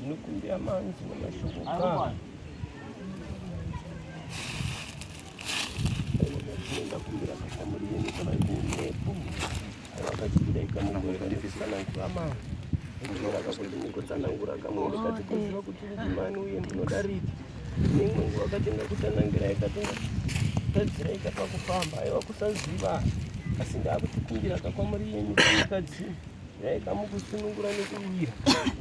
Nukumbia manzi namashoboka ndakumbira kakamuriye nikabaikunepo wakachibida ikamugoreka ndikusanangurama ndikora kakuti nikutsanangura kamwe ndikatikuziva kuti ndimani uye ndinodariti nemwe wakati ndakutanangira ikatinga tadzira ikapakufamba aiwa kusaziva asi ndakutikumbira kakwamuriye nyikadzi yaikamukusunungura nekuwira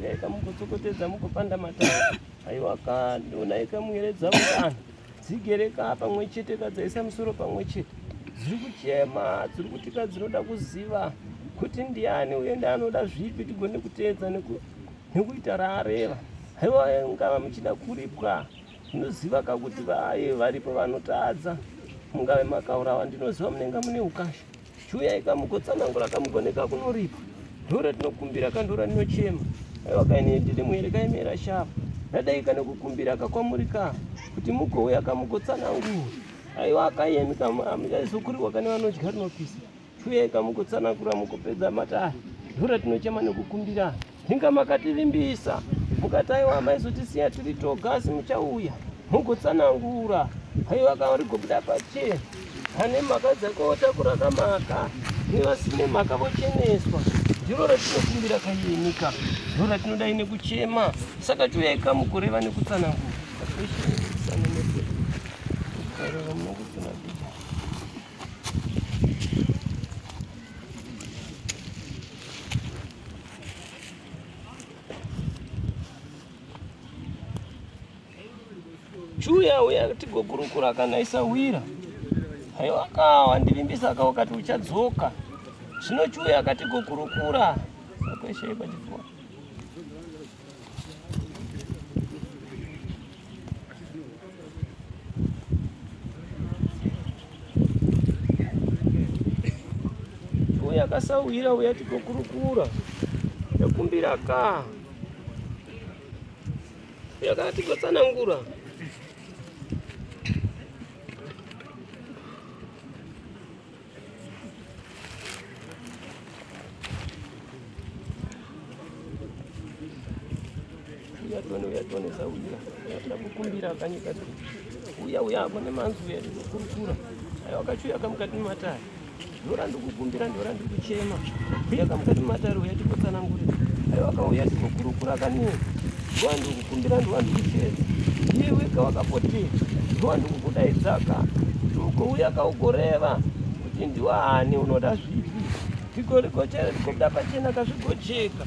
yaikamukutsokotedza mukupanda matara aiwa kadona ikamuyeredza mukana dzigereka pamwe chete kadzaisa musoro pamwe chete dziri kuchema dziri kutika dzinoda kuziva kuti ndiani uye ndaanoda zvipi tigone kuteedza nekuita raareva aiwa ngava muchida kuripwa ndinoziva kakuti varipo vanotadza mungave makaurawa ndinoziva munenge mune ukasha chiuya ikamukotsanangura kamugoneka kunoripwa ndore tinokumbira kandora ndinochema aiwa kaine ndiri muhere kaimera shafu ndadaika nekukumbira kakwamurika kuti mugouya kamugotsanangura aiwa akayemika mukaizokurirwa kane vanodya rinopisa chiuya ikamugotsanangura mukupedza matari ndore tinochema nekukumbira ndinga makatirimbisa mukati aiwa maizotisiya tiri toga asi muchauya mugotsanangura aiwa kaurigobuda pachena ane mhaka dzakotakura kamaka nevasine mhaka vocheneswa ndiro ratinokumbira kayenyika ndiro ratinodai nekuchema saka chiuya ikamugoreva nekutsanangura chiuya uya tigokurukura kana isawira aiwa kawa ndirimbisa kawa kati uchadzoka zvino chiuya akatigokurukura sakweshe ipachipfuwa chiuya akasawira uya tigokurukura yakumbira ka uya katigotsanangura uyatonesa uya yatakukumbira akanyika uya mune manzi uya ndikukurukura aiwa kachiuya kamukati mumatari ndora ndikukumbira ndora ndikuchema uya kamukati mumatari uya tikotsanangurira aiwa kauya tikokurukura kaniwe ndowa ndikukumbira ndowa ndikuchedza iye wega wakapotera ndowa ndikukudaidzaka ukouya kaugoreva kuti ndiwani unoda zvipi tigorikochera tikobuda pachena kazvigocheka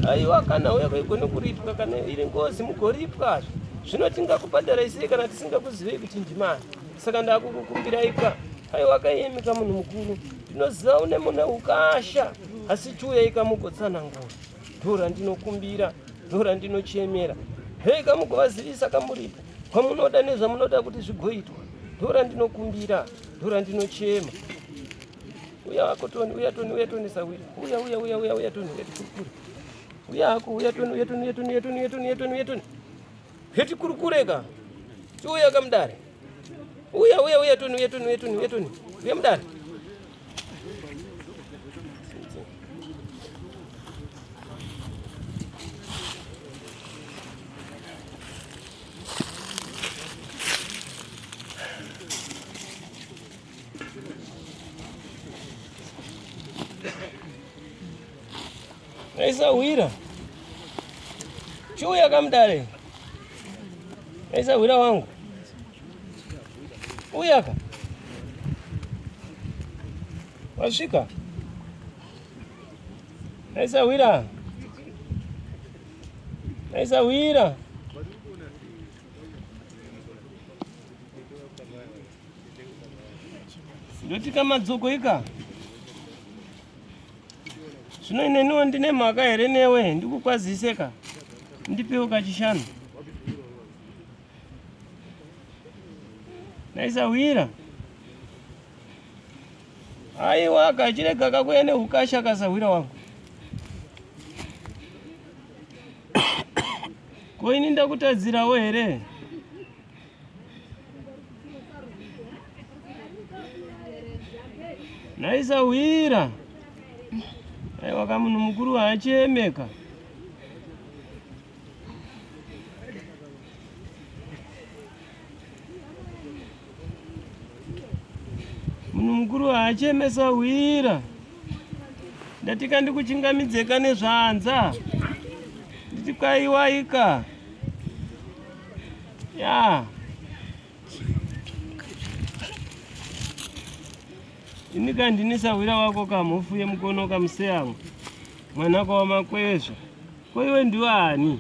aiwa kana uya kaigone kuripwa kana iri ngozi mugoripwa zvino tingakubhadharai sei kana tisingakuzivei kuti ndimani saka ndakukukumbiraika aiwa kaiyemika munhu mukuru ndinoziva une mune ukasha asi chiuya ikamugotsanangura ndora ndinokumbira ndora ndinochemera hei kamugovazivisa kamuripo kwamunoda nezvamunoda kuti zvigoitwa ndora ndinokumbira ndora ndinochema uya akotoni uya tonesa uya toni yatikurukure uya ako uya toni yetikurukure ka chiuya kamudare Uya tuni. Uya mdari. Naisa wira. Chuya kamdare. Naisa wira wangu. Uyaka. Washika. Naisa wira. Naisa wira. Ndoti kama dzoko ika. Zvino ineniwo ndine mhaka here newe ndikukwaziseka. Ndipewo kachishanu. Naisa wira. Aiwa kachirega kakuya nehukasha kasawira wangu. Koini ndakutadzirawo here. Naisa wira. Aiwa kamunhu mukuru haachemeka. Munhu mukuru haachemesa wira. Ndatika ndikuchingamidzeka nezvanza. Nditi kwaiwaika. Ya. Ini kandinisa wira wako kamhofu yemukono kamuseyangu. Mwanako wamakwezva. Ko iwe ndiwani?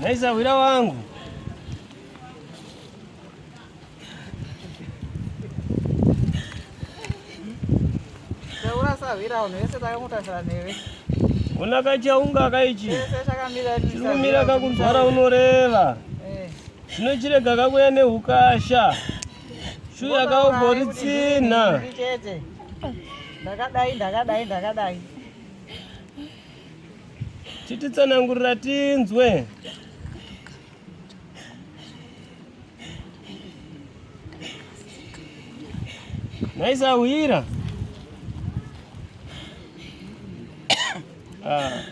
Naisa wira wangu. Seurasa wira unese takamutashira newe. Unakachaunga kaichi. Chirikumira kakunzwara unoreva. Zvino chirega kakuya nehukasha. Shuya kaugoritsina. Chete. Ndakadai. Chititsanangurira tinzwe. Naisa wira.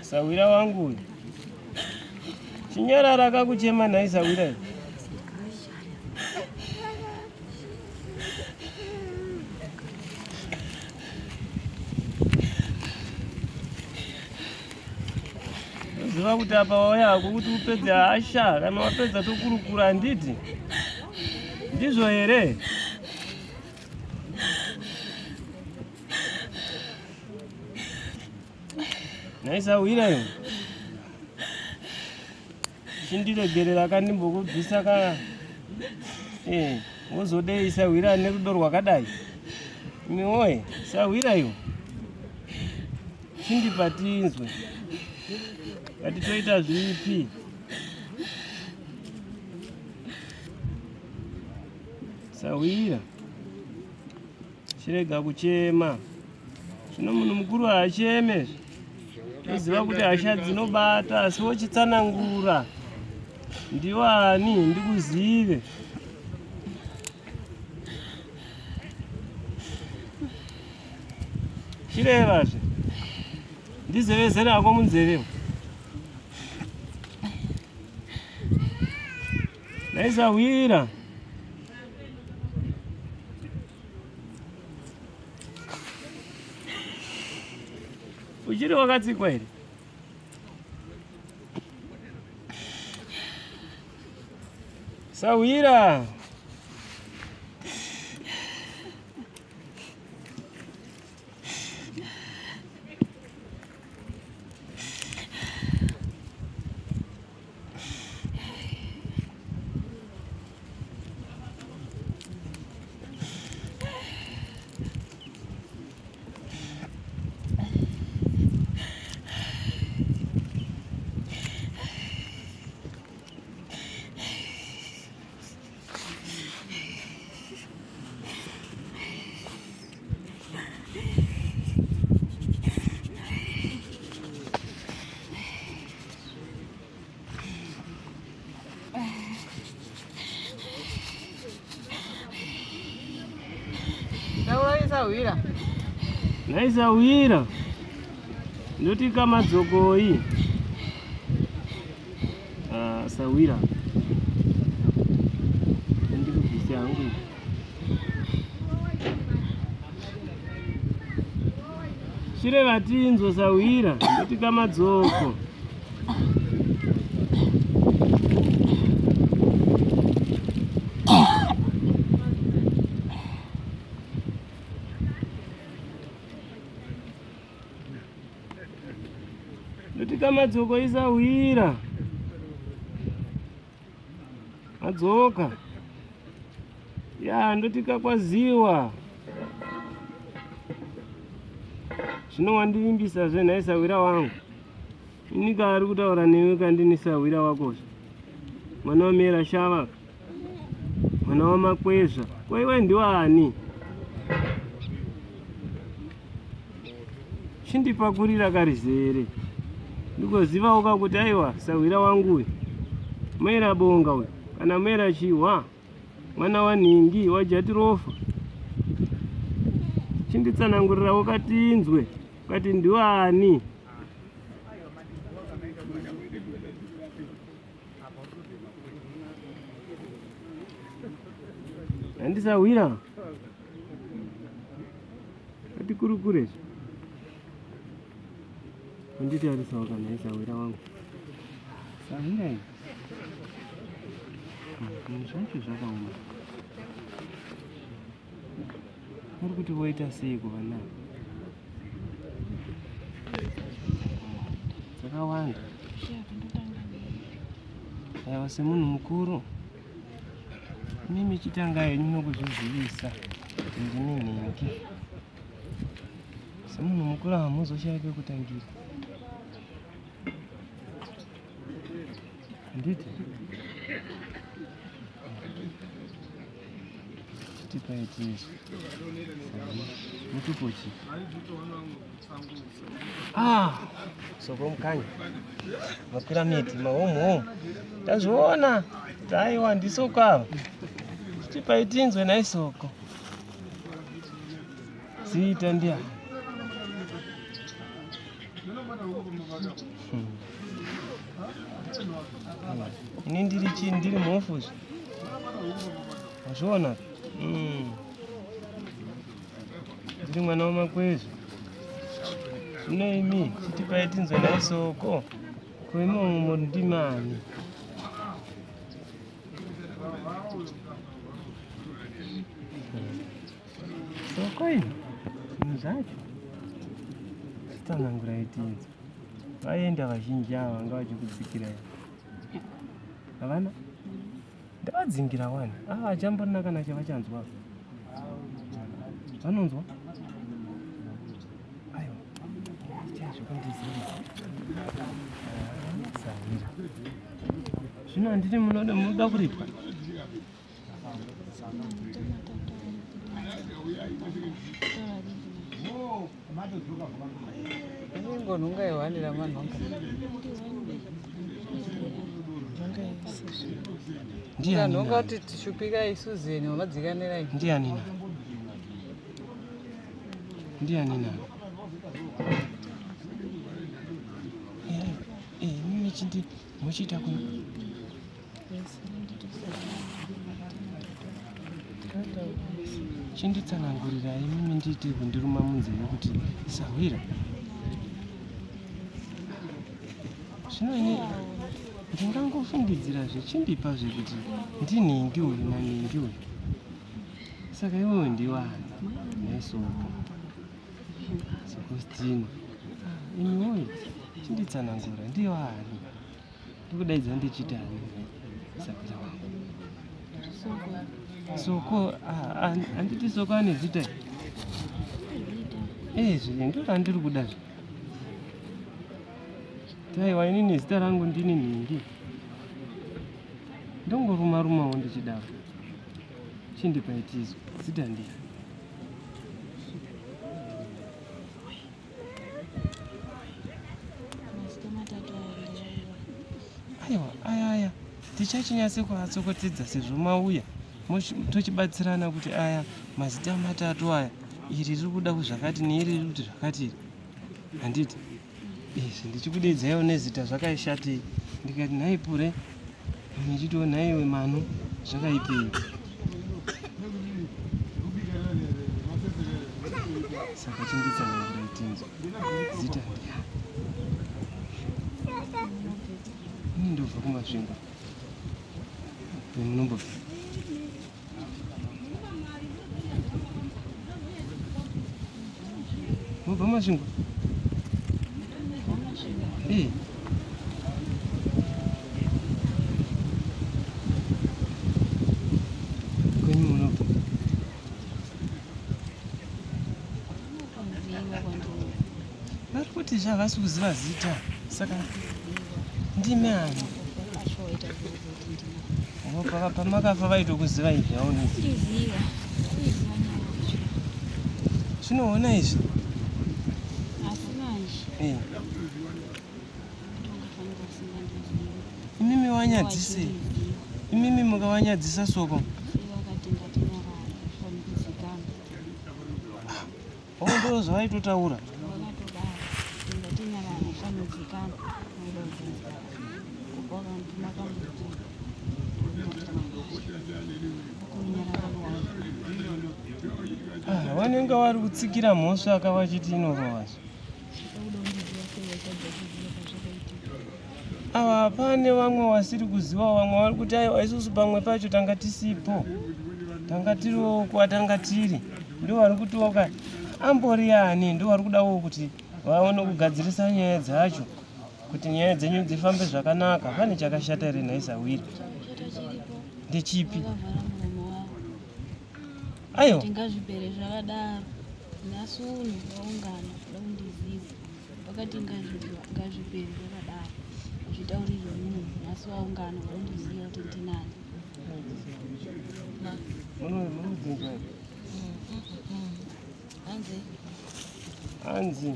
Sawira wangu. Chinyarara kakuchema naisa wira. Ziva kuti apa wauya kuti upedze asha kana wapedza tokurukura nditi. Ndizvo here? Naisa wira yo. Chindiregerera kandimbokubvisa ka wozodeisa wira nerudo rwakadai. Miwoye, sawira yo. Chindipa tinzwe. Kati toita zvipi? Sawira. Chirega kuchema. Zvino munhu mukuru haacheme. Uziva kuti hasha dzinobata asi wochitsanangura. Ndiwani ndikuzive. Chirevazve. Ndizevezere hako munzeve. Naisa wira. Uchiri wakatsikwa here? Sawira. Sawira. Naisawira. Ndoti kama dzokoi. Sawira. Ndikubvisa hangu. Shire vatinzo Sawira. Ndoti kama dzoko. Ndoti kama dzoko Isawira. Adzoka. Ya ndoti kakwaziwa. Zvino wandivimbisa zvenhai Sawira wangu. Inika ari kutaura newe kandini Sawira wako. Mwana wamera shava. Mwana wamakwezva. Kwa iwe ndiwani? Chindipakurira karizere. Ndikoziva uka kuti aiwa Sawira wangu uyu. Mera bonga uyu. Kana mera chiwa. Mwana waningi wajatirofa. Chinditsanangurira ukatinzwe. Ukati ndiwani? Andisawira. Kati kurukure. Nditi arisawo kana Sawira wangu. Sawira iyi. Zvacho zvakaoma. Muri kuti voita sei kuvana? Dzakawanda. Aiwa semunhu mukuru. Mimi chitanga yenyu nokuzvizivisa kuti ndine nhingi. Semunhu mukuru hamuzoshaya pekutangira. Nditi? Chitipaitizvo. Mutupochi. Soko mukanya. Mapiramidi, mahomu. Tazviona. Taiwa ndisoko ava. Chitipaitinzwe naisoko. Ziita ndia. Ini ndiri chini ndiri muofisi. Wazviona? Ndiri mwana wamakwezva. Zvino imi chitipaitinzwe naisoko. Kuimo ndimani. Soko ino. Zvinhu zvacho. Tsanangura itinzwe. Vaenda vazhinji ava vanga vachikutsikirai. Havana? Ndavadzingira wani. Hachamborina kana chavachanzwa. Vanonzwa? Aiwa. Chazvokundizivisa. Sawira. Zvino handiti munoda kuripwa. Ingonhunga iwanira manhonga. Ndiani? Nonga kuti tishupika isuzeni wamadzikanira iyi. Ndiani na? Ndiani na? Mimi chindi muchita kuno. Chinditsanangurira mimi nditi kundiruma munzeve kuti Sawira. Zvino ini ndingangofungidzira zvechindipa zvekuti ndinhingi uyu naningi uyu. Saka iwewe ndiwani naisoko. Sikostino. Imi woye chinditsanangura ndiwani. Ndikudaidza ndichitani Sawira wangu. Soko handiti soko ane zita. Zviri ndo randiri kuda. Taiwa inini zita rangu ndini nhingi. Ndongoruma-rumawo ndichidaro. Chindipaitizwa. Zita ndiye. Aiwa, aya. Tichachinyase kuatsokotedza sezvo mauya. Tochibatsirana kuti aya mazita matatu aya iri riri kuda kuzvakati neiri riri kuti zvakati handiti izvi ndichikudeedzaiwo nezita zvakaishatei ndikati nhaipure michitiwo nhaiwe mano zvakaipei saka chinditsanangura itinzo zita ndia ini ndobva kumasvingo munombobva mubva masvingo kwenyu munobva vari kuti zvavasi kuziva zita saka ndime ani pamakafa vaitokuziva izvi aunezi zvinoona izvi imimi wanyadzise imimi mukawanyadzisa soko ndo zvavaitotaura vanenge vari kutsikira mhosva akavachiti inorovazva ava pane vamwe vasiri kuziva vamwe vari kuti aiwa isusu pamwe pacho tanga tisipo tanga tiriwo kwatanga tiri ndo vari kutoka ambori yani ndo vari kudawo kuti vaone kugadzirisa nyaya dzacho kuti nyaya dzenyu dzifambe zvakanaka. Pane chakashata here nhaisawiri? Ndechipi? Ayo tingazvipere zvakadaro nasuni vaungana vaundiziva vakati ngazvipere zvakadaro zvitaurirwe munhu nasi vaungana vaundiziva kuti ndinani hanzi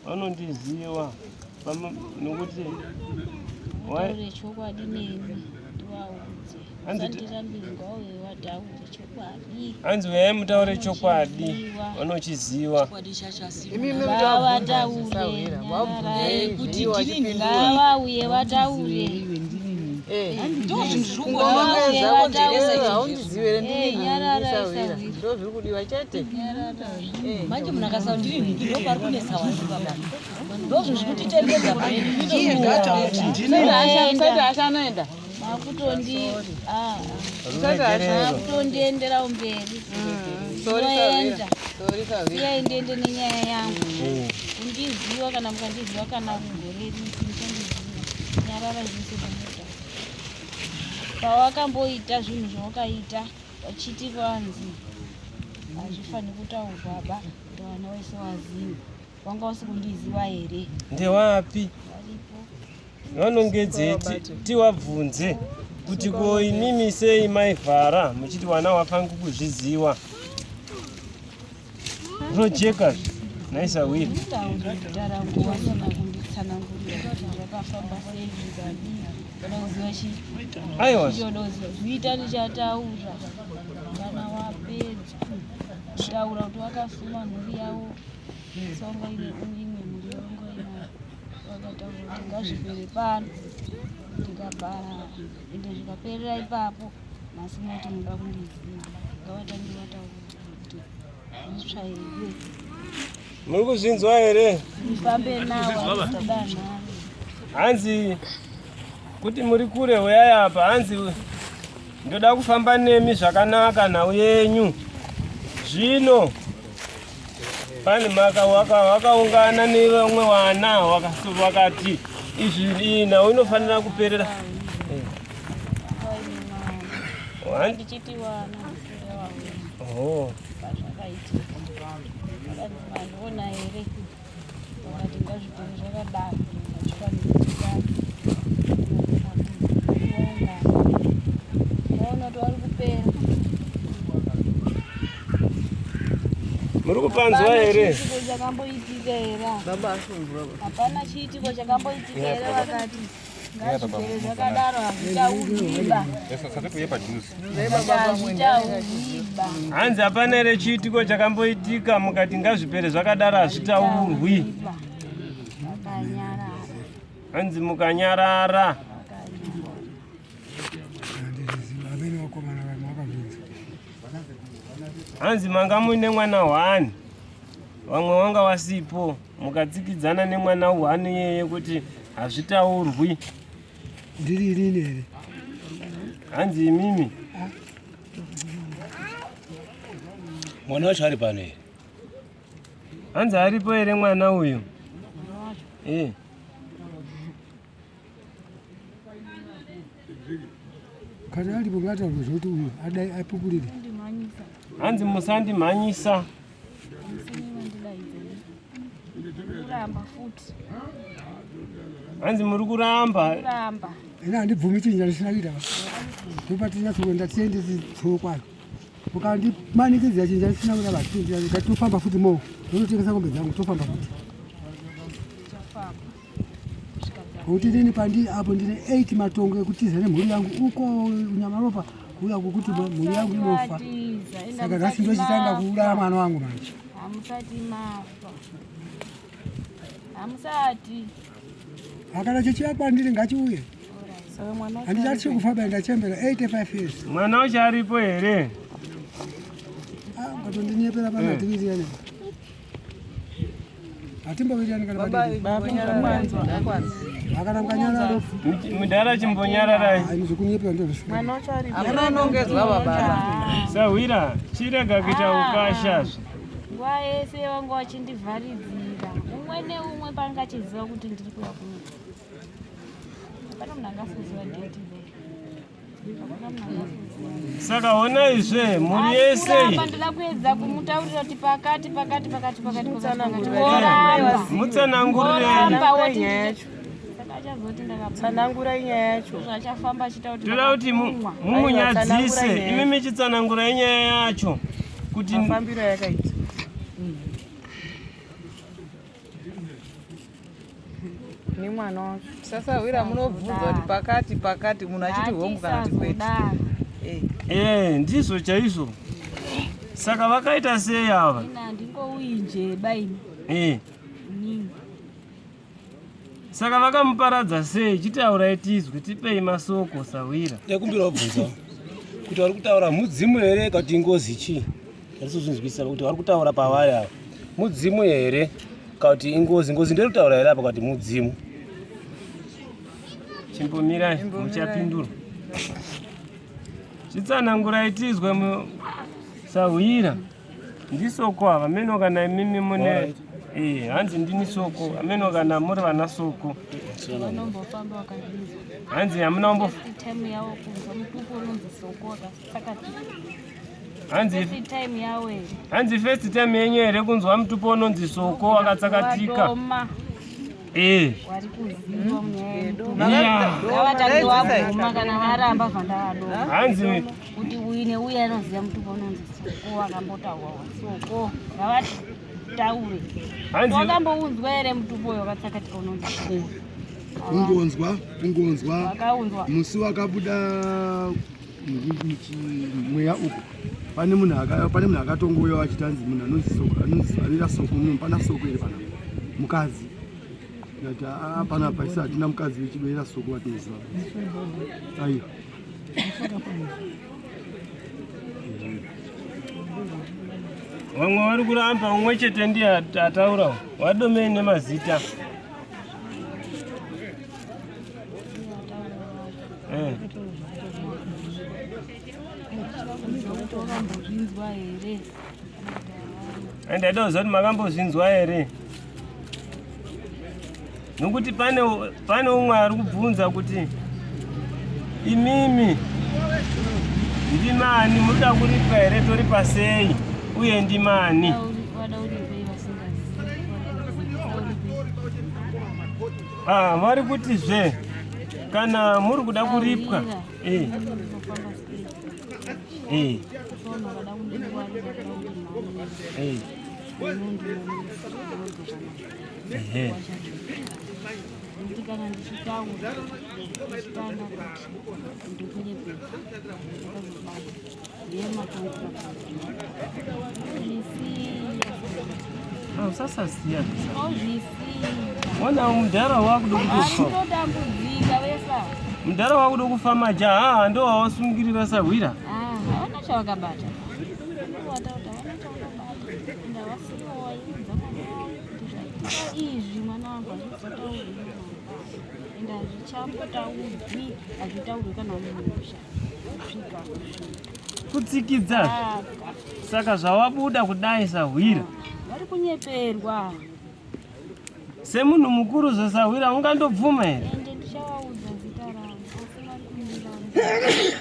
vanondiziva nokuti taure chokwadi nemi ndivaudze sandirambirwa uye wataure chokwadi. Hanzi uyai mutaure chokwadi, vanochiziva. Ngavataure kuti ndini ngavauye vataure. Manje munakasa ndini ndo pari kunesa vanhu baba. Ndozvo zvikutitendeza achanoenda makutondiendera umberi noenda siya ndiende nenyaya yangu undiziva kana mukandiziva kana kugoreri muchandiziva nyarara zvese pamoda pawakamboita zvinhu zvawakaita wachiti vanzi hazvifani kutaurwa ba ndovana wese waziva wanga usikundiziva here ndewapi vanongedzeti tiwabvunze kuti ko imimi sei maivhara muchiti wana wafangu kuzviziva rojeka naisawiri tarangu wasana kunditsanangurira kuti zvakafamba sei zvinoziva aiwa zvita ndichataura kana wapedza kutaura kuti wakasuma nhuri yavo songa ine imwe mhuri yonga inayo wakataura kuti ngazvipere pano ndikabhara ende zvikaperera ipapo masi moti muda kundiziva ngavatangi vataura kuti zvitsva here muri kuzvinzwa here ndifambe nawo nditodanhare hanzi kuti muri kure uyai apa hanzi ndoda kufamba nemi zvakanaka nhau yenyu zvino pane maka wakaungana nevamwe wana wakati izvi nhau inofanira kuperera ndichiti wana wavo zvakaitika mandiona here vakati ngazvipere zvakadaro achifanira vaona kuti vari kupera muri kupanzwa here chiitiko chakamboitika here baba asunzwa hapana chiitiko chakamboitika here vakati ngazvipere zvakadaro hazvichaudhiba. Hazvichaudhiba. Hanzi hapana here chiitiko chakamboitika mukati ngazvipere zvakadaro hazvitaurwi. Vakanyarara. Hanzi mukanyarara. Hanzi manga muine mwana 1 vamwe wanga wasipo mukatsikidzana nemwana 1 yeye kuti hazvitaurwi. Ndiri inini here. Hanzi imimi Mwana wacho ari pano here? hanzi aripo here mwana uyu? Kana alipo ngataurwe zvoti uyu adai apupurire. Hanzi musandimhanyisa. Kuramba futi. Hanzi muri kuramba. Kuramba. Ina handibvumi chinhu chandisina kuita. Topatinyatsogenda tiende titsoo kwayo. Ukandimanikidzira chinhu chandisina kuita basi tofamba futi mo. Ndinotengesa ngombe dzangu tofamba futi. Kuti ndini pandi apo ndine 8 matongo ekutiza nemhuri yangu uko Nyamaropa kuya kukuti mhuri yangu inofa. Saka nhasi ndochitanga kuuraya mwana wangu manje. Hamusati mafa. Hamusati. Akana chochiakwa ndiri ngachiuye. Handichati kufamba ndachembera 85 years. Mwana wacho aripo here? Ngatondinepera panatiriri ane. Atimbowirirani kana akana mukanyarara mudhara chimbonyararai. Aizokunyepera ndozvo. Mwana wacho ari anonongedzwa baba. Sawira chirega kuita ukashazve. Nguva yese vanga vachindivharidzira. Umwe neumwe panga achiziva kuti ndiri kuya kuno. Hapana munhu angafuziva ndeti there. Hapana munhu angafuziva. Saka onaizve muri yese Ndinoda kuedza kumutaurira kuti pakati. mutsanangurirei. Tsanangura nyaya yacho. Zvachafamba achita kuti Toda kuti mumunyadzise imimi chitsanangurai nyaya yacho kuti mafambiro yakaita. Ni mwana wacho. Sasa wira munobvunza kuti pakati munhu achiti hongu kana kuti kwete. Ndizvo chaizvo. Saka vakaita sei ava? Ina ndingouyi nje baini. Saka vakamuparadza sei? Chitaurai tizwe, tipei masoko Sawira. Ndekumbira kubvunza kuti vari kutaura mudzimu here kana kuti ngozi chii? Ndisozvinzwisisa kuti vari kutaura pavari ava mudzimu here kana kuti ingozi ndiri kutaura here apa kuti mudzimu. Chimbomirai muchapindura. Chitsanangurai tizwe Sawira. Ndisoko ava meno kana imimi mune hanzi ndini soko ameno kana muri vana soko. Vanombofamba vakazvizwa. Hanzi hamuna umbo Time yawo kunzwa mutupo unonzi soko akasakati. hanzi Time yawo here. hanzi first time yenyu here kunzwa mutupo unonzi soko akatsakatika. Wari kuziva munyaya ngavatange waguma kana varamba vhandavadoko. Hanzi Kuti uyu neuyu anoziva mutupo unonzi soko akambotaurwa soko. Ngavati taure. Wakambounzwa here mutupo uyo wakatsakatika unonzi soko? Ungonzwa. Wakaunzwa. Musi wakabuda mweya uko. Pane munhu akatongouya achitanzi munhu anonzi soko anonzi soko pana soko iri pana mukadzi. Ngati apana paisa atina mukadzi wechidoira soko watinoziva. Aiyo. vamwe vari kuramba umwe chete ndiye ataura wadomei nemazita. Ndaida kuziva kuti makambozvinzwa here nokuti pane umwe ari kubvunza kuti imimi ndimani, munoda kuripa here, toripa sei uye ndimani? Vari kutizve kana muri kuda kuripwa kuti kana ndichitaura ndichitanga kuti ndikunyepera ndakazobata yematonga sasa siya ozvisiya wana mudhara wakuda kutofa ndinotambudzika vesa mudhara wakuda kufa majaha ndo wawasungirira Sawira hawana chavakabata watakuti hawana chavakabata enda wasiyowaidza kuti izvi mwana wangu hazvizotaurwi enda hazvichambotaurwi hazvitaurwi kana mumusha kusvika kutsikidza saka zvawabuda kudai Sawira vari kunyeperwa semunhu mukuru Sawira ungandobvuma here ende ndichavaudza zita rangu asi vari kunyeperwa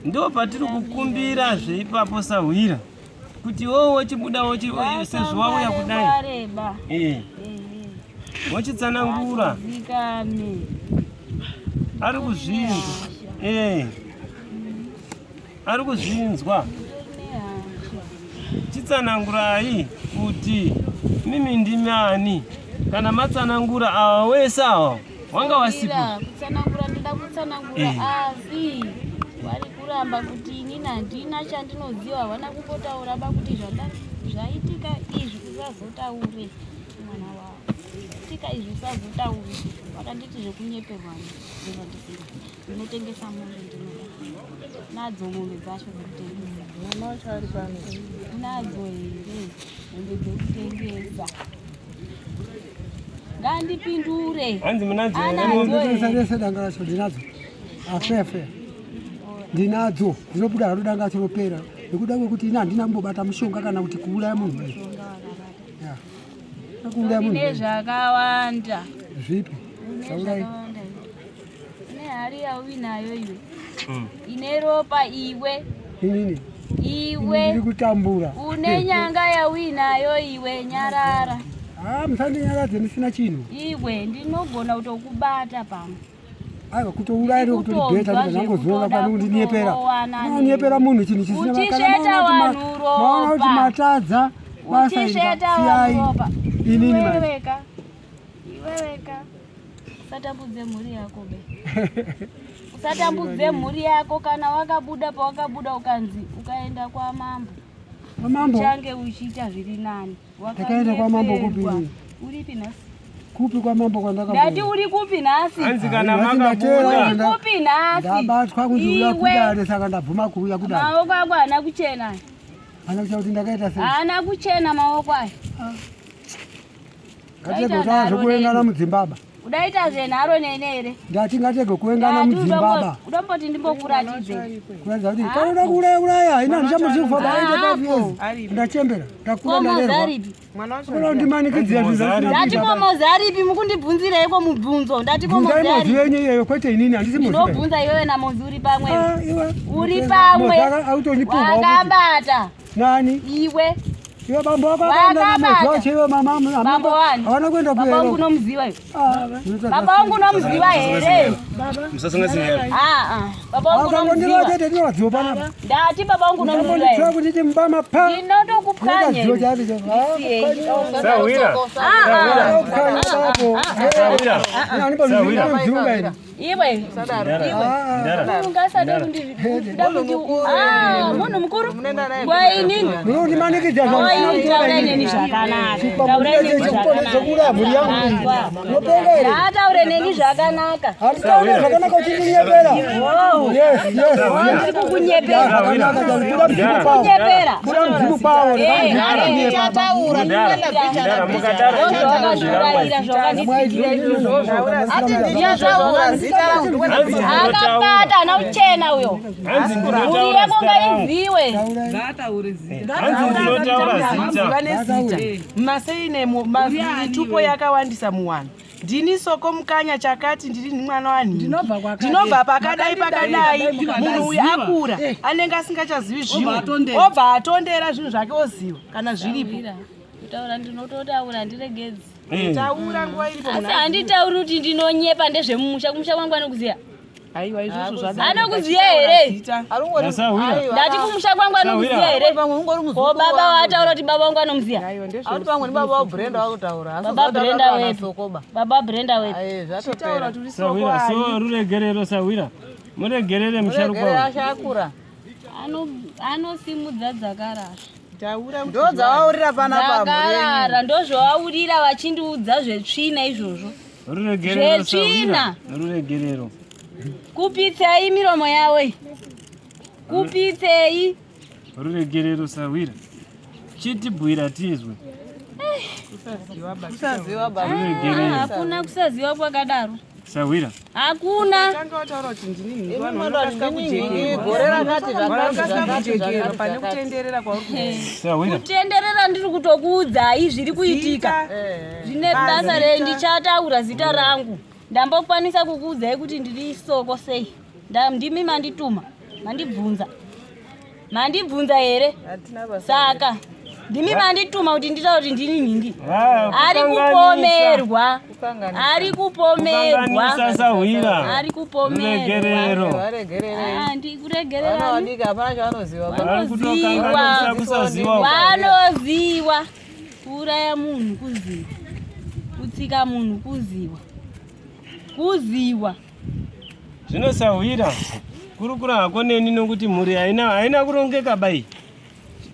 ndo patiri kukumbira zveipapo Sawira kuti wowo wachibuda sezvo wauya kudai vareba wachitsanangura zikane ari kuzvinzwa ari kuzvinzwa chitsanangurai kuti mimi ndimani kana matsanangura awa wese awa wanga wasipa kutsanangura ndida kutsanangura asi vari kuramba kuti inini handina chandinoziva havana kumbotaura kuti zvaitika izvi usazotaure mwana wavo zvaitika izvi usazotaure vakanditi zvekunyeperwa ndinotengesa mombe nadzo mombe dzacho dzekutengesa nadzo here mombe dzekutengesa ngandipindure hanzi munadzo ndese danga racho ndinadzo afefe ndinadzo dzinobuda haro danga racho ropera nekuda kwekuti ina handina kumbobata mushonga kana kuti kuuraya munhu kuuraya munhu ine zvakawanda zvipi ine hari yauinayo iwe ine ropa iwe inini iwe ndiri kutambura une nyanga yauinayo iwe nyarara musandinyaradze ndisina chinhu iwe ndinogona kutokubata pamwe aiwa kutouraya nekutolibheta kuti ndangozonga pano kundiniepera uniepera munhu chinhu chisina maona kuti matadza basa siyai inini iweweka usatambudze mhuri yako be usatambudze mhuri yako kana wakabuda pawakabuda ukanzi ukaenda kwa mambo uchange uchiita zviri nani takaenda kwa mambo kupi uripi nhasi kupi kwa mambo kwandaka ndati uri kupi nhasi hanzi kana makabuda kupi nhasi ndabatwa kunzi uya kudare saka ndabvuma kuuya kudare maoko ako hana kuchena hana kuchena kuti ndakaita sei hana kuchena maoko ayo ngatego zvokuengana mudzimbaba udaita zvenharo nene here ndati ngatego kuengana mudzimbaba udomboti ndimbokuratidze kuratidza kuti kanoda kuuraya haina ndichamboziva kufamba ndachembera ndakura ndarerwa mwana ndimanikidzira ndati komozaripi mukundibvunzireiko mubvunzo ndati komozari yenyu iyeyo kwete inini handisi ndinobvunza iwewe namozi uri pamwe uri pamwe wakabata nani iwe iwe bambo wakabata bambo wani hawana kuenda baba wangu unomuziva iwe baba wangu unomuziva here baba wangu unomuziva ndati baba wangu unomuziva here kunditi mbama pa ndinotokupkanye Sawira iwe ungasade kundida kuti munhu mukuru wainini taure neni zvakanaka taure neni zvakanaka ndiri kukunyepera akabata ana uchena uyo uri yako ngaiziwe maseine mitupo yakawandisa muwanhu ndini soko mukanya chakati ndiri mwana wanhi ndinobva pakadai munhu uyu akura anenge asingachazivi zvinhu obva atondera zvinhu zvake oziva kana zviripo kutaura ndinototaura ndiregedzi taura nguva iripo asi handitauri kuti ndinonyepa ndezvemumusha kumusha kwangu anokuziya Aiwa izvozvo zvada. Anokuziya here? Sawira. Ndati kumusha kwangu anokuziya here? Ko baba wataura kuti baba wangu anomuziya. Aiwa ndezvo. Auti pamwe ni baba wa Brenda wakutaura. Baba Brenda wetu. Baba Brenda wetu. Zvataura turi soko. Sawira, so ruregerero Sawira. Muregerere musharuka. Ashakura. Anosimudza dzakarara. Taura Ndo dzawaurira pana pamwe. Dzakarara ndozvawaurira vachindiudza zvetsvina izvozvo. Ruregerero Zvetsvina. Sawira. Ruregerero. Kupitsei miromo yawe. Kupitsei. Ruregerero Sawira. Chitibwira tizwe. Kusaziwa baba. Hakuna kusaziwa kwakadaro. Sawira. Hakuna. tanga wataura kuti ndini Vanhu vanhu vakasika kujekera. gore rakati Vakasika kujekera pane kutenderera kwauri. Sawira. Kutenderera ndiri kutokuudzai zviri kuitika. Zvine basa ndichataura zita rangu. Ndambokwanisa kukuudzai kuti ndiri soko sei. Ndimi mandituma. Mandibvunza here? Saka ndimi mandituma kuti nditaura kuti ndini nhindi. Ari kupomerwa. Ari kupomerwa. Sawira. Ari kupomerwa. Ruregerero. Varegerere. Ndikuregerera. Vanowadika hapana chavanoziva. Vanoziva. Kuuraya munhu kuziva. Kutsika munhu kuziva. Zvino Sawira. Kurukura hako neni nokuti mhuri haina kurongeka bai.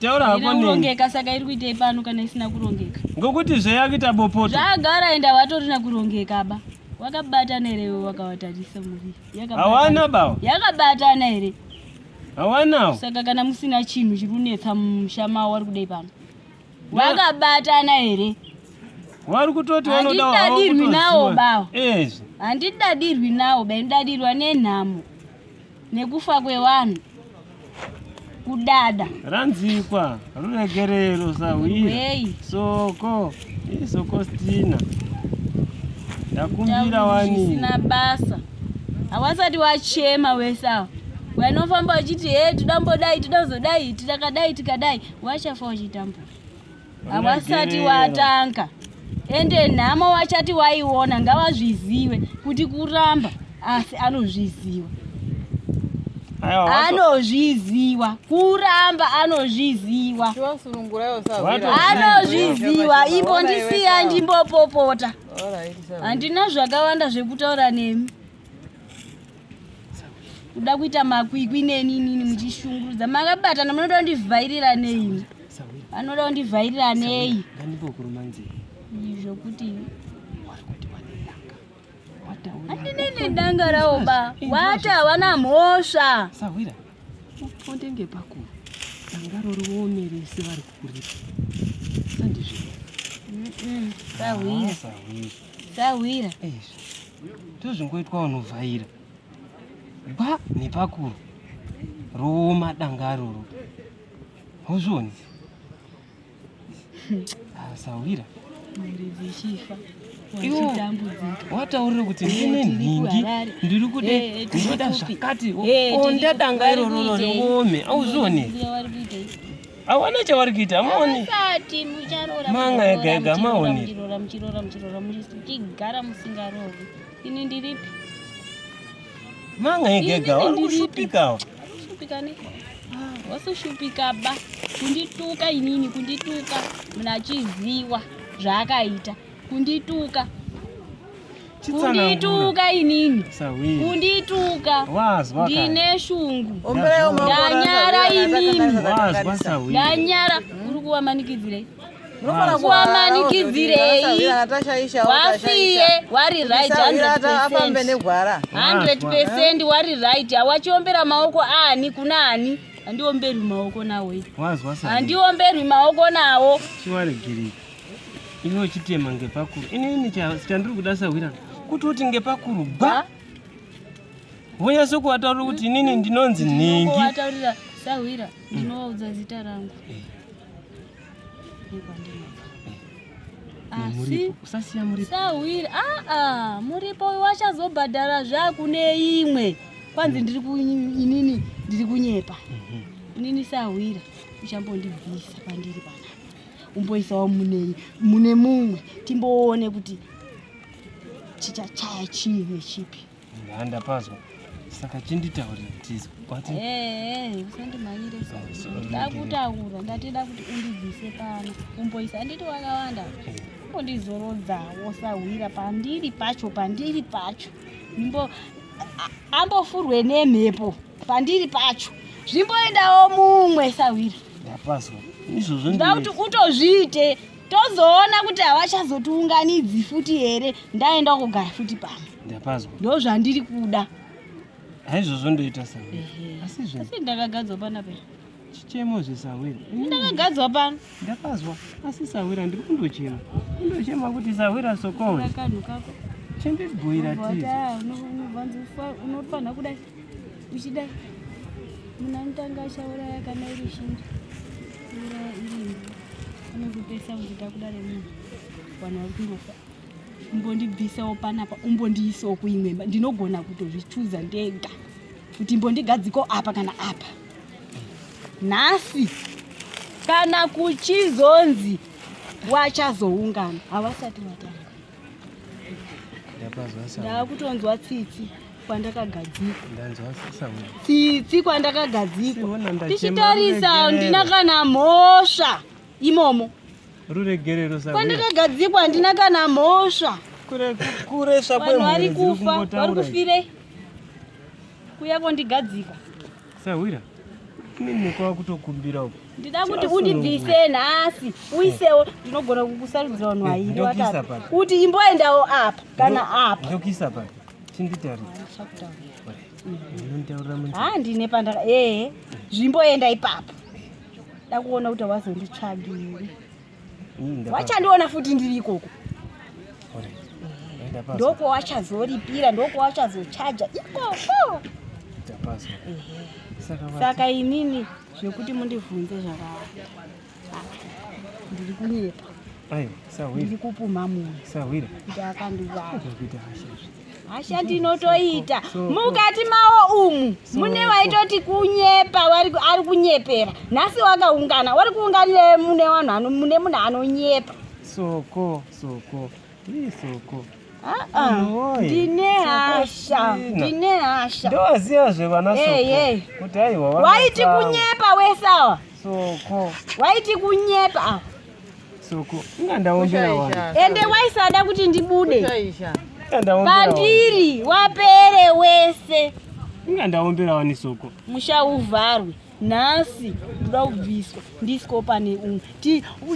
Taura hako neni. Kurongeka saka iri kuitei pano kana isina kurongeka. Ngokuti zveyakita bopoto. Zvagara enda watorina kurongeka ba. Wakabatana here wakawatarisa muri. Hawana bawa. Yakabatana here. Hawanawo. Saka kana musina chinhu chiri kunetsa mushama wari kudai pano. Wakabatana here. Wari kutoti wanoda hawo. Handidadirwi nawo bawa. Ezvi. Handidadirwi nawo ba, ndadirwa nenhamo. Nekufa kwevanhu. Kudada. Ranzikwa. Ruregerero Sawira. Hey. Soko. Soko stina. Ndakumbira wani. Sina basa. Hawasati wachema wesawa. Wanofamba wachiti tudambodai tudazodai tikadai wachafa wachitambo. Hawasati watanga. Ende nhamo wachati waiona ngavazvizive kuti kuramba asi anozviziva. Anozviziva. Kuramba anozviziva. Chiwasurungurayo Sawira. Anozviziva. Ipo ndisiya ndimbopopota. Handina zvakawanda zvekutaura nemi. Kuda kuita makwikwi neni muchishungurudza. Makabatana munoda kundivhairira nei? Vanoda kundivhairira nei? Izvo kuti handine danga rawo ba. Wati hawana mhosva. Sawira. Undenge pakuru. Dangaro ruomerese vari kukuripa. Sandizvi. Sawira. Ndozvingoitwa unovhaira. Ba nepakuru. Roma dangaroro. Hozvoni. Sawira. Mwiri dzichifa. Wachitambudzika. Wataurira kuti ndine nhingi. Ndiri kude ndoda zvakati. Onda danga iroro riome. Auzvoni. Hawana chavari kuita. Maoni. Sati mucharora. Manga ega maoni. Muchirora muchigara musingarovi. Ini ndiripi? Manga ega vari kushupikawo. Shupika ne? Wasoshupika ba. Kundituka inini kundituka. Munachiziwa zvakaita. Kundituka inini. Sawira. Kundituka. Wazwa. Ndine shungu. Ndanyara inini. Wazwa Sawira. Ndanyara. Uri kuwamanikidzirei? Kuwamanikidzirei? Wasiye. Wari right 100%. Wari right. Hawachiombera maoko ani kuna ani. Handiomberi maoko nawo. Wazwa Sawira. Handiomberi maoko nawo. Chiwaregirika. Iwe uchitema ngepakuru. Inini chandiri kuda Sawira. Kuti ngepakuru ba. Vonyaso kuwataurira kuti inini ndinonzi nhingi. Kuwataurira Sawira. Ndinoudza zita rangu. Asi usasiya muripo. Sawira. Muripo wachazobhadhara zvakune imwe. Kwanzi ndiri kunyepa. Inini Sawira. Uchambondibvisa pandiri pana. Umboisawo mune mumwe timboone kuti chichachaya chii nechipi. Ndapazwa. Saka chinditaurira Tizo. Kwati usandimhanyire Sawira. Ndakutaura ndatida kuti undibvise pano. Umboisa anditi wakawanda. Umbondizorodzawo Sawira pandiri pacho. Ambofurwe nemhepo pandiri pacho. Zvimboendawo mumwe Sawira. Ndapazwa. Izvozvo ndoda kuti utozviite. Tozoona kuti havachazotiunganidzi futi here. Ndaenda kugara futi pano. Ndapazwa. Ndozvandiri kuda. Haizvozvo ndoita Sawira. Asi ndakagadzwa pana pe. Chichemo zveSawira. Ndakagadzwa pano. Ndapazwa. Asi Sawira ndiri kundochema. Kundochema kuti Sawira sokowe. Rakanhu kako. Chendibhuira Tizo. Unofanira kudai. Uchidai. Muna mutanga achauraya kana iri shinda. Uraya iri. Anozopesa kuita kudare munhu. Vanhu vari kundofa. Umbondibvisawo panapa. Umbondiisawo kuimwemba. Ndinogona kutozvichuza ndega. Kuti mbondigadziko apa kana apa. Nhasi. Kana kuchizonzi wachazoungana. Havasati vatanga. Ndapazwa Sawira. Ndakutonzwa tsitsi kwandakagadzika. Ndanzwa Sawira. Tsitsi kwandakagadzika. Tichitarisa ndina kana mhosva imomo. Ruregerero Sawira. Kwandakagadzikwa ndina kana mhosva. Kuresha Vanhu vari kufa, vari kufire. Kuya kondigadzika. Sawira. Mimi kwa kutokumbira uko. Ndida kuti undibvise nhasi. Uisewo ndinogona kukusarudzira vanhu vairi vatatu. Kuti imboendawo apa kana apa. Ndokisa pa. Chinditaurira. Ndinontaurira munhu. Ndine pandaka. Zvimboenda ipapo. Ndakuona kuti wazonditsvagiri. Wachandiona futi ndiri ikoko. Ndoko wachazoripira, ndoko wachazochaja ikoko. Ndapazwa. Saka inini zvekuti mundibvunze zvakawanda. Ndiri kunyepa. Aiwa, Sawira. Ndiri kupuma munhu. Sawira. Kuti akandirara. Ndikuita hasha. Hasha ndinotoita. Mukati mawo umu mune waitoti kunyepa ari kunyepera. Nhasi wakaungana. Wari kuunganira mune vanhu mune munhu anonyepa. Soko. Ii soko. Ndine hasha. Ndowaziva zvevana soko. Kuti aiwa waiti kunyepa wesawa. Soko. Waiti kunyepa. Soko. Ingandaombera wani. Ende waisada kuti ndibude. Pandiri wapere wese. Ingandaombera wani soko. Mushauvharwe. Nhasi ndoda kubviswa. Ndisiko pane umwe.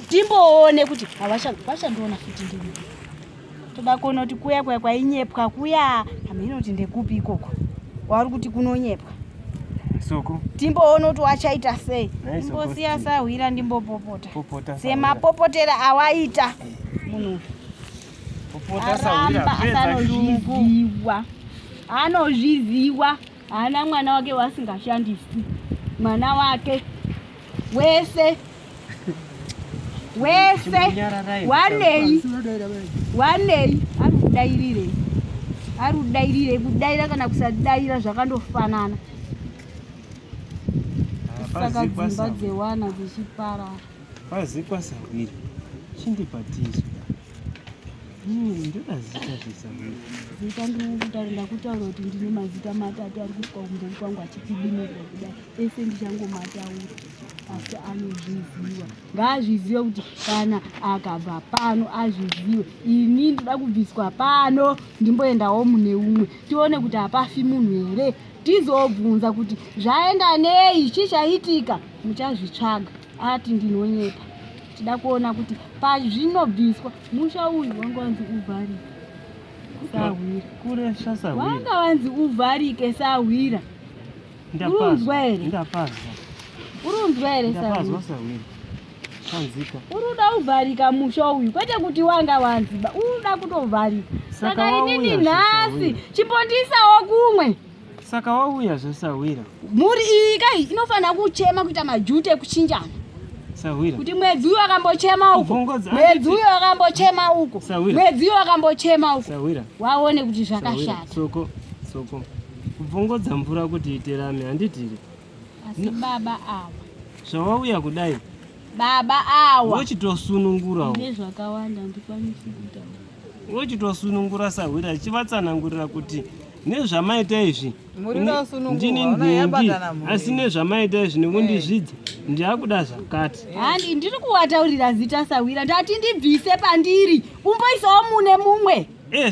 Timboone kuti havachandiona futi ndiri. Toda kuona kuti kuya kwainyepwa kuya. Hamina kuti ndekupi ikoko. Wari kuti kunonyepwa. Soko. Timboona kuti wachaita sei. Timbosiya Sawira ndimbopopota. Semapopotera awaita munhu. Popota Sawira anozviziwa. Hana mwana wake wasingashandisi. Mwana wake wese wanei ari kudaira kana kusadaira zvakandofanana. Saka dzimba dzewana dzichiparara. Pazikwa Sawira. Chindipatizo. Ndoda zita zveSawira. Zita ndinokutaura kuti ndine mazita matatu ari kusvika kumberi kwangu achipidimira kudai. Ese ndichangomataura. Asi anozviziva. Ngaazvizive kuti kana akabva pano azvizive. Ini ndoda kubviswa pano ndimboendawo mune umwe. Tione kuti hapafi munhu here. Tizobvunza kuti zvaenda nei chichaitika. Muchazvitsvaga. Ati ndinonyepa. Tida kuona kuti pazvinobviswa musha uyu wanga wanzi uvharike Sawira. Kuresha Sawira. Wanga wanzi uvharike Sawira. Ndapazwa. Urunzwa here Ndapazwa Sawira. Kanzika. Uruda uvharika musha uyu. Kwete kuti wanga wanziba. Uruda kutovharika. Saka inini nhasi chimpondisawo kumwe. Saka wauya zveSawira. Muri iyi kai inofanira kuchema kuita majute ekuchinjana. Sawira. Kuti mwedzi uyu akambochema uko. Mwedzi uyu akambochema uko. Mwedzi uyu akambochema uko. Sawira. Waone kuti zvakashata. Soko. Kubvongodza mvura kuti iterame handitiri. Asi baba awa. Zvawauya kudai. Baba awa. Wochitosunungurawo. Ndine zvakawanda ndikwanisi kutaura. Wochitosunungura Sawira chivatsanangurira kuti nezvamaita izvi ndini nhingi asi nezvamaita izvi nekundizvidza ndiakuda zvakati. Handi ndiri kuvataurira zita Sawira ndati ndibvise pandiri umboisawo mune mumwe.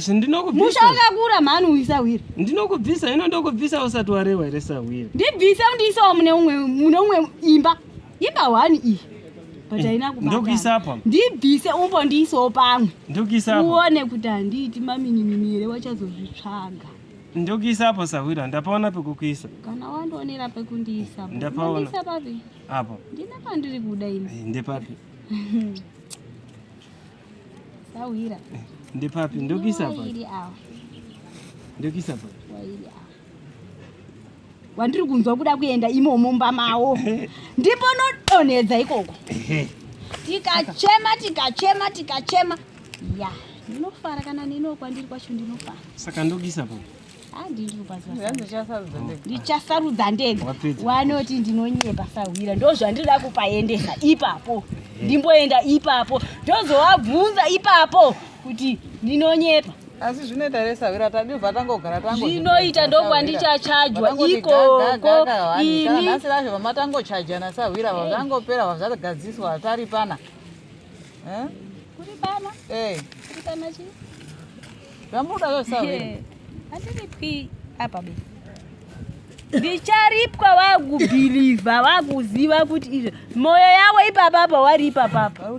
Ndinokubvisa. Musha wakakura mhanu uisawira. Ndinokubvisa ino ndokubvisa usati wareva here Sawira. Ndibvise undiisawo mune umwe imba. Imba 1 iyi. But haina kubata. Ndokuisa apa. Ndibvise umbondiisawo pamwe. Ndokuisa apa. Uone kuti handiti mamini here wachazozvitsvaga. Ndokuisa apa Sawira ndapaona pekukuisa. Kana wandoonera pekundiisa. Ndapaona. Ndisa papi? Apa. Ndina pandiri kuda ini. Ndepapi. Sawira. Ndepapi ndokuisa apa. Wairi awa. Ndokuisa apa. Wairi awa. Wandiri kunzwa kuda kuenda imomo mumba mawo. Ndipo nodonhedza ikoko. Tikachema. Ya, ndinofara kana kwandiri kwacho ndinofara. Saka ndokuisa apa. Ndichasarudza ndega. Wanoti ndinonyepa Sawira ndozvandinoda kupaendesa ipapo. Ndimboenda ipapo ndozovabvunza ipapo kuti ndinonyepa. Asi zvinoita here Sawira tadibva tangogara tango. Zvinoita ndokwandichachajwa ikoko. Ini nhasi razvo vamatangochajana Sawira vazangopera vazagadziswa tari pana. Kuri pana? Kuri pana chi? Zvamuda Sawira. Handiripi apa be. Ndicharipwa wakubhilivha wakuziva kuti izvo moyo yawo ipapapa wari ipapapa.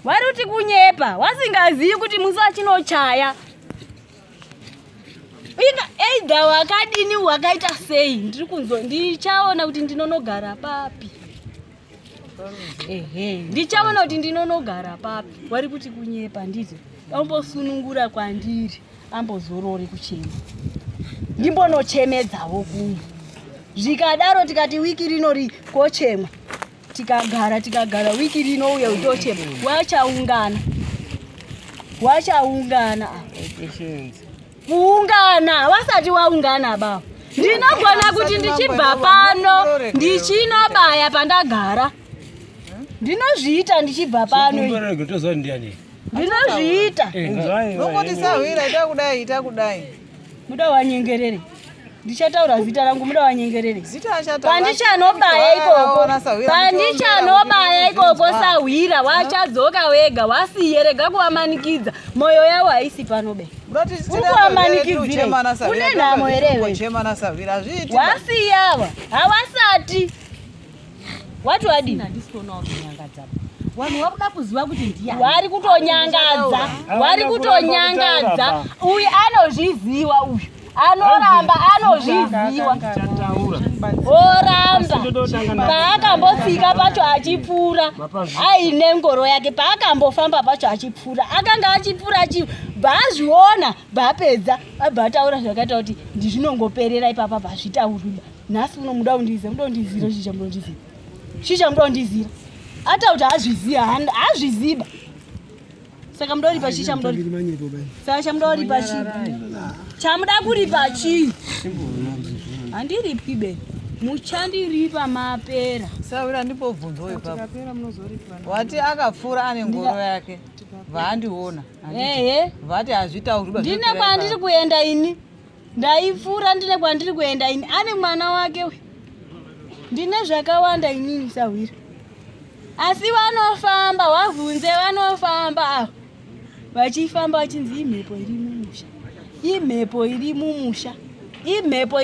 Wari kuti kunyepa wasingazivi kuti musi wachinochaya. Either wakadini wakaita sei ndiri kunzwa ndichaona kuti ndinonogara papi. Ndichaona kuti ndinonogara papi. Wari kuti kunyepa nditi ambosunungura kwandiri ambozorori kuchema. Ndimbonochemedzawo kumwe. Zvikadaro tikati wiki rino kochemwa. Tikagara wiki rino uye utochema. Wachaungana. Kuungana wasati waungana baba. Ndinogona kuti ndichibva pano ndichinobaya pandagara. Ndinozviita ndichibva pano. Ndinozviita. Nongoti Sawira itakudai. Muda wanyengerere. Ndichataura zita rangu muda wanyengerere. Zita achataura. Pandichanobaya ikoko Sawira wachadzoka wega wasiyerega kuwamanikidza. Moyo yawo haisi panobe. Ukuwamanikidzire. Une nhamo here. Wasiyawa. Hawasati. Watu wadini. Vanhu vakuda kuziva kuti ndiani. Wari kutonyangadza. Uyu anozviziva uyu. Anoramba anozviziva. Oramba. Paakambotsika pacho achipfuura. Aine ngoro yake paakambofamba pacho achipfuura. Akanga achipfuura bhaazviona bhapedza abhataura zvakaita kuti ndizvinongoperera ipapa bhazvitaurira. Nhasi unomuda kundizira shisha mudondizira. Hata kuti hazviziba. Saka mudori pachi chamudori. Saka chamudori pachi. Chamuda kuri pachi. Handiripi be. Muchandiripa mapera. Sawira ndipobvunzwa ipapo. Wati akapfuura ane ngoro yake. Vaandiona. Vati hazvitaurwa. Ndine kwandiri kuenda ini. Ndaipfuura ndine kwandiri kuenda ini. Ane mwana wake. Ndine zvakawanda inini Sawira. Asi vanofamba wavhunze vanofamba vachifamba vachinzi imhepo iri mumusha. Imhepo iri mumusha. Mhepo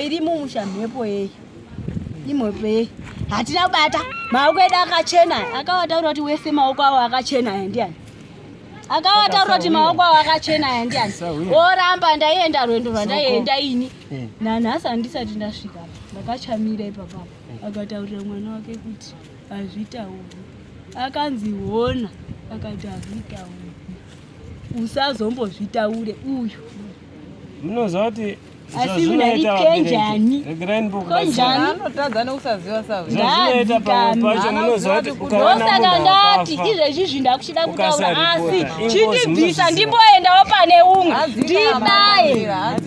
yeyi. Imhepo yeyi. Hatina kubata maoko edu akachena. Akavataura kuti wese maoko awo akachena ndiani. Akavataura kuti maoko awo akachena ndiani. Oramba ndaienda rwendo rwandaienda ini. Nanhasi handisati ndasvika. Ndakachamira ipapo. Akataurira mwana wake kuti hazvitauri. Akanzi wona akati hazvitauri. Usazombozvitaure uyu. Munoziva kuti asi unarikenjani. Anotadza nekusaziva Sawira. Ndosaka ndati izvezvi ndakuchida kutaura asi chindibvisa ndimboendawo pane umwe ndibayewo.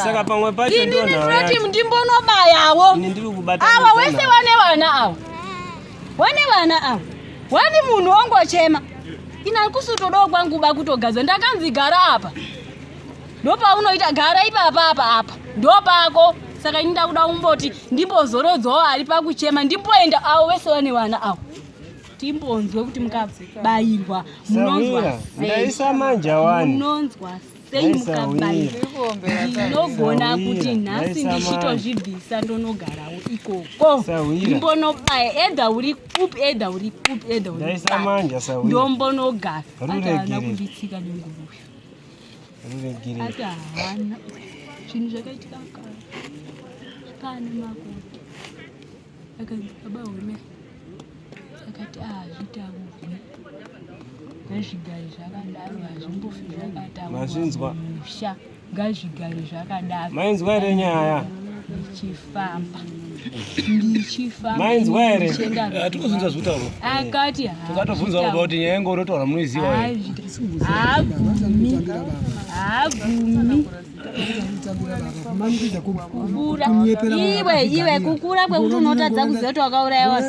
Saka pamwe pacho ndinoti ndimbonobayawo. Ava wese wane vana avo. Wane munhu ongochema. ina kusutodawo kwangu ba kutogadzwa ndakanzi gara apa ndopa unoita gara ipapa apa ndopako saka inda kuda umboti ndimbozorodzwawo ari pakuchema ndimboenda awo wese wane wana awo timbonzwe kuti mukabayirwa munonzwa ndaisa manja wani munonzwa sei mukabayirwa ndinogona kuti nhasi ndichitozvibvisa ndonogarawo ikoko ndimbonobaya edha uri kupi edha uri ndombonogara atahana kunditsika nenguruve atahana zvinhu zvakaitika kare zvikane makoti akanzi baba one akati zvitaurwe ngazvigare zvakadaro hazvimbofi zvakataurwamusha ngazvigare zvakadaro mainzwa here nyaya ndichifamba tikuzunza zvitauro akati tikatobvunza baba kuti nyaya yangu unotaura munoiziva agumi iwe kukura kwekuti unotadza kuziva kuti wakaurayiwa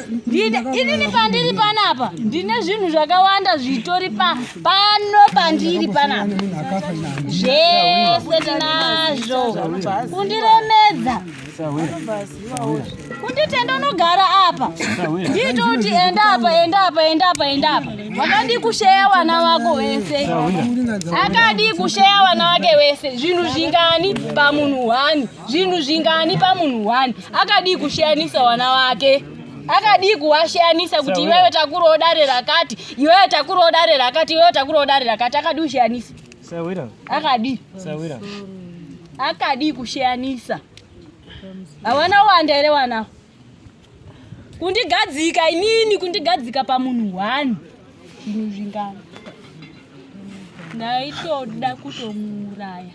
inini pandiri panapa ndine zvinhu zvakawanda zvitori pano pandiri panapa zvese tinazvo kundiremedza kunditenda unogara apa nditoti enda apa wakadi kusheya wana wako wese akadi kusheya wana wake wese zvinhu zvingani pamunhu wani zvinhu zvingani pamunhu wani akadi kusheyanisa wana wake akadi kuwasheyanisa kuti iwewe takurawo dare rakati iwewe takurawo dare rakati iwewe takurawo dare rakati akadi kusheyanisa akadi kusheyanisa hawana wanda here wanawo kundigadzika inini kundigadzika pamunhu wani zvinhu zvingani ndaitoda kutomuuraya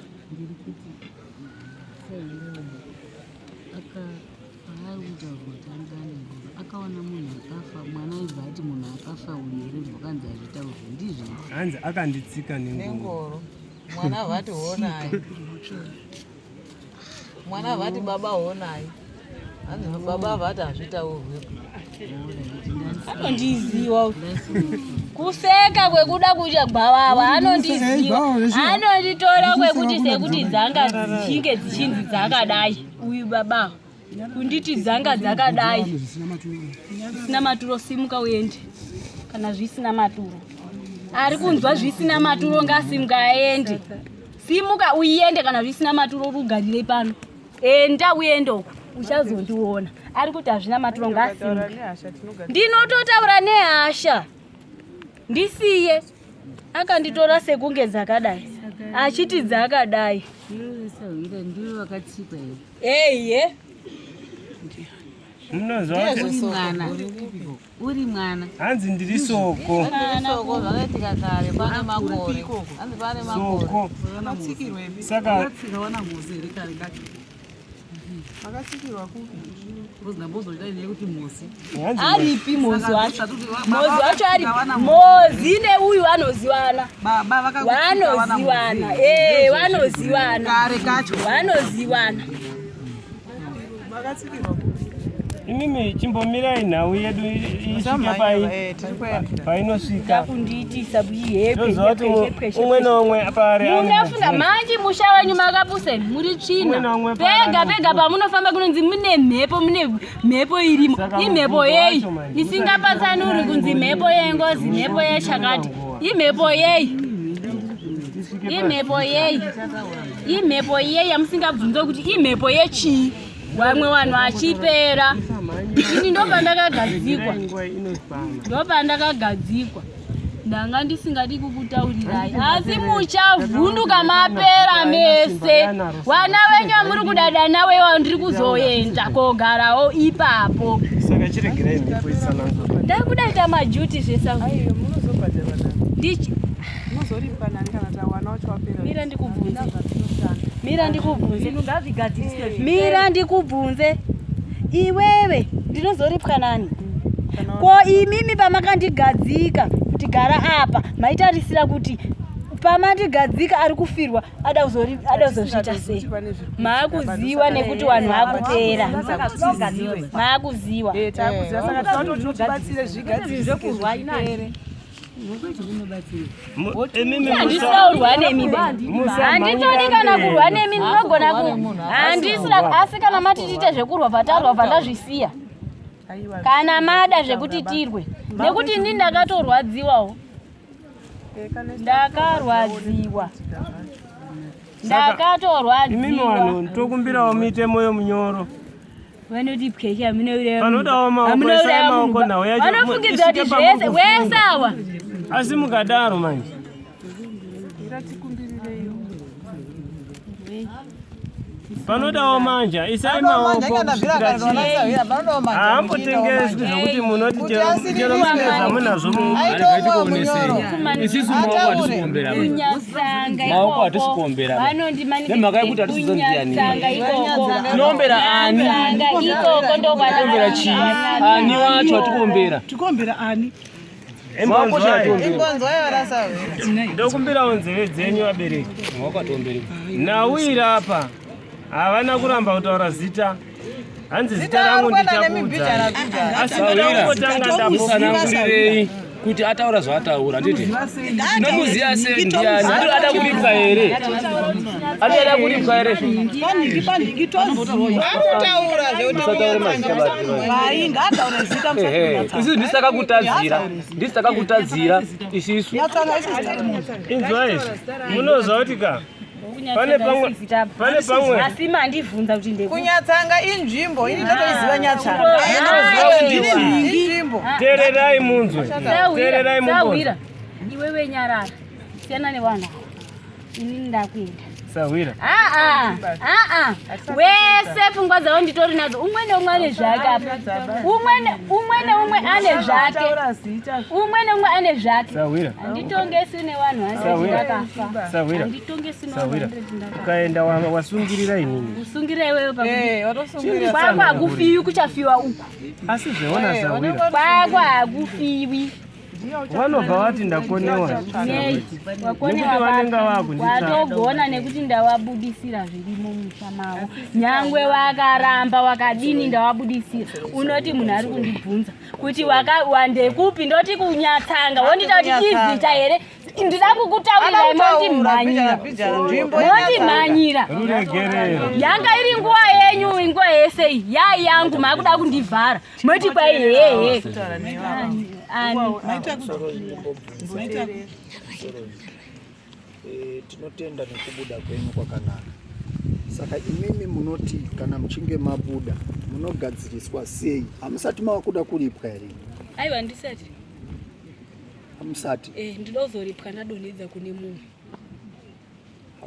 akaona munhu akafa mwana aibva ati munhu akafa unyererwa kanzi azvitaurwa ndizvo hanzi akanditsika nengoro mwana vati honai mwana vati baba honai hanzi baba vati hazvitaurwe anondiziwa kuseka kwekuda kuita gwavava anondiziwa anonditora kwekuti sekuti dzanga dzichinge dzichinzi dzakadai uyu baba kunditi dzanga dzakadai zvisina maturo simuka uende kana zvisina maturo ari kunzwa zvisina maturo ngasimuka aende simuka uiende kana zvisina maturo rugarire pano enda uende uko uchazondiona ari kuti hazvina maturo ngasimuka ndinototaura nehasha ndisiye akanditora sekunge dzakadai achiti dzakadai ndiyo vakatsikwa eye uri mwana hanzi ndiri soko zvakaitika kare pane makore hanzi pane makore saka aripi mozi wacho ari mozi neuyu vanozivana vanozivana imimi chimbomirai nhau yedu isvike painosvika kundiitisa buihepe umwe naumwe pari munafunda manje musha wenyu makapuseni muri tsvina pega pamunofamba kunonzi mune mhepo irimo imhepo yeyi isingapatsanuri kunzi mhepo yengozi mhepo yechakati imhepo yeyi imhepo yeyi yamusingabvunze kuti imhepo yechii vamwe vanhu vachipera ini ndopandakagadzikwa ndanga ndisingadi kukutaurirai asi muchavhunduka mapera mese vana venyu vamuri kudada nawewo ndiri kuzoenda kogarawo ipapo ndakudaita majuti zvesairo mira ndikubvunze iwewe ndinozoripwa nani ko imimi pamakandigadzika kuti gara apa maitarisira kuti pamandigadzika ari kufirwa ada kuzozviita sei maakuziwa nekuti vanhu vakupera maakuziwa Handisaurwa nemi handitodi kana kurwa nemi ndinogona handisina asi kana mati tiite zvekurwa patarwa pandazvisiya kana mada zvekuti tirwe nekuti ini ndakatorwadziwawo ndakarwadziwa imimi vanhu tokumbirawo mitemo yomunyoro vanoti pwesha panodawo maoko emaoko nhau yacho vanofungidza kuti zvese wesawa asi mukadaro manje panodawo manja isai maoko haambotengeswi zvokuti munoti chero musineza munazvo isisu maoko hatikuombera maoko hatikuombera nemhaka yekuti hatisizondiyani tinombera ani tinombera chii ani wacho hatikuombera tikombera ani ndokumbirawo nzeve dzenyu vabereki nawira apa havana kuramba kutaura zita hanzi zita rangu ndichakuudza asi ndoda kungotanga ndamusanangurirei kuti ataura zvaataura nditi nomuziya sei ndiani ada kuripwa here ada kuripwa here isi ndisakakutadzira isisu inzwa izvi munozva kuti ka pane pamwe asi mandibvunza kuti kunyatsanga inzvimbo ini ndotoiziva nyatsanga inzvimbo teererai munzwe teererai mumbonza iwe wenyarara siyana nevanhu inini ndakuenda sawira wese pfungwa dzavo nditori nadzo umwe neumwe ane zvake apa umwe neumwe ane zvake umwe neumwe ane zvake handitongesi nevanhu handitongesi ukaenda wasungirira inini usungirira iweyo kwako hakufiwi kuchafiwa uku asi zveona sawira kwako hakufiwi vanobva vati ndakonewa nekuti watogona nekuti ndawabudisira zvirimo musha mavo nyangwe wakaramba wakadini ndawabudisira unoti munhu ari kundibvunza kuti wandekupi ndoti kunyatsanga wondita kuti chizita here ndida kukutaurirai moti mhanyira yanga iri nguva yenyu nguva yese yai yangu makuda kundivhara moti kwai hehe tinotenda nekubuda kwenyu kwakanaka. Saka imimi munoti kana muchinge mabuda munogadziriswa sei? Hamusati makuda kuripwa here? Aiwa ndisati. Hamusati? Ndinozoripwa ndadonedza kune munhu.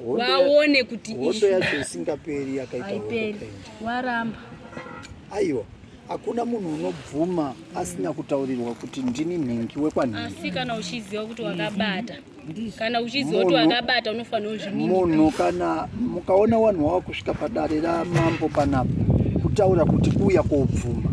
Waone kuti hondo yacho isingaperi yakaita hondo. Waramba. Aiwa. Hakuna munhu unobvuma asina kutaurirwa kuti ndini nhingi wekwanhingi. Asi kana uchiziva kuti wakabata. Kana uchiziva kuti wakabata unofanira kuzvinini. Munhu kana mukaona vanhu wava kusvika padare ramambo panapa kutaura kuti kuya kobvuma.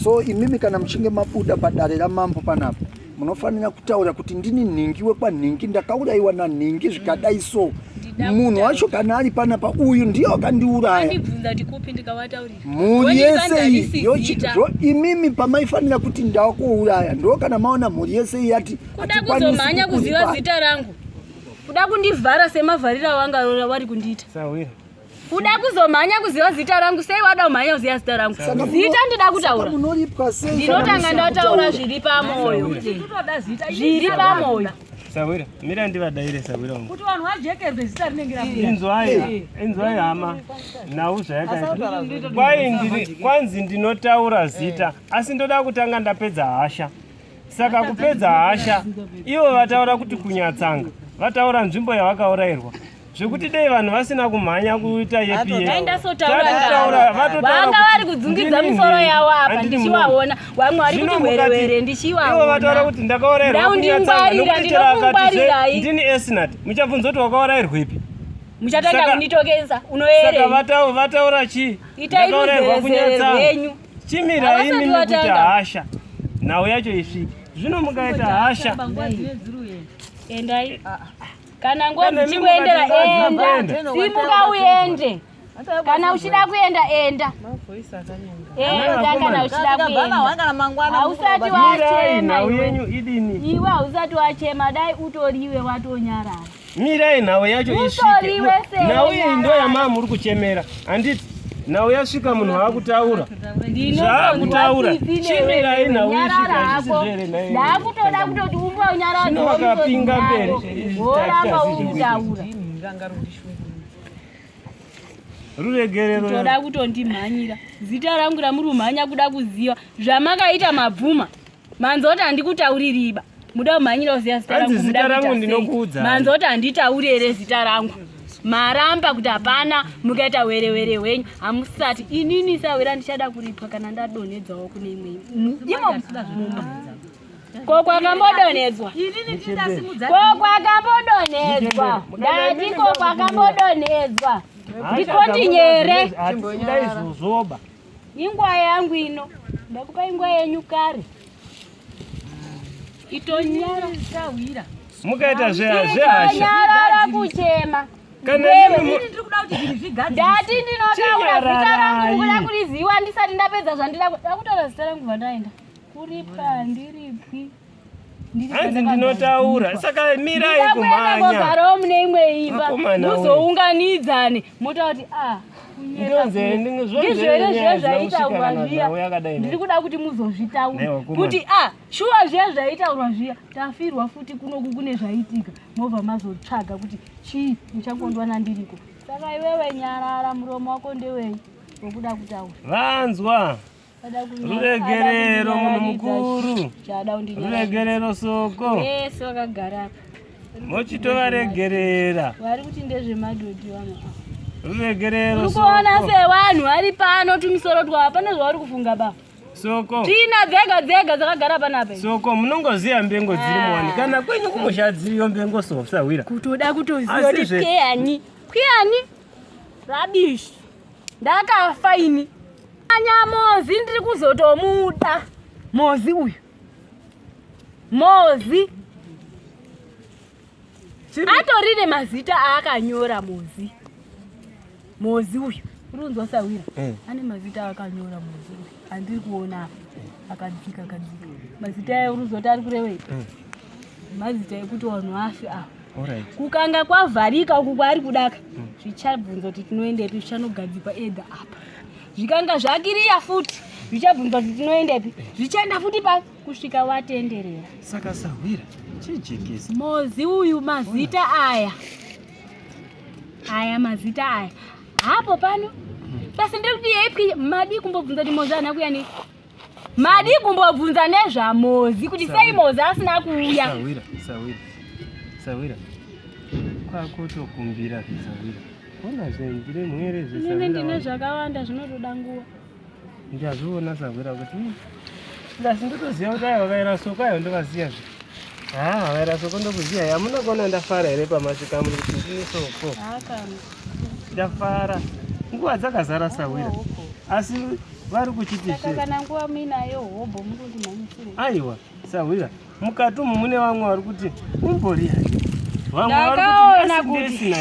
So imimi kana muchinge mabuda padare ramambo panapa munofanira kutaura kuti ndini nhingi wekwanhingi ndakaurayiwa nanhingi zvikadai so. Munhu wacho kana ari panapa uyu ndiyo akandiuraya. Mhuri yese yochitwa imimi pamaifanira kuti ndakuuraya ndo kana maona mhuri yese yati kuda kuzomhanya kuziva zita rangu. Kuda kundivhara semavharira wanga wari kundiita. Sawira. Kuda kuzomhanya kuziva zita rangu sei wada kumhanya kuziva zita rangu. Zita ndida kutaura. Ndinotanga ndataura zviri pamoyo. Zviri pamoyo. Sawira, mira ndivadaire Sawira wangu. Kuti vanhu vajekerwe zita rinenge rabuda. Inzwai hama. Nau zvayakaita. Kwanzi ndinotaura zita, asi ndoda kutanga ndapedza hasha. Saka kupedza hasha, ivo vataura kuti kunyatsanga. Vataura nzvimbo yavakaurayirwa. Zvekuti dei vanhu vasina kumhanya kuita yepi yepi. Aenda sotaura. Vanga vari kudzungidza misoro yavo apa ndichivaona. Vamwe vari kuti werewere ndichivaona. Ivo vataura kuti ndakaurayirwa kunyatsanga nokuti chero ndini Esnat. Muchabvunza kuti wakaurayirwa ipi? Muchatanga kunditokesa unoerei. Saka vataura chii? Ndakaurayirwa kunyatsanga. Chimira imimi kuti hasha. Nhau yacho isvike. Zvino mukaita hasha. Endai. Kana ngozi chikuendera enda. Simuka uende. Kana uchida kuenda enda. Kana uchida kuenda. Hausati wachema yenyu idini. Iwe hausati wachema dai utoriwe watonyarara. Mirai nawe yacho isvike. Nawe ndo yamama muri kuchemera. Anditi nawe yasvika munhu akutaura. Zvakutaura. Chimirai nawe isvika zvisizvere naye. Ndakutoda kutoti umba unyarara. Wakapinga mberi. Woramba utaura. Ruregerero. Toda kutondimhanyira. Zita rangu ramurumhanya kuda kuziva. Zvamakaita mabvuma. Manzoti handikutauririba. Muda kumhanyira uziya zita rangu. Zita rangu ndinokuudza. Manzoti handitauri ere zita rangu. Maramba kuti hapana mukaita were wenyu. Hamusati inini sawira ndichada kuripwa kana ndadonedzawo kune imwe. Kokwakambodonedzwa. Kokwakambodonedzwa. Ndati kokwakambodonedzwa. Ndikoti nyere. Ndaizozoba. Ingwa yangu ino. Ndakupa ingwa yenyu kare. Itonyara sawira. Mukaita zvehasha. Itonyara kuchema. Ndati ndinotaura zita rangu kuda kuriziva ndisati ndapedza zvandida kutaura zita rangu vandaenda. Kuripa handiripwi. Hanzi ndinotaura saka mirai kumhanya. Ndakugarawo mune imwe imba. Muzounganidzane. Motauti ndizvere zvaitaurwa zviya. Ndiri kuda kuti muzozvitaura. Kuti shuwa zviya zvaitaurwa zviya. Tafirwa futi kunoku kune zvaitika. Mobva mazotsvaga kuti chii muchakondwana ndiriko. Saka iwewe nyarara muromo wako ndewei wokuda kutaura. Vanzwa. Ruregerero munhu mukuru. Ruregerero soko. Yes, wakagara. Mochitovaregerera. Vari kuti ndezvemadhodhi vamwe. Ruregerero soko. Ukuona sevanhu vari pano tumisoro twava pane zvavari kufunga ba. Soko. Tina dzega dzakagara panapa. Soko munongoziya mbengo dziri muwani kana kwenyu kumboshadziriyo mbengo sofsawira. Kutoda kutoziya kuti kuyani. Rubbish. Ndakafa ini. Mozi ndiri kuzotomuda. Mozi uyu. Mozi. Atorine mazita akanyora Mozi. Mozi uyu. Urunzwa sawira. Ane mazita akanyora Mozi uyu. Andiri kuona akadzika. Mazita euruzoti ari kurewei. Mazita ekuti vanhu vafi apa. Kukanga kwavharika uku kwari kudaka. Zvichabvunza kuti tinoendepi zvichanogadzikwa ega apa. Zvikanga zvakiriya futi. Zvichabvunza kuti tinoendepi. Zvichaenda futi pa kusvika watenderera. Saka sawira chijekesa. Mozi uyu mazita aya. Mazita aya. Hapo pano. Basi ndiri kuti yepi madi kumbobvunza kuti Mozi ana kuyani. Madi kumbobvunza nezva Mozi kuti sei Mozi asina kuuya. Sawira. Kwakutokumbira Sawira. Ona zvengire mwere zvesawira. Nene ndine zvakawanda zvinotoda nguva. Ndazviona Sawira kuti ndasi ndotoziva kuti ayo vakaira soko ayo ndovaziya zve. Vakaira soko ndokuziya yamunogona ndafara here pamasvika muri kuti ndine soko. Ndafara. Nguva dzakazara Sawira. Asi vari kuchiti zve. Kana nguva muinayo hobho murondimhanyisire. Aiwa Sawira. Mukati umu mune vamwe vari kuti umboriya. Ndakaona kuti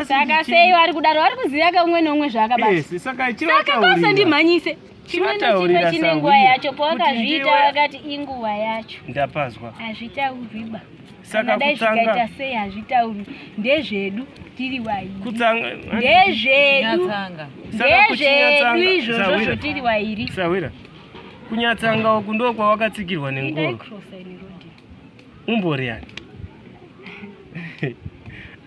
saka sei vari kudaro vari kuziva kaumwe neumwe zvakabata. Saka kose ndimhanyise. Chimwe chine nguva yacho pawakazviita vakati inguva yacho. Ndapazwa. Hazvitauriba. Saka dai zvikaita sei hazvitauri. Ndezvedu tiri wairi. Ndezvedu izvozvo tiri wairi. Sawira. Kunyatsanga uku ndo kwawakatsikirwa nengoro. Umboriani.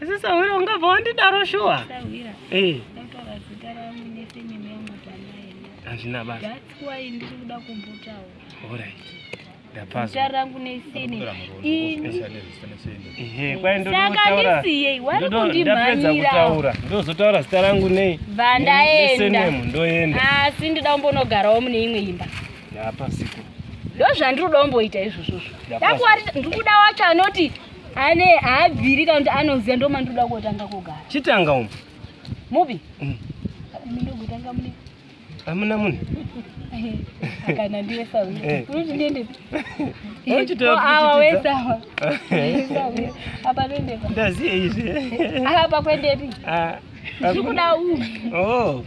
Asi Sawira ungabva wandidaro shuwa. Sawira. Ndataura zita rangu neseneme yangu panaenda. Hazvina basa. That's why ndiri kuda kumbotaura. Alright. Ndapazwa. Zita rangu nesene. Saka ndisiye wari kundimhanyira. Ndozotaura zita rangu nei. Vandaenda. Ndoenda. Asi ndida kumbonogarawo mune imwe imba. Ndapasiko. Ndozvandinoda kumboita izvozvo. Ndikuda wacho anoti ane haabviri kana kuti anoziva ndo mandoda kutanga kugara. Chitanga umu. Mupi? Ndogotanga mune. Amuna mune. Kana ndiwe Sawira. Kuti ndiendepi? Awa wesawa. Apa ndendepa. Ndaziye izvi. Apa kwendepi? Ndikuda Oh.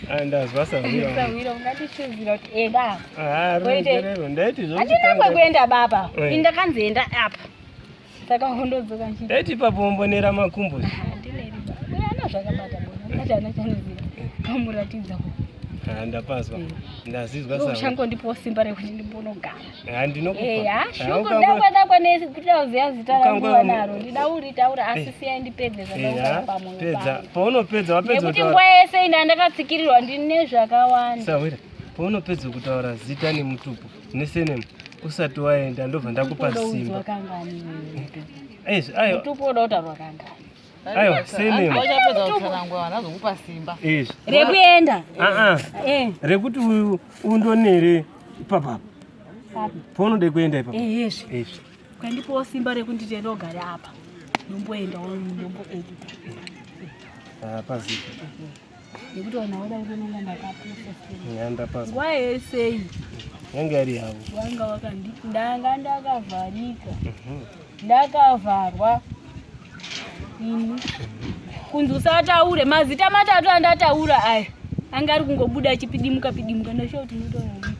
Andazwa Sawira. Sawira ungatishuvira kuti enda. Rero ndaiti zvo. Andina kwenda baba. Indakanzenda apa. Saka hondodzoka nchi. Ndaiti papombonera makumbo. Ndineri baba. Ana zvakabata bona. Ndana chanizira. Kamuratidza kuti ndapazwa ndazizwa Sawira. Ushango ndipo simba rekuti ndimbono-gara. Ndinokupa. Shuku ndakwadakwa nesikuziya zita rangu wanaro. Taura asi siya ndipedze zvakaura pamoyo. Pedza. Paunopedza wapedza nekuti nguva yese ina ndakatsikirirwa ndine zvakawanda. Sawira, paunopedza kutaura zita nemutupo nesenemu usati waenda ndobva ndakupa simba. Ayo. Mutupo unoda kutaurwa kangani. Ayo, senemu. Wachapedza kutsanangura nazokupa simba. Rekuenda. Rekuti undonere papa. Paunode kuenda ipapo. Kandipowo simba rekunditi ndogara apa. Ndomboenda ndomboenda. Paziko. Nekuti wanaoda kuti nonga ndakapusa. Nyanda paziko. Nguva yese yange ari havo. Wanga wakandanga ndakavharika. Ndakavarwa. Kunzi usataure mazita matatu andataura aya. Anga ari kungobuda chipidimuka ndashoti ndinotaura.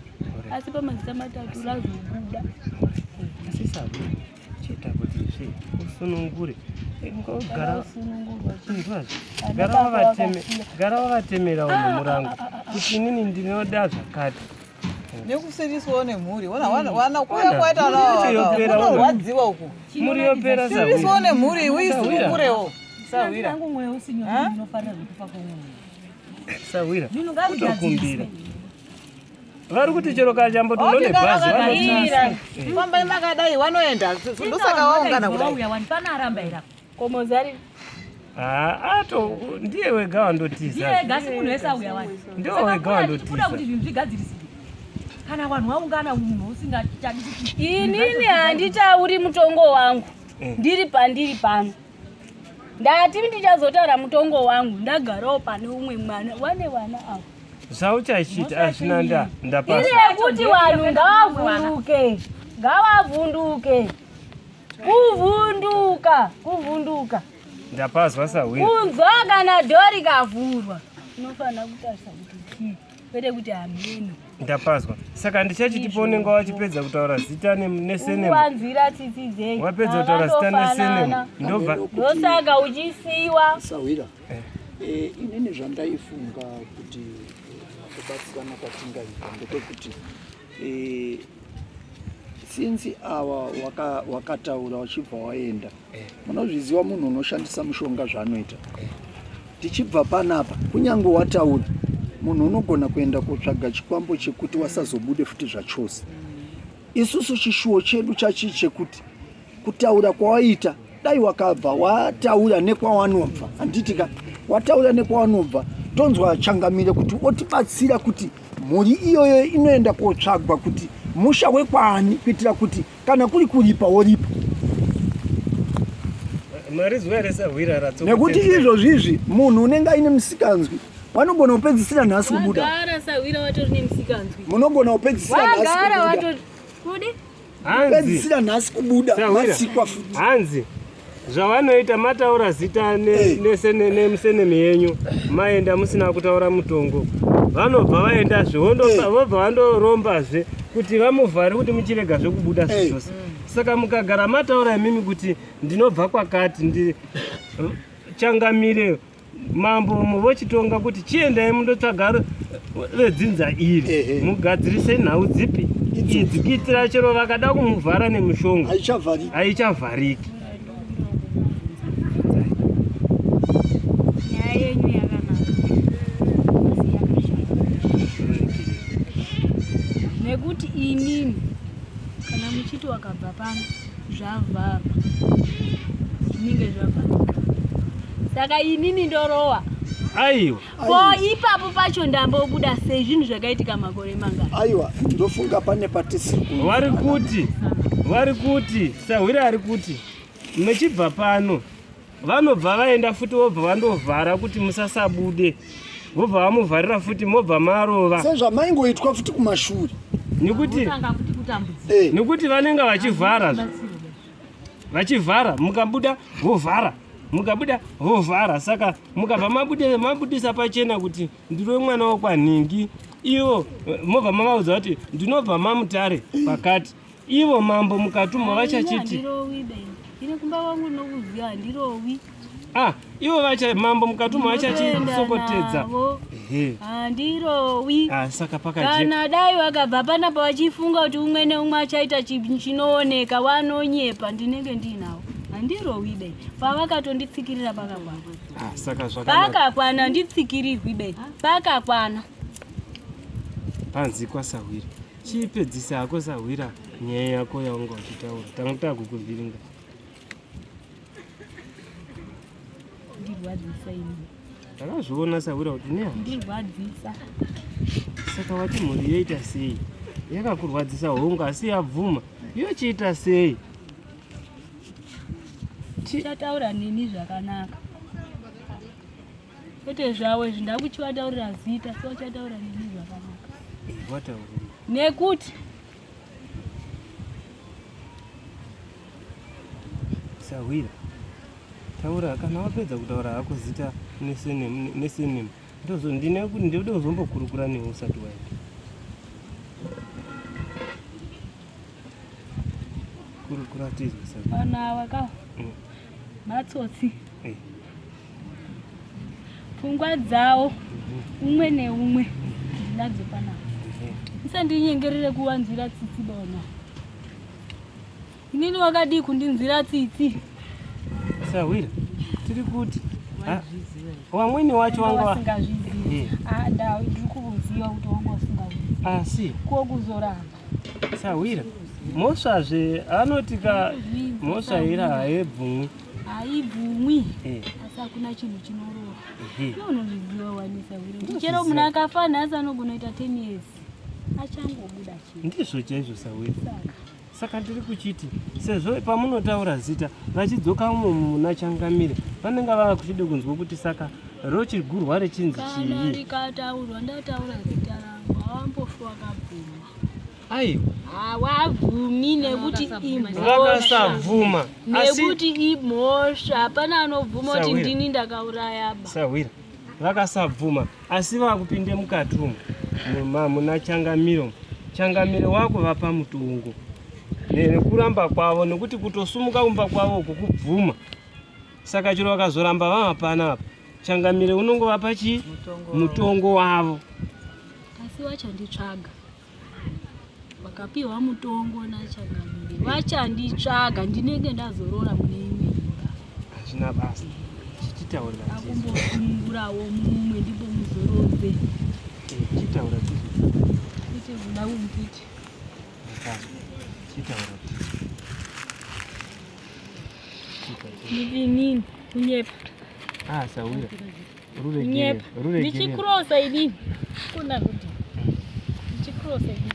Asi pamazita matatu razobuda. Asi Sawira chita kuti usunungure. Gara wavatemera uno murangu kuti inini ndinoda zvakati. Nekusiriswa nemhuri. Wana kuya kwaita wadziwa uku. Muri yopera Sawira. Siriswa nemhuri uisunungurewo. Sawira. Nangu mwewe usinyoni ndinofanira kufa kwomunhu. Sawira. Kutokumbira. Vari kuti chero kachambo tunone bhazi vanotsasa. Famba makadai wanoenda. Ndosaka waungana kudai. Wauya wani pana aramba ira. Komozari. Ato ndiye wega wandotiza. Ndiye gasi munhu wese auya wani. Ndiye wega wandotiza. Kuda kuti zvinhu zvigadzirisike. Kana vanhu vaungana munhu usingachadi kuti inini handitauri mutongo wangu. Ndiri pandiri pano. Ndati ndichazotaura mutongo wangu ndagarawo pane umwe mwana wane wana apo. Zvauchachita azvina ndapasa. Iri kuti vanhu ngavavhunduke. Kuvhunduka. Ndapazwa Sawira. Kunzwa kana dhori kavhurwa. Unofanira kutarisa kuti chii. Kwete kuti hameno. Ndapazwa. Saka ndichachiti paunenge wachipedza kutaura zita nesenemu. Wanzira tsitsi dzenyu. Wapedza kutaura zita nesenemu. Ndobva. Ndosaka uchisiwa. Sawira. Inini zvandaifunga kuti kubatsirana kwatingaita ndepekuti sinzi awa wakataura wachibva waenda. Munozviziva munhu unoshandisa mushonga zvanoita. Tichibva panapa kunyange wataura munhu unogona kuenda kotsvaga chikwambo chekuti wasazobude futi zvachose. Isusu chishuwo chedu chachi chekuti kutaura kwawaita dai wakabva wataura nekwawanobva. Handitika wataura nekwawanobva tonzwa changamire kuti otibatsira kuti mhuri iyoyo inoenda kotsvagwa kuti musha wekwani kuitira kuti kana kuri kuripa woripa. Marizwa ere Sawira ratsoka. Nekuti izvozvizvi munhu unenge aine musikanzwi vanogona kupedzisira nhasi kubuda. Wagara Sawira watori nemusikanzwi. Munogona kupedzisira nhasi kubuda. Wagara watori kudi? Kupedzisira nhasi kubuda. Matsikwa futi. Hanzi. Zvavanoita mataura zita nemusenemu yenyu maenda musina kutaura mutongo. Vanobva vaenda vobva vandorombazve kuti vamuvhare kuti muchirega zvekubuda zvose. Saka mukagara mataura imimi kuti ndinobva kwakati changamire mambo muvochitonga kuti chiendai mundotsvaga vedzinza iri mugadzirise nhau dzipi idzi kuitira chero vakada kumuvhara nemushonga haichavhariki. Nekuti inini kana muchiti wakabva pano zvavharwa zvinenge zvavharika. Saka inini ndorowa. Aiwa. Ko ipapo pacho ndambobuda sei zvinhu zvakaitika makore mangani. Aiwa ndofunga pane patisiri. Vari kuti Sawira ari kuti mechibva pano vanobva vaenda futi vobva vandovhara kuti musasabude. Vobva vamuvharira futi mobva marova. Sezvamaingoitwa futi kumashuri. Nekuti vanenge vachivhara mukabuda vovhara mukabuda hovhara. Saka mukabva mabudisa pachena kuti ndiro mwana wakwanhingi, ivo mobva mavaudza kuti ndinobva mamutare pakati, ivo mambo mukatumwa vachachiti ine kumba wangu nokuziva handirowi. Ivo mambo mukatumwa vachachisokotedza. Handirowi. Saka kana dai vakabva panapa vachifunga kuti umwe neumwe achaita chinooneka vanonyepa, ndinenge ndinawo. Handirowi bei. Pavakatonditsikirira pakakwana. Saka zvakanaka. Pakakwana nditsikirigwi bei. Pakakwana. Panzi kwaSawira. Chipedzisa hako Sawira nyaya yako yaunga uchitaura. Tanga kukuvhiringa. Ndirwadzisa ini. Takazviona Sawira kuti ne ndirwadzisa. Saka wati mhuri yoita sei? Yakakurwadzisa hongu asi yabvuma. Yochiita sei? Chataura nini zvakanaka. Kwete zvawe zvindakuchivataurira zita, so chataura nini zvakanaka. Wataura. Nekuti Sawira, taura kana wapedza kutaura hako zita nesenemu ndinoda kuzombokurukura newe usati waenda. Kurukura tizwe Sawira. Vanhu ava matsotsi. Pfungwa dzawo umwe neumwe nadzo panapa. Musandinyengerere kuwanzira tsitsi bona. Inini wakadi kundinzira tsitsi. Sawira, tiri kuti wamweni wacho wanga wasingazvizivi. Ndiri kukuziva kuti wanga usingazvizivi. Asi kokuzoramba. Sawira, mosvazve anotika mosvaira haibvumwi. Haibvumwi. Asi hakuna chinhu chinorova. Unozviziva wani Sawira. Chero munhu akafa nhasi anogona kuita 10 years. Achangobuda chii. Ndizvo chaizvo Sawira. Saka ndiri kuchiti sezvo pamunotaura zita vachidzoka muna Changamire vanenge vava kuchida kunzwa kuti saka rochigurwa rechinzi chii. Kana rikataurwa ndataura zita rangu hawambofi wakabvuma. Aiwa. Hawabvumi nekuti imhosva. Vakasabvuma. Nekuti imhosva hapana anobvuma kuti ndini ndakauraya ba. Sawira. Vakasabvuma asi vakupinde mukati muna Changamire. Changamire wako vapa mutungo. Nekuramba kwavo nekuti kutosumuka kumba kwavo uku kubvuma. Saka chiro vakazoramba vava panapa. Changamire unongovapa chi mutongo wavo. Asi wachanditsvaga. Vakapiwa mutongo naChangamire. Vachanditsvaga ndinenge ndazorora mune imwe imba. Hazvina basa. Chichitaurira tizvo. Akumbofungurawo mumwe ndipo muzorodze. Chichitaura tizvo. Kuti zvoda kunditi. Chitaura tizvo. Ndinini kunyepa. Sawira. Kunyepa. Ndichikrosa inini. Kuna kuti. Ndichikrosa inini.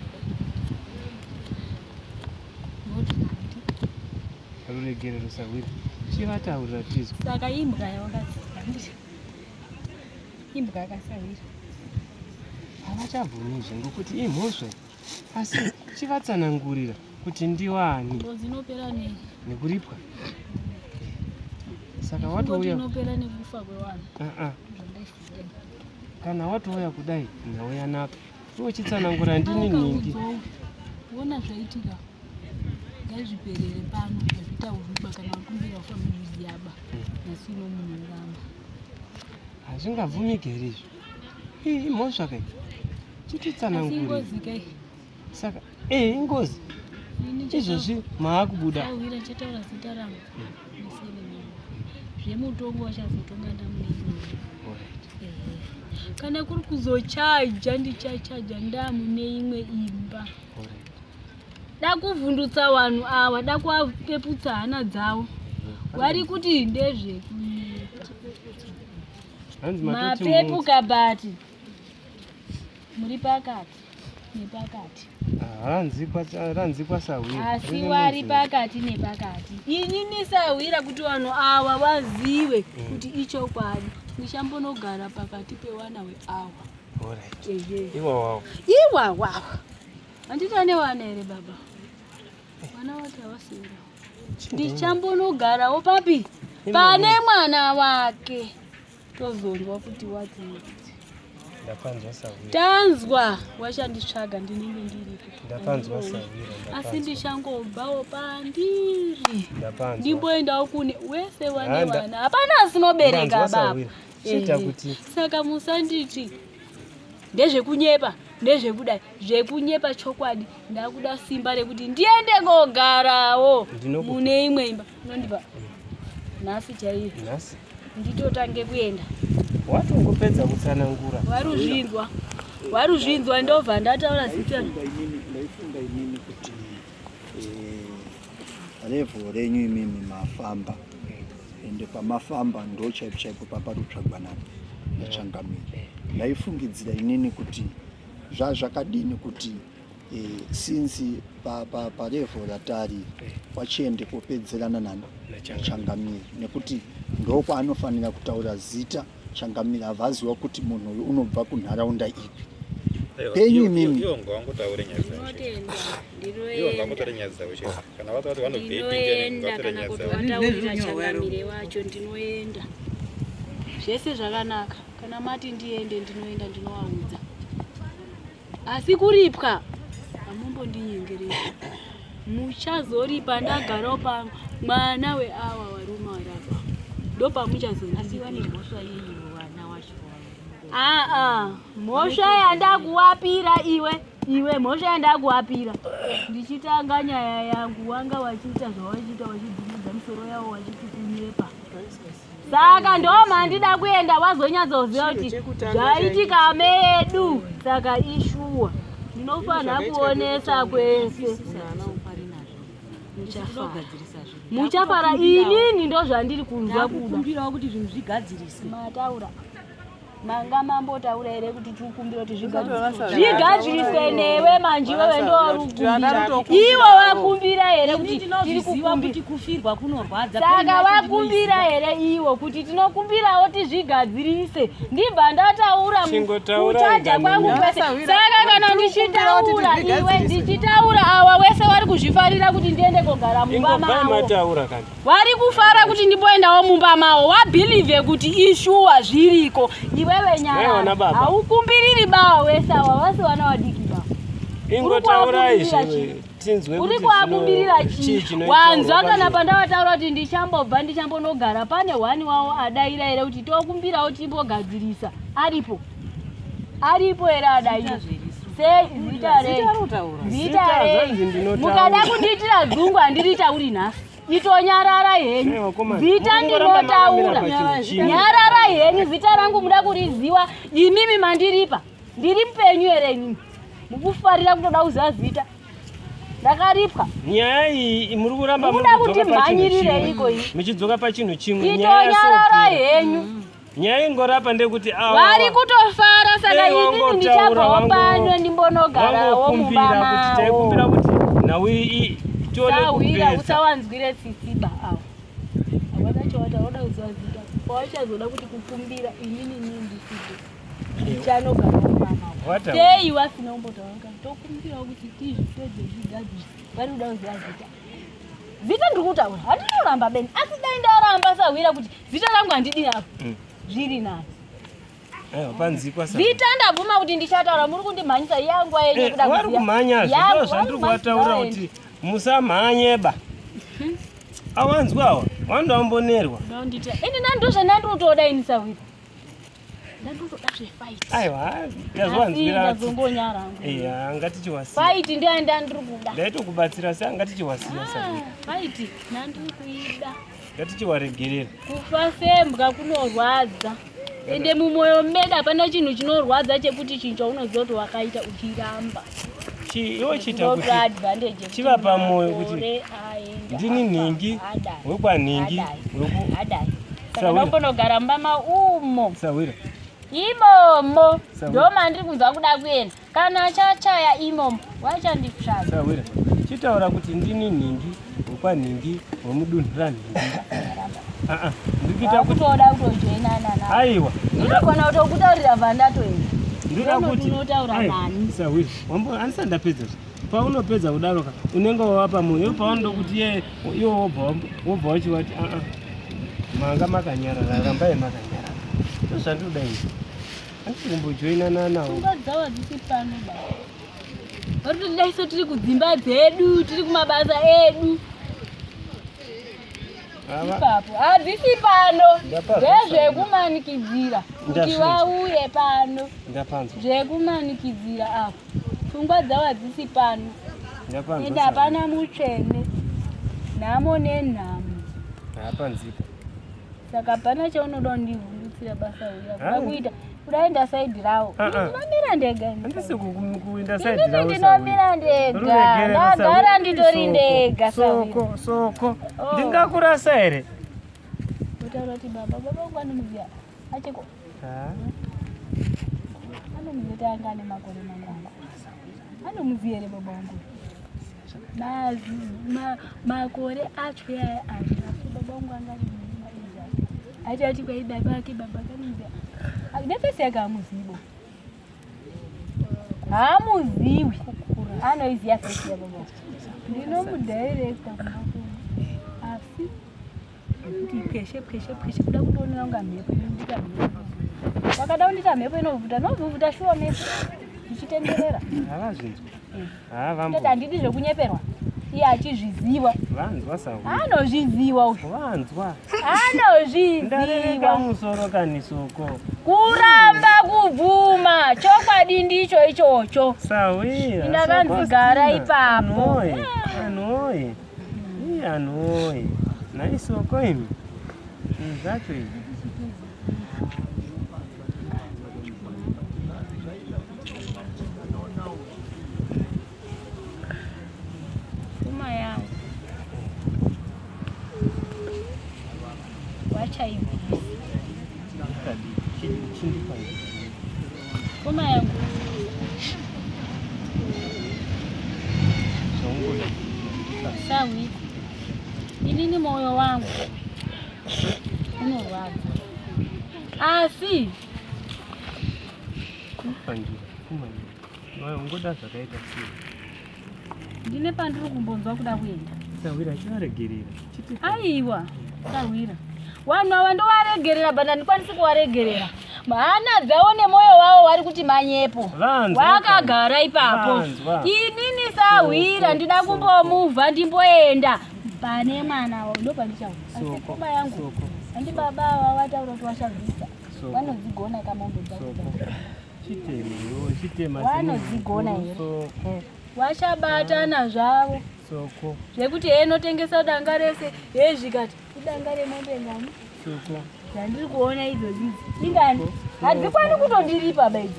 Ruregerero Sawira. Chivataurira tizvo. Saka imbwa yawakadzika. Imbwa yakasawira. Havachabvumizve ngokuti imhosva. Asi chivatsanangurira kuti ndiwani. Dzinopera nei? Nekuripwa. Saka watouya inopera nekufa kwevanhu. Kana watouya kudai nhau yanaka. Uchitsanangura ndini ningi. Uona zvaitika. Ngazviperere pano zvitaurwa kana kumbira kufa muziyaba. Nasino munhu ngamba. Hazvingabvumiki here izvo. Imhosva kai. Chititsanangurira. Ingozi kai. Saka ingozi. Izvozvi maakubuda. Sawira chataura zita rangu. Zvemutongo wachazotonga ndamune. Kana kuri kuzochaja ndichachaja ndamune imwe imba. Dakuvhundutsa vanhu ava, dakuapeputsa hana dzavo. Vari kuti ndezve mapepu kabati. Muri pakati nepakati. Ranzikwa Sawira. Asi wari pakati nepakati. Inini Sawira kuti vanhu ava vazive kuti ichokwadi. Ndichambonogara pakati pewana weawa. Iwawawa. Handitane wana here baba. Wana wati havasira. Ndichambonogarawo papi pane mwana wake tozonzwa kuti wati ndapanzwa Sawira. tanzwa wachanditsvaga ndinenge ndiripo Ndapanzwa Sawira. asi ndichangobvawo pandiri ndimboendawo kune wese wane wana hapana asinobereka baba. Saka musanditi ndezvekunyepa ndezvekudai zvekunyepa chokwadi ndakuda simba rekuti ndiende kogarawo mune imwe imba unondipa nhasi chaiyo nditotange kuenda watongopedza kutsanangura waruzvinzwa ndobva ndataura zita ndaifunga inini kuti level renyu imimi mafamba ende pamafamba ndo chaipo chaipo paparutsvagwanana nachangamira ndaifungidzira inini kuti zvakadini kuti since level ratari wachiende kopedzerana nachangamira nekuti ndo kwaanofanira kutaura zita Changamira avaziwa kuti munhu uyu unobva kunharaunda ipi. Penyu imimi ndinoenda zvese zvakanaka kana mati ndiende ndinoenda ndinowaudza asi kuripwa hamumbondinyengerera muchazoripa ndagarawo pamwe mwana weawa varume varapa ndopamuchazondiziva nemhosva yenyu wana wacho mhosva yandakuwapira iwe mhosva yandakuwapira ndichitanga nyaya yangu wanga wachiita zvawachiita wachidzimidza misoro yavo wachiti kunyepa saka ndoma ndida kuenda wazonyatsoziva kuti zvaitika medu saka ishuwa ndinofanira kuonesa kwese muchafara inini ndo zvandiri kunzwa kuda kuti zvinhu zvigadziriswe mataura manga mambotaura here kuti tikumbira kuti zvigadziriswe newe manji wewe ndo warukumbira iwo wakumbira here kuti tinoziva kuti kufirwa kunorwadza saka wakumbira here iwo kuti tinokumbirawo tizvigadzirise ndibva ndataura muchaja kwangu kwese saka kana ndichitaura iwe ndichitaura awa wese wari kuzvifarira kuti ndiende kogara mumba mavo wari kufara kuti ndimboendawo mumba mavo wabhilivhe kuti ishuwa zviriko iwewe nyara haukumbiriri bawa wese awa wase wana wadiki bawa uri kuakumbirira chii wanzwa kana pandavataura kuti ndichambobva ndichambonogara pane hwani wavo adaira here kuti tokumbirawo timbogadzirisa aripo here adaira sei zita rei mukada kundiitira dzungu handiritauri nhasi itonyarara henyu zita ndinotaura nyarara henyu zita rangu muda kuriziva imimi mandiripa ndiri mupenyu here imimi mukufarira kutoda kuziva zita ndakaripwa nyaya iyi muri kuramba muda kuti mhanyirireiko iyi muchidzoka pachinhu chimwe itonyarara henyu nyaya ingorapa ndekuti vari kutofara saka inini ndichabvawo pano ndimbonogarawo mumba mavo taikumbira kuti nawe sawira usawanzwire tsitsiba awo avadacho vataoda kuziva zita pawachazoda kuti kukumbira inini ndisido ndichanogara mumba mavo sei wasina umbotauranga tokumbirawo kuti tizvipedze zvigadzirisa vari kuda kuziva zita ndiri kutaura handinoramba beni asi dai ndaramba sawira kuti zita rangu handidi apo zviri nasi zita ndabvuma kuti ndichataura muri kundimhanyisa yangu yenyu kuda kuziva kumhanya zvino zvandiri kuvataura kuti musamhanyeba awanzwawa wandambonerwa ini nando zvandandotoda ini sawira ndandotoda zvefight aiwa yazwanzwira azongonyaranga ngatichiwasiya fight ndiye ndandiri kuda ndaitokubatsira sei ngatichiwasiya fight nandiri kuida ngatichiwaregerera kufa sembwa kunorwadza ende mumwoyo medu hapana chinhu chinorwadza chekuti chinhu chaunoziva kuti wakaita uchiramba iwo chiita kuti chiva pamwoyo kuti ndini nhingi wekwanhingi ndinombonogara mumba umo sawira imomo ndo mandiri kunzwa kuda kuenda kana chachaya imomo wachandipsvaga sawira chitaura kuti ndini nhingi wekwanhingi wemudunhu ranhingi ndikuita kutoda kutojoinana nawo aiwa ndinogona kutokutaurira vandatoenda ndinoda kuti unotaura nani sawira handisati ndapedza paunopedza kudaroka unenge wava pamoyo paunoda kuti iwo wobva wachivati manga makanyarara rambai makanyarara ndozvandoda ini andisi kumbojoinana nawo pfungwa dzavo hadzisi pano baba varikutodaiso tiri kudzimba dzedu tiri kumabasa edu ipapo hadzisi pano zvezvekumanikidzira kuti vauye pano zvekumanikidzira apo pfungwa dzavo hadzisi pano ende hapana mutsvene nhamo nenhamo hapanzipo saka hapana chaunoda kundivhundutsira basa uya kuita kudaenda saidhi rawo ndinomira ndega handisi kuenda saidhi rawo ndinomira ndega ndagara nditori ndega soko ndingakurasa here utaura kuti baba vangu anomuziya acheko anomuziya tanga ane makore mangwana anomuziya here baba vangu makore acho yaya asi baba vangu angari achati kwai baba ake baba kamuziya nefesi yake hamuzibo hamuziwi anoiziya fesi yababa ndinomudhairekta kumakomo asi kuti peshe kuda kutoonera kunga mhepo inondita mhepo wakada kundita mhepo inovhuta novhuvuta shuwa meso ndichitenderera havazvinzwa handidi zvekunyeperwa iye achizviziva anozviziva anozviziva musoro kanisoko kuramba kubvuma chokwadi ndicho ichocho sawira ndakanzigara ipapo anoye naisoko imi zvacho izvi pfuma yangu wachaibvisa pfuma yangu sawi inini moyo wangu unorwadza asi ungoda zvakaita sei ndine pandiri kumbonzwa kuda kuenda sawira chivaregerera aiwa sawira vanhu ava ndovaregerera banda ndikwanisi kuvaregerera hana dzavo nemoyo wavo vari kuti manyepo wakagara ipapo inini sawira ndida kumbomuvha ndimboenda pane mwana wavo ndopandichaua asi pfuma yangu handi baba ava vataura kuti vachabvisa vanodzigona kamombe vanodzigona here vachabatana zvavo zvekuti henotengesa danga rese hezvikati idanga remombe ngani zvandiri kuona idzodzi ingani hadzikwani kutondiripa baidzi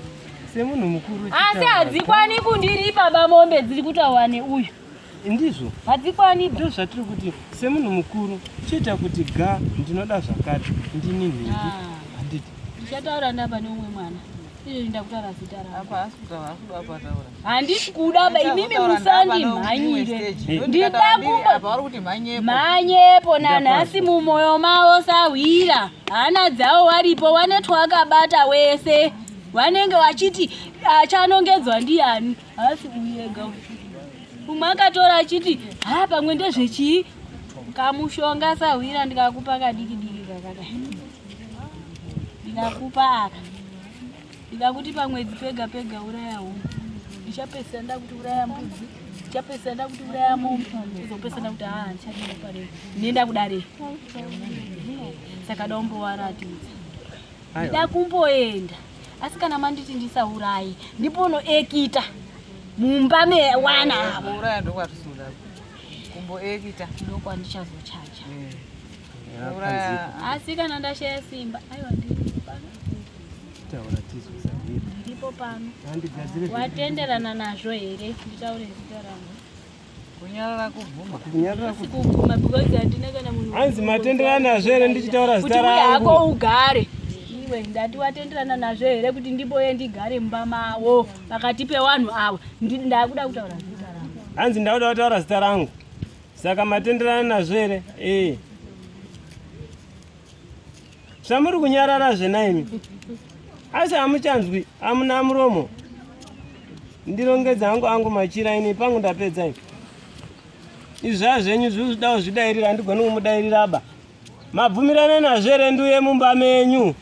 semunhu mukuru asi hadzikwani kundiripa bamombe dziri kutaura neuyu ndizvo hadzikwani ndo zvatiri kuti semunhu mukuru chiita kuti ga ndinoda zvakati ndini nhindi handiti ndichataura ndapa neumwe mwana izvo ndakutaura zita ravo handisi kuda imimi musandimhanyire ndida mhanyepo nanhasi mumoyo mavo sawira hana dzavo varipo vanetwa akabata wese vanenge vachiti achanongedzwa ndiani hasi uyega umwe akatora achiti pamwe ndezvechii kamushonga sawira ndikakupa kadiki kakadai ndikakupa aka ndikakuti pamwedzi pega uraya humu ndichapesera ndakuti uraya mbudzi ndichapesera ndakuti uraya mombe ndizopesera ndakuti ndichadii ndenda kudare saka dombowaratidza ndida kumboenda asi kana manditi ndisaurayi ndiponoekita mumba mewana avo uraya ndokwatisuda kumboekita ndokwandichazochacha asi kana ndashaya simba aiwa ndiripo pano watenderana nazvo here nditaure zita rangu kunyarara kubvuma kubvuma because handina kana munhu hanzi matenderana nazvo here ndichitaura zita rangu kuti uye hako ugare iwe ndati watenderana nazvo here kuti ndiboye ndigare mumba mavo pakati pevanhu avo ndakuda kutaura zita rangu hanzi ndakuda kutaura zita rangu saka matenderana nazvo here zvamuri kunyarara zvenaimi asi hamuchanzwi hamuna muromo ndirongedza hangu machira ini pangu ndapedza izvi zvaa zvenyu zviri kudawo zvidairira handigoni kumudairira ba mabvumirana nazvo here nduye mumba menyu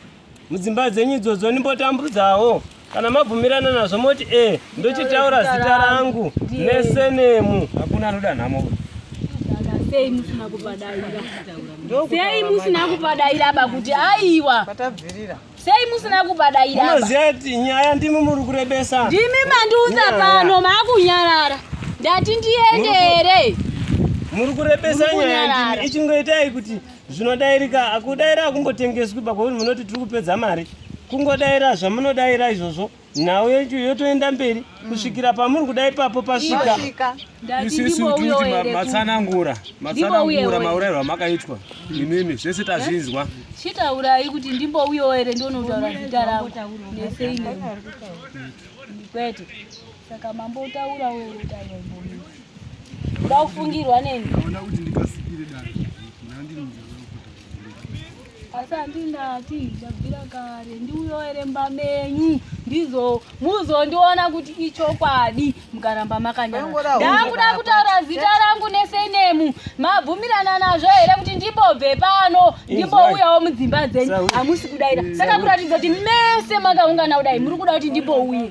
mudzimba dzenyu idzodzo nimbotambudzawo kana mabvumirana nazvo moti ndochitaura zita rangu nesenemu hakuna anoda nhamo sei musina kubadaira bakuti aiwa sei musina kubadaira unoziva kuti nyaya ndimi muri kurebesa ndimi mandiudza pano makunyarara ndati ndiende here muri kurebesa nyaya ndimi ichingoitai kuti zvinodairika akudaira akumbotengeswi pakuti munoti tiri kupedza mari kungodaira zvamunodaira izvozvo nhau yotoenda mberi kusvikira pamuri kudai papo pasvika isusu tiri matsanangura maurayirwo amakaitwa imimi zvese tazvinzwa chitaurai kuti ndimbouyawo here ndonotaura zita rangu neseine kwete saka mambotaurawo here taimbomisa uda kufungirwa neni asi handinati ndabvira kare ndiuyo here mba menyu ndizo muzondiona kuti ichokwadi mukaramba makanyara ndakuda kutaura zita rangu nesenemu mabvumirana nazvo here kuti ndimbobve pano ndimbouyawo mudzimba dzenyu hamusi kudaira saka kuratidza kuti mese makaungana kudai muri kuda kuti ndimbouye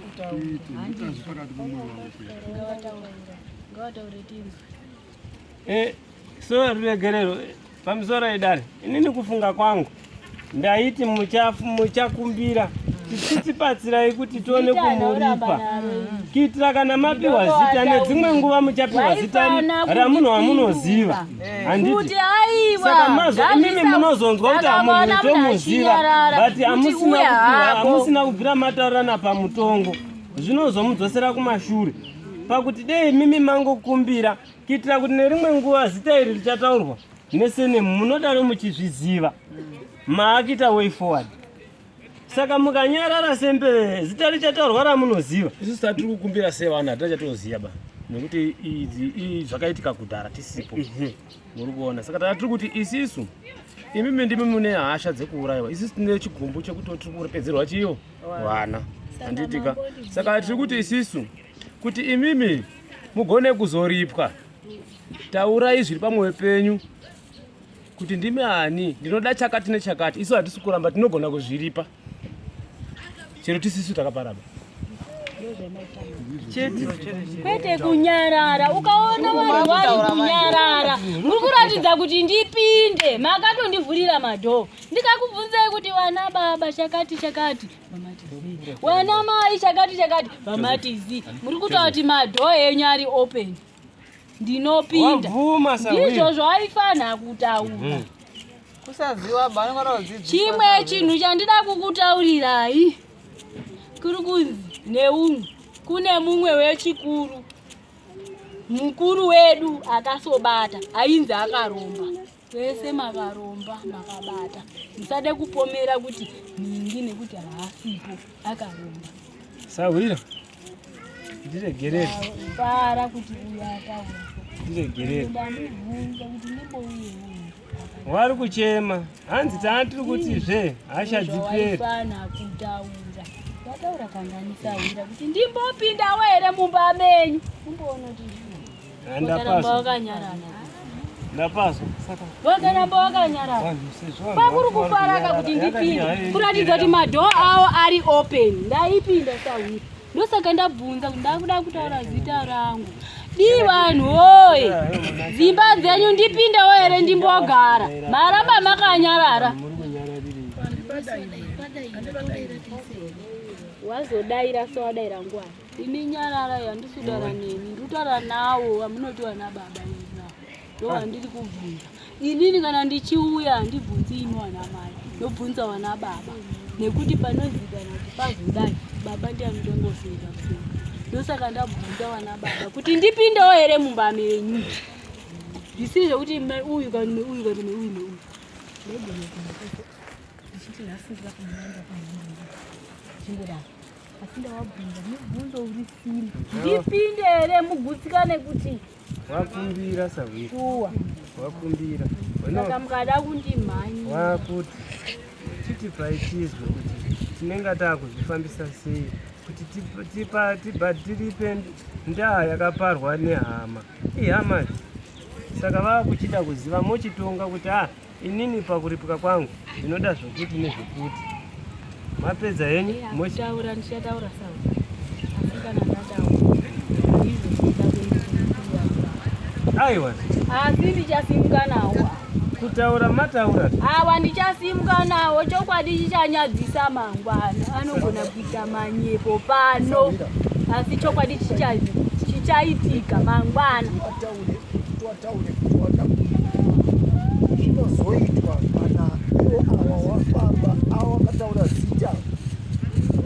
so ruregerero pamusoro edare inini kufunga kwangu ndaiti muchakumbira tichitipatsirai kuti tione kumuripa kuitira kana mapiwa zita nedzimwe nguva muchapiwa zita ramunhu wamunoziva handiti saka mazvo imimi munozonzwa kuti hamunhu tomuziva but hamusina kubvira mataurirana pamutongo zvinozomudzosera kumashure pakuti dei mimi mangokumbira kuitira kuti nerimwe nguva zita iri richataurwa nesenemu munodaro muchizviziva maakita way forward saka mukanyarara sembe zita richataurwa ramunoziva isusu tatiri kukumbira sevana hatachatoziva ba nekuti izvi zvakaitika kudhara tisipo muri kuona saka tatiri kuti isisu imimi ndimi mune hasha dzekuurayiwa isisu tine chigumbu chekuti tiri kupedzerwa chiyo vana handitika saka tiri kuti isisu kuti imimi mugone kuzoripwa taurai zviri pamwoyo penyu kuti ndimi ani ndinoda chakati nechakati isu hatisi kuramba tinogona kuzviripa chero tisisu takaparaba kwete kunyarara ukaona vanhu vari kunyarara muri kuratidza kuti ndipinde makatondivhurira madhoo ndikakubvunzai kuti wana baba chakati wana mai chakati vamati zi muri kutaura kuti madhoo enyu ari open ndinopinda ndizvo zvaifanha kutaura chimwe chinhu chandida kukutaurirai kuri kunzi neumwe kune mumwe wechikuru mukuru wedu akasobata ainzi akaromba vese makaromba makabata musade kupomera kuti ningi nekuti haasipo akaromba sawira ndiregerere para kuti uya ataura ndiregerere ndamubvunza kuti ndimboiye wari kuchema hanzi taatiri kuti zve hasha dzipere vaifana kutaura wataura kanganisawira kuti ndimbopindawo here mumba menyu umboona kuti wakaramba wakanyarara ndapazwa wakaramba wakanyarara pakuri kufaraka kuti ndipinde kuratidza kuti madhoo avo ari open ndaipinda sawira ndosaka ndabvunza kuti ndakuda kutaura zita rangu dii vanhu woye dzimba dzenyu ndipindawo here ndimbogara maramba makanyarara wazodaira sewadaira ngwani imi nyarara yandisudara nemi ndutaura nawo vamunoti wana baba nao ndo vandiri kubvunza inini kana ndichiuya handibvunzi imi wana mai ndobvunza wana baba nekuti panozikana kuti pazodai baba ndianotongoseka kuseka ndosaka ndabvunza wana baba kuti ndipindewo here mumba menyu zvisizvo kuti uyu kane uyu kane uyu neuyu asinda wabvunza mubvunzo uri sini ndipinde here mugutsikane kuti wakumbira sawira shuwa wakumbira saka mukada kundimhanya wakuti chiti paitizwe kuti tinenge taakuzvifambisa sei kuti tiripe ndaa yakaparwa nehama ihama saka vakuchida kuziva mochitonga kuti inini pakuripika kwangu ndinoda zvokuti nezvokuti. Mapedza henyu Taura ndichataura sawa. Asi kana ndataura. Izvo aiwa. Asi ndichasimuka nawo. Kutaura mataura. Awa ndichasimuka nawo chokwadi chichanyadzisa mangwana. Anogona kuita manyepo pano. Asi chokwadi chichaitika mangwana. Twataure zvinozoitwa kana ivo ava wafamba ava vakataura zita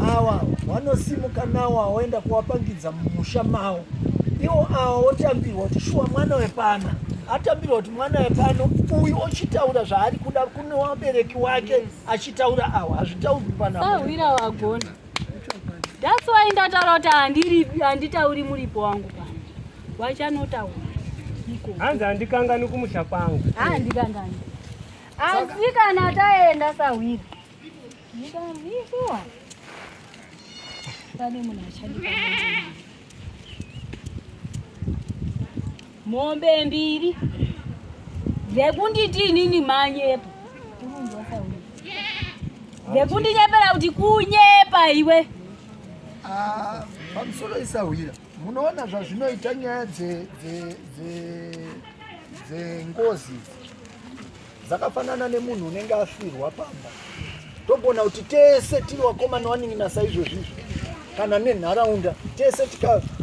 ava vanosimuka nawo avaenda kuvapangidza mumusha mavo. Ivo ava votambirwa kuti shuwa mwana wepana atambirwa kuti mwana wepano uyu ochitaura zvaari kuda kune wabereki wake achitaura ava hazvitaurwi panawira wagona. That's why ndataura kuti handitauri muripo wangu pano. Wachanotaura hanzi handikangani kumusha kwangu. Handikangani. Asi kana taenda Sawira ndikavisiwa pane munhu achandika mombe mbiri dzekunditi inini manyepo unonzwa Sawira dzekundinyepera kuti kunyepa iwe. Pamusoro iSawira munoona zvazvinoita nyaya dzengozi dzakafanana nemunhu unenge afirwa pamba. Togona kuti tese tiri vakomana vanin'ina saizvozvizvo kana nenharaunda tese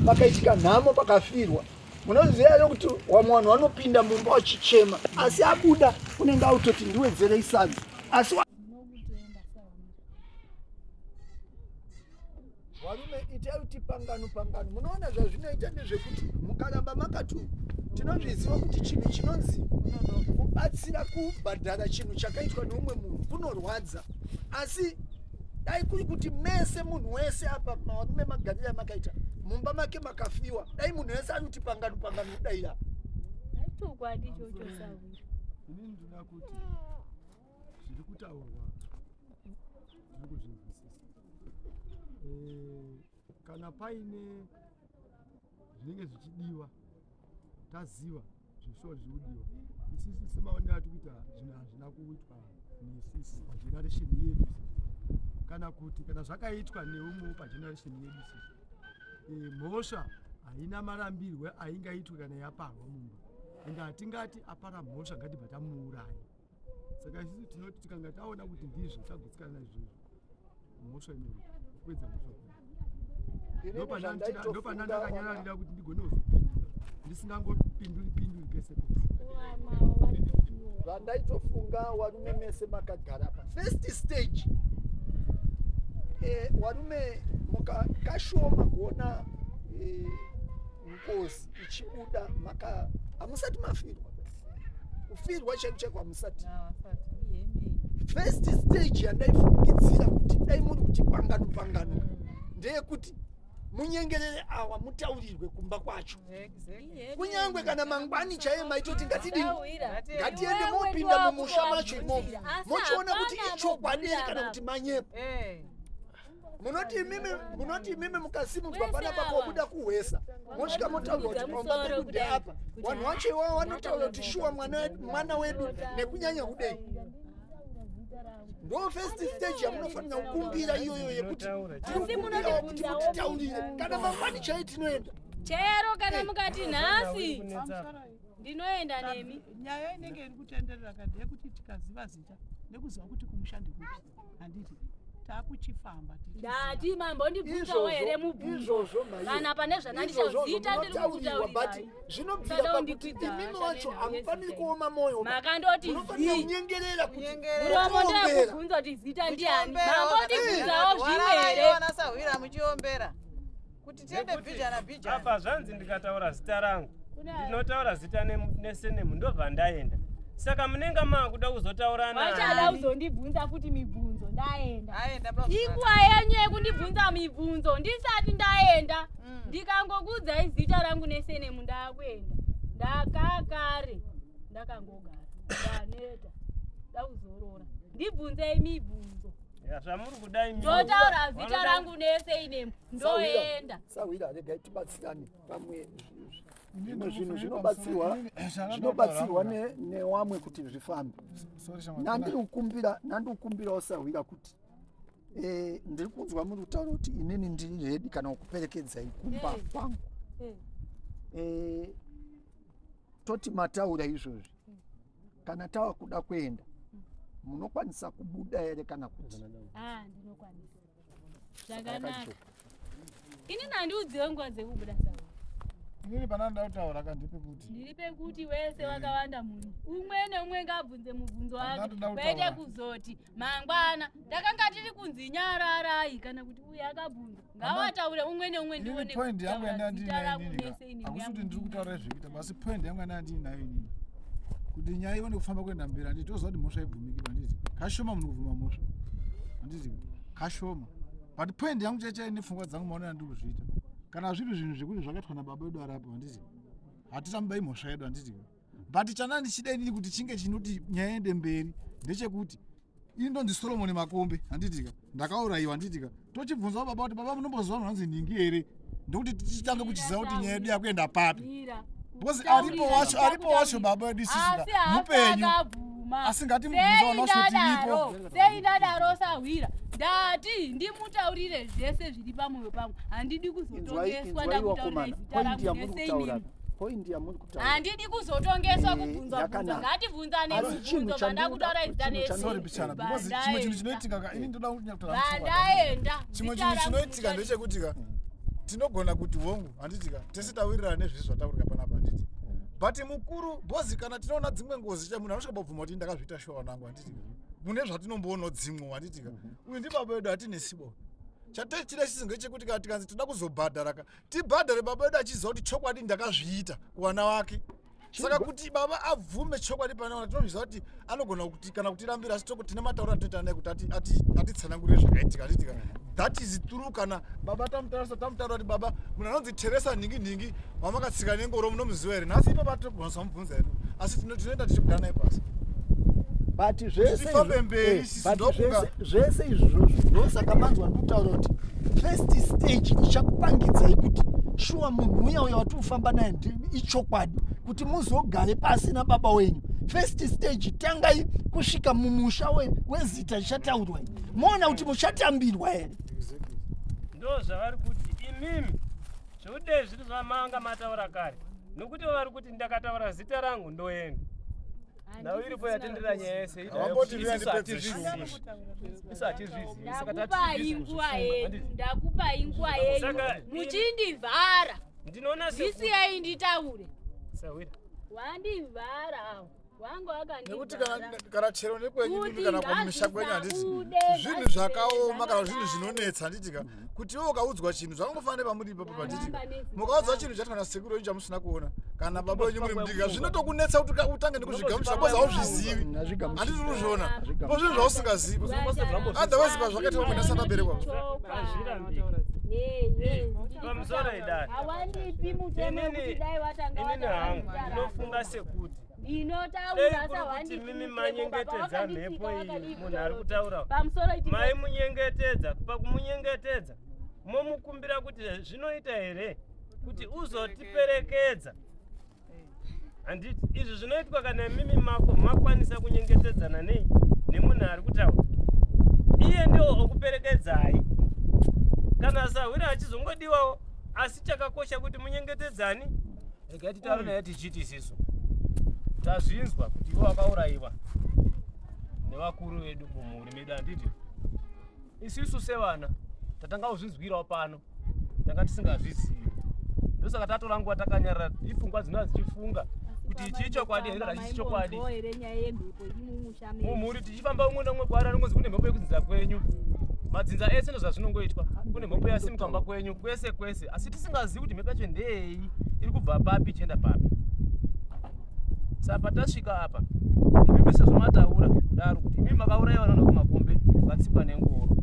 pakaitika nhamo pakafirwa. Munoziva here kuti vamwe vanhu vanopinda mumba vachichema asi abuda unenge autoti ndiwedzerei sadza. Asi varume itai kuti pangano. Munoona zvazvinoita ndezvekuti mukaramba makatu tinozviziva kuti chinhu chinonzi kubatsira kubhadhara chinhu chakaitwa neumwe munhu kunorwadza. Asi dai kuri kuti mese munhu wese apa varume magariro makaita mumba make makafiwa dai munhu wese ari kuti pangano kudaira. Chokwadi chocho Sawira. Inini ndinoda kuti zviri kutaurwa zviri kuzvinzwisisa. Kana paine zvinenge zvichidiwa taziva zvisho zviridiwa. Isisi semaonero ati kuita zvinhu hazvina kuitwa nesisi pageneration yedu. Kana kuti kana zvakaitwa neumwe pageneration yedu sisi mhosva haina marambirwe aingaitwa kana yaparwa mumba. Ende hatingati apara mhosva ngatibva tamuuraya. Saka isisi tinoti tikanga taona kuti ndizvo tagutsikana naizvozvo mhosva inoita kupedza mhosva. Ndopana ndakanyararira kuti ndigone kuzopindura ndisingangopinduri pese pese. Zvandaitofunga varume mese makagara pa first stage varume mukashoma kuona ngozi ichibuda hamusati mafirwa. Kufirwa cheko hamusati. First stage yandaifungidzira kuti dai muri kuti pangano ndeyekuti munyengerere awa mutaurirwe kumba kwacho. Kunyangwe kana mangwani chaiye maitoti ngatiende mopinda mumusha macho imomo mochiona kuti ichokwadi kana kuti manyepo. Munoti imimi mukasimudzwa panapa pobuda kuhwesa mosvika motaurwa kuti pamba pedu ndeapa. Vanhu vacho ivavo vanotaura kuti shuwa mwana wedu nekunyanya kudei. Ndo first stage yamunofanira kukumbira iyoyo yekuti tinokumbira kuti mutitaurire kana mangwani chai tinoenda. Chero kana mukati nhasi ndinoenda nemi. Nyaya inenge iri kutenderera kadhi yekuti tikaziva zita nekuziva kuti kumushande kupi handiti takuchifamba ndati mambo ndibvunzawo here mubvunzo kana pane zvandandichavita ndiri kukutaurirai zvinobvira pakuti imimi wacho hamufaniri kuoma moyo makandoti kunyengerera kuti muromo ndakubvunza kuti zita ndiani mambo ndibvunzawo zvimwe here Sawira muchiombera kuti tiende bhijana apa zvanzi ndikataura zita rangu ndinotaura zita nesenemu ndobva ndaenda. Saka munenga makuda kuzotaura naye. Wachada uzondibvunza futi mibvunzo ndaenda. Ikuwa yenyu yekundibvunza mibvunzo ndisati ndaenda. Ndikangokudzai zita rangu nesenemu ndakwenda. Ndakakare ndakangogara. Ndaneta. Ndakuzorora. Ndibvunzei mibvunzo. Zvamuri kudai ndotaura zita rangu nese ine ndoenda. Sawira rega tibatsirane pamwe zvinhu zvinobatsirwa newamwe kuti zvifambe. Nandikumbirawo Sawira kuti ndiri kunzwa muri kutaura kuti inini ndiri redi kana kuperekedzai kumba kwangu. Toti mataura izvozvi kana tava kuda kuenda munokwanisa kubuda here kana kuti? Ndinokwanisa. Zvakanaka. Inini handiudziwe nguva dzekubuda Sawira. Inini pana ndoda kutaura kandipe kuti. Ndiri pekuti wese wakawanda munhu. Umwe neumwe ngabvunze mubvunzo wake. Kwete kuzoti mangwana takanga tiri kunzi nyararai kana kuti uyu akabvunza. Ngawataure umwe neumwe ndione. Point yangu yandinayo inini. Akusuti ndiri kutaura zvekuita basi point yangu yandinayo inini. Kuti nyaya ione kufamba kuenda mberi handitoziva kuti mhosva ibvumikirwa handiti. Kashoma munhu kuvhuma mhosva. Handiti kashoma. But point yangu cheche nepfungwa dzangu maona ndiri kuzviita. Kana zviri zvinhu zvekuti zvakaitwa nababa vedu arapo handiti. Hatitambai mhosva yedu handiti. But chana ndichida inini kuti chinge chinoti nyaya ende mberi ndechekuti ini ndonzi Solomon Makombe handitika. Ndakaurayiwa handitika. Tochibvunza baba kuti baba munomboziva vanhu vanzi Ningi here. Ndokuti tichitange kuchiziva kuti nyaya yedu yakuenda papi. Because aripo wacho baba vedu isisika mupenyu. Asingati mubvunza vanhu vacho tiripo. Sei ndadaro Sawira. Ndati ndimutaurire zvese zviri pamwoyo pangu. Handidi kuzotongeswa ndakutaurira zita rangu nese inini. Point yamuri kutaura. Handidi kuzotongeswa kubvunza bvunza. Ngativhunzane mubvunzo pandakutaura zita nese. Sorry bichana because chimwe chinhu chinoitika inini ndoda kunyakutaura. Ndaenda. Chimwe chinhu chinoitika ndechekuti tinogona kuti hongu handitika tese tawirirana nezvizvi zvataurika panapa handiti. But mukuru bhozi kana tinoona dzimwe ngozi munhu anosvika bvuma kuti ndakazviita showa nangu handitika. Mune zvatinomboona dzimwe handitika. Uyu ndi baba vedu hatine sibo. Chatechida chisinge chekuti kana tikanzi toda kuzobhadhara tibhadhare baba vedu achiziva kuti chokwadi ndakazviita kuwana wake. Saka kuti baba abvume chokwadi pana tinozviziva kuti anogona kuti kana kutirambira asi tine matauro atinoita naye kuti atitsanangurire zvakaitika handitika. That is true kana baba tamutaura kuti baba munhu anonzi Teresa Ningi wamakatsika nengoro munomuziva here. Nhasi ipapo togona samubvunza hedu asi tinoenda tichikuda naye pasi. But zvese izvozvo ndosaka manzwa ndikutaura kuti first stage ichakupangidzai kuti shuwa munhu uya wati ufamba naye ichokwadi kuti muzogare pasi nababa wenyu. First stage tangai kusvika mumusha wezita richataurwa moona kuti muchatambirwa here. Ndo zvavari kuti imimi zvekudei zviri zvamanga mataura kare nokuti vari kuti ndakataura zita rangu ndoenda. Nawe iripo yatendera nyaya yese ndakupai nguva yenyu muchindivhara zvisiyai nditaure. Sawira wandivhara wangu nekuti kana chero nekwenyu kana kwamumisha kwenyu handiti zvinhu zvakaoma kana zvinhu zvinonetsa handitika kuti iwe ukaudzwa chinhu zvakangofanira pamuri ipapo panditika mukaudzwa chinhu chatikana sekuru yenyu chamusina kuona kana baba wenyu muri mudika zvinotokunetsa kuti utange nekuzvigamuchira bozi hauzvizivi handiti uruzviona po zvinhu zvausingazivi otherwise pazvakaita pamwe ndasati aberekwa pamusoro idari inini hangu ndinofunga sekuti kuti mimi manyengetedza mhepo iyi munhu ari kutaura maimunyengetedza pakumunyengetedza momukumbira kuti zvinoita here kuti uzotiperekedza. Handiti izvi zvinoitwa kana mimi mako makwanisa kunyengetedzana nei nemunhu ari kutaura iye ndio okuperekedzai. Kana Sawira achizongodiwawo asi chakakosha kuti munyengetedzani. Rega titaure naye tichiti isisu tazvinzwa kuti iwe wakaurayiwa nevakuru vedu kumhuri medu handiti. Isisu sevana tatanga kuzvinzwirawo pano tanga tisingazvizivi ndosaka tatoranguva takanyarara ipfungwa dzinoa dzichifunga kuti ichi chokwadi here rachisi chokwadi. Mumhuri tichifamba umwe neumwe kwaari anongonzi kune mhepo yekudzinza kwenyu madzinza ese ndozvazvinongoitwa kune mhepo yasimukamba kwenyu kwese kwese asi tisingazivi kuti mhepo yacho ndeyei iri kubva papi ichienda papi. Saka patasvika apa imimi sezvomataura kudaro kuti imimi makaurayiwa vanhu kumakombe vakatsikwa nengoro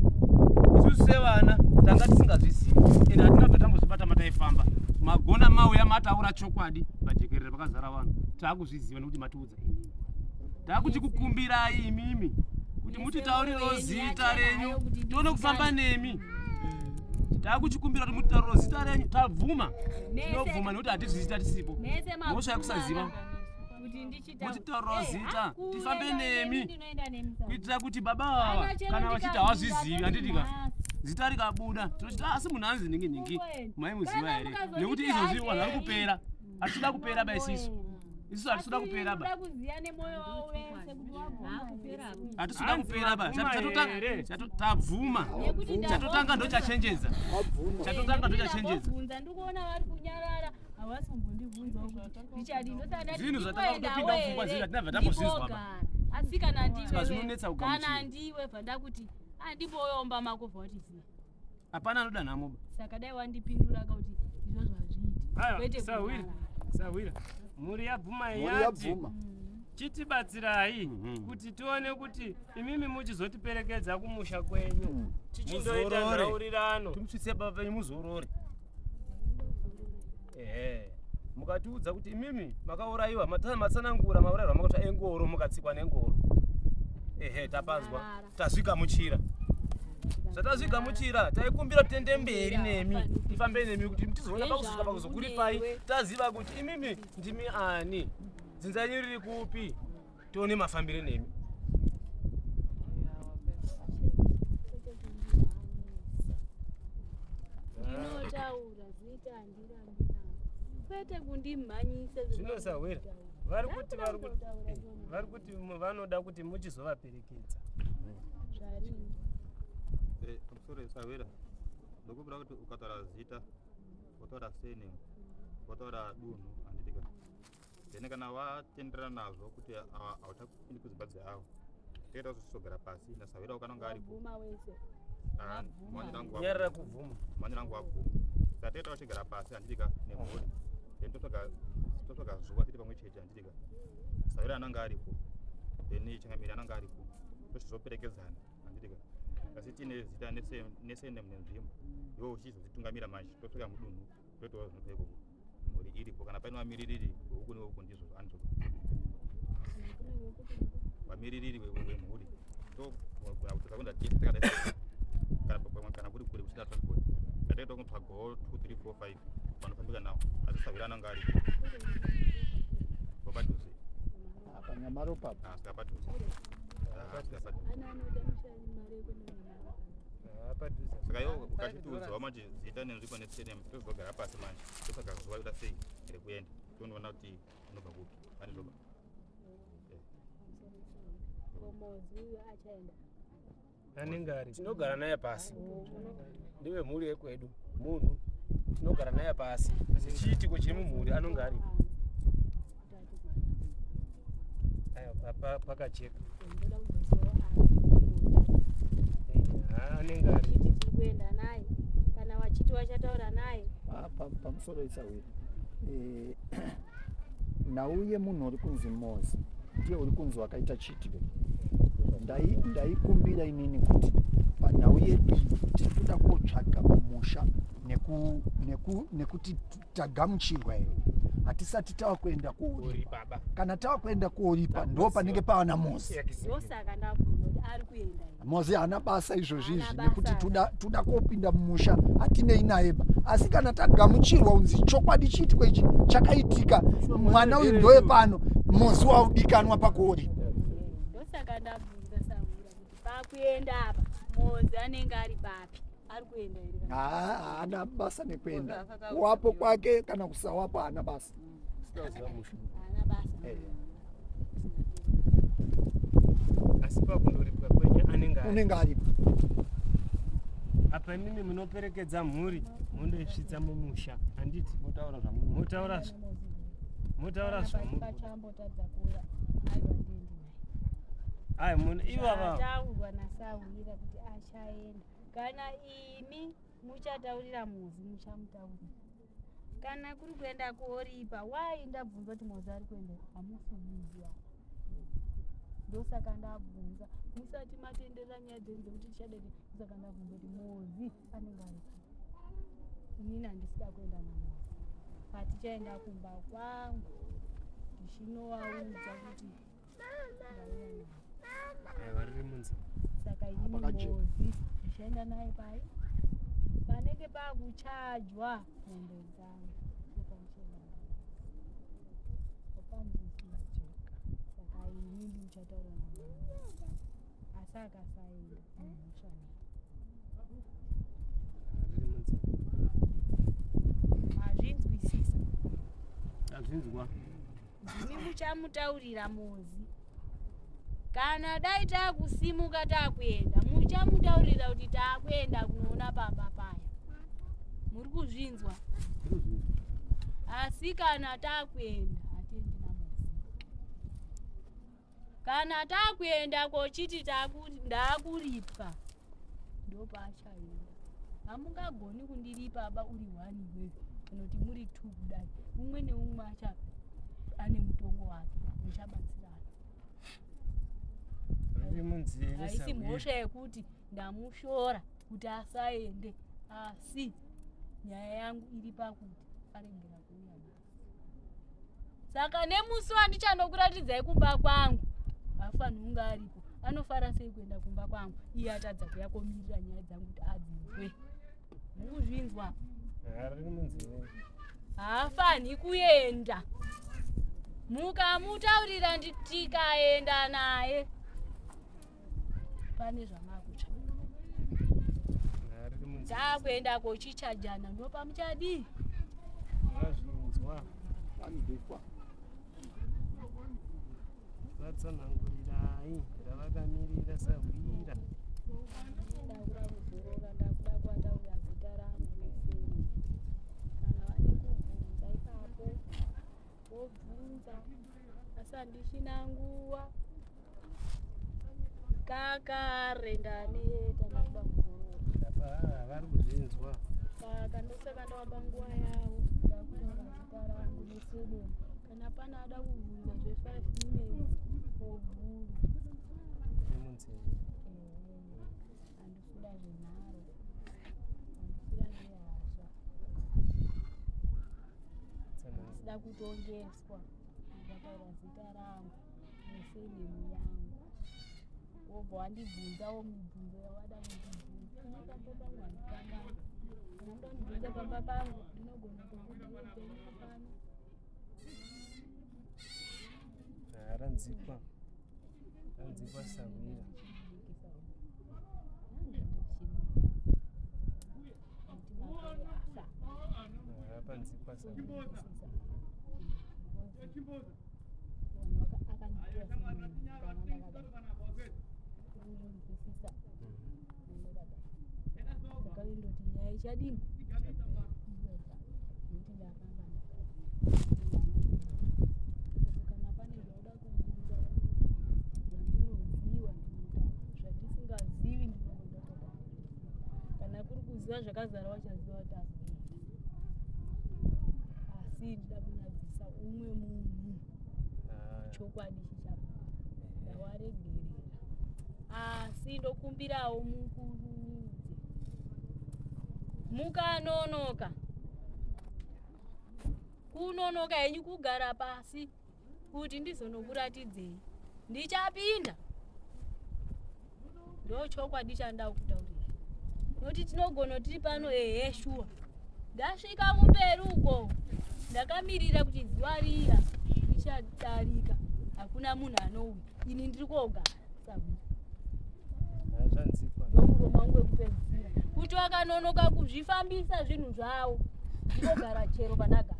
isusu sevana tanga tisingazvizivi ende hatinabva tambozvibata mataifamba magona mauya mataura chokwadi pajekerere pakazara vanhu taakuzviziva nekuti matiudza imimi taakuchikukumbirai imimi kuti mutitauriro zita renyu tione kufamba nemi. Takuchikumbira kuti mutitauriro zita renyu tabvuma. Tinobvuma nekuti hatizi zita tisipo. Mosha yakusaziva. Mutitauriro zita tifambe nemi. Kuitira kuti baba ava kana vachiti havazvizivi handitika. Zita rikabuda tinochiti asi munhu anzi ningi maimuziva here nekuti izvozvi vanhu vari kupera. Hatitoda kupera ba isisu. Isu hatitoda kupera ba. Hatitoda kupera ba. Tabvuma. Chatotanga ndo chachenjeza. Chatotanga ndo chachenjeza. Ndikuona vari kunyarara havasimbondibvunza kuti ndichadini. Zvinhu zvatanga kutopinda mupfungwa zvinhu hatinabva tambozvizwa ba. Asi kana zvinonetsa kugamuchira. kana ndiwe bvanda kuti andimboyomba makovha kuti ziva. Hapana anoda nhamo ba. Saka dai wandipindura kuti izvozvo hazviiti. Sawira. Muri yabvuma yati. Chitibatsirai kuti tione kuti imimi muchizotiperekedza kumusha kwenyu. Tichindoita nhaurirano. Timusvitse baba venyu muzorore. Mukatiudza kuti imimi makaurayiwa matsanangura maurayirwa makati engoro mukatsikwa nengoro. Tapanzwa. Tazvigamuchira. Zvatazvigamuchira taikumbira tende mberi nemi. Tifambe nemi kuti tizoona pakusvika pakuzokuripai. Taziva kuti imimi ndimi ani. Dzinzanyu riri kupi? Tione mafambire nemi. Ndinotaura zita handirambi kwete kundimhanyise. Zvinosawira. Vari kuti vanoda kuti muchizovaperekedza. Sorry, Sawira. Ndokubira kuti ukataura zita, wotaura surname, wotaura dunhu handitika. Then kana watendera nazvo kuti hautapindi kudzimba dzeavo. Toita kuti tizogara pasi naSawira ukananga aripo. Nyarara kuvhuma. Manje rangu wabvuma. Saka toita uchigara pasi handitika nemhuri. Then totsvaga zuva tiri pamwe chete handitika. Sawira ananga aripo. Then Changamire ananga aripo. Tochizoperekedzana handitika. Asi tine zita nesurname nenzvimbo. Iwe uchizodzitungamira manje totsvaka mudunhu toitawo zvinobva mhuri iripo kana paine vamiririri veuku neuku ndizvo zvaanizvo. Vamiririri vemhuri togona kutadza kuenda tese takadai kana kuri kure kuchida transport tataita kutsvagawo 2 3 4 5 vanofambika nawo asi Sawira ananga aripo vapadhuze Panyamaro papa. Saka padhuze. Saka iwo ukachitiudzawo manje zita nenzvimbo nesurname tozogara pasi manje totsvaga zuva yoda sei rekuenda tondoona kuti unobva kupi pane zvoba. Anenge ari tinogara naye pasi. Ndiwe mhuri yekwedu. Munhu tinogara naye pasi. Chiitiko chiri mumhuri anonga aripo. aya pakacheka. Anenge ari kuenda naye kana wachiti wachataura naye pamusoro Sawira. Nauye munhu uri kunzi Mozi ndiye uri kunzi wakaita chitiro. Ndaikumbira inini kuti panhau yedu tirikuda kotsvaga musha nekuti tagamuchirwa here hatisati tava kuenda kooripa. Kana tava kuenda kooripa ndo panenge pava naMozi. Ndosaka ndabvunza ari kuenda Mozi haana basa izvozvizvi nekuti tuda kopinda mumusha hatinei naye ba. Asi kana tagamuchirwa unzi chokwadi chiitiko ichi chakaitika mwana uyu ndoye pano Mozi waudikanwa pakuoripa. Ndosaka ndabvunza Sawira kuti pakuenda apa Mozi anenge ari papi ari kuenda here? Haana basa nekuenda wapo kwake kana kusawapo haana basa. Haana basa. Asi pakundoripwa kwenye anenge aripo. Apa imimi munoperekedza mhuri mundoisvitsa mumusha handiti mutaura zvamutadzakura aiwa munhu ivava taurwa naSawira kuti achaenda. Kana imi muchataurira Mozi muchamutaurira. Kana kuri kuenda kooripa wai ndabvunza kuti Mozi ari kuenda hamusimuziva. Ndosaka ndabvunza musati matenderera nyaya dzenyu dzekuti tichadai. Ndosaka ndabvunza kuti Mozi anenge ari inini handisida kuenda naMozi. Patichaenda kumba kwangu ndichinovaudza kuti ndauya naye. aiwa riri munzira. ndichaenda naye pai panenge pakuchajwa mombe dzangu pamuzizi saka ini ndichataura naye asi akasaenda mushani azvinzwisisa azvinzwa ndimi muchamutaurira muzi kana dai takusimuka takuenda muchamutaurira kuti takuenda kunoona baba paya muri kuzvinzwa asi kana takuenda hatiendi namuzi kana takuenda kochiti ndakuripwa ndopaachaenda hamungagoni kundiripa aba uri 1 iwewe kana kuti muri 2 kudai umwe neumwe acha ane mutongo wake muchabatsirana haisi mhosva yekuti ndamushora kuti asaende asi nyaya yangu iri pakuti arengera kuuya basi saka nemusi wandichandokuratidzai kumba kwangu hafanhi unga aripo anofara sei kuenda kumba kwangu iye atadza kuyakomirira nyaya dzangu kuti adzizwe mukuzvinzwa haafanhi kuenda mukamutaurira tikaenda naye pane zvamakutsva takuenda kochichajana ndopamuchadii azvinzwa anibikwa vatsanangurirai ravakamirira sahwira ndakuda kuzorora ndakuda kuataurira zita rangu nesei kana vane kubvunza ipapo vobvunza asi handichina nguva kakare ndaneta ndakuda kuzorora vari kuzvinzwa saka ndosaka ndavapa nguva yavo ndakutaura zita rangu nesedemo kana pana ada kubvunza zve5 minutes obvunza nemunzeve handifunda zvenharo handifunda zvehasha asida kutongeswa ndakataura zita rangu nesedemo yangu wobva wandibvunzawo mibvunzo yawada kundibvunza unokambo pangu handikangani kana ndamubvunza pamba pangu ndinogona kukudhiupenyu pano ranzikwa sahwira panzikwa sahwira ndakavindoti nyaya ichadini nekuti ndakangana kana pane zvauda kubvunza zvandinoziva ndinotaura zvandisingazivi ndinoondaa kana kuri kuziva zvakazara wachaziva kuti azoenda asi ndida kunyadzisa umwe munhu chokwadi chichapa ndawaregerera asi ndokumbirawo mukurudze mukanonoka kunonoka henyu kugara pasi kuti ndizonokuratidzei ndichapinda ndo chokwadi chandau kutaurira noti tinogona tiri pano shuwa ndasvika kumberi uko ndakamirira kuti zuva riya richadarika hakuna munhu anouya ini ndiri kogara sabuni ndomuromo wangu wekupedzisira kuti wakanonoka kuzvifambisa zvinhu zvavo ndinogara chero pandagara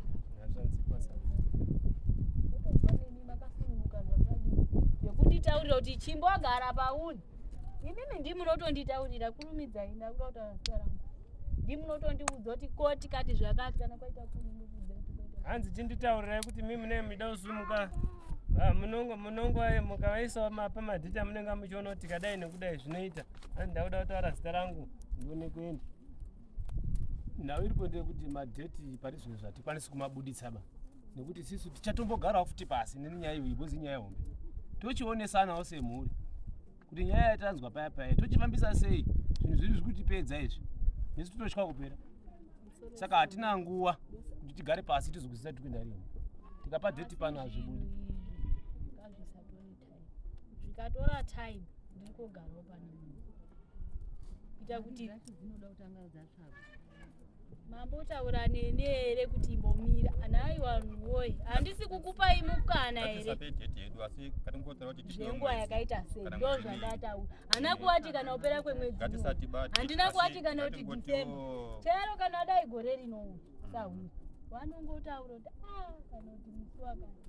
otofaneni makasununguka zvakadii zvekunditaurira kuti chimbogara pauri imimi ndimunotonditaurira kurumidzai ndakuda kutaura zita rangu ndimunotondiudza kuti koti kati zvakati kana kwaita kundiudza hanzi chinditaurirai kuti mimi munenge muchida kusumuka munongo mukavaisa pamadhita munenge muchiona kuti kadai nekudai zvinoita hanzi ndakuda kutaura zita rangu ndione kuenda nhau iripo ndeyekuti madheti parizvino zvatikwanisi kumabuditsaba nekuti isisu tichatombogarawo futi pasi nenyaya iyi ibozi nyaya hombe tochionesanawo semhuri kuti nyaya yatanzwa paya paya tochifambisa sei zvinhu zviri zvikutipedza izvi nesu totosvika kupera saka hatina nguva kuti tigare pasi tizokuzisa tikuenda rini tikapa dheti pano hazvibudi ngazvisatori time zvikatora time ndiri kugarawo pane munhu kuita kuti mambotaura nene ere kuti imbomira anai vanhu woye handisi kukupai mukana ere zvenguva yakaita sei ndo zvandataura hana kuwati kana upera kwemwedzi handina kuwati kana kuti December chero kana dai gore rinouya sahwira vanongotaura kuti kana kuti musi wakati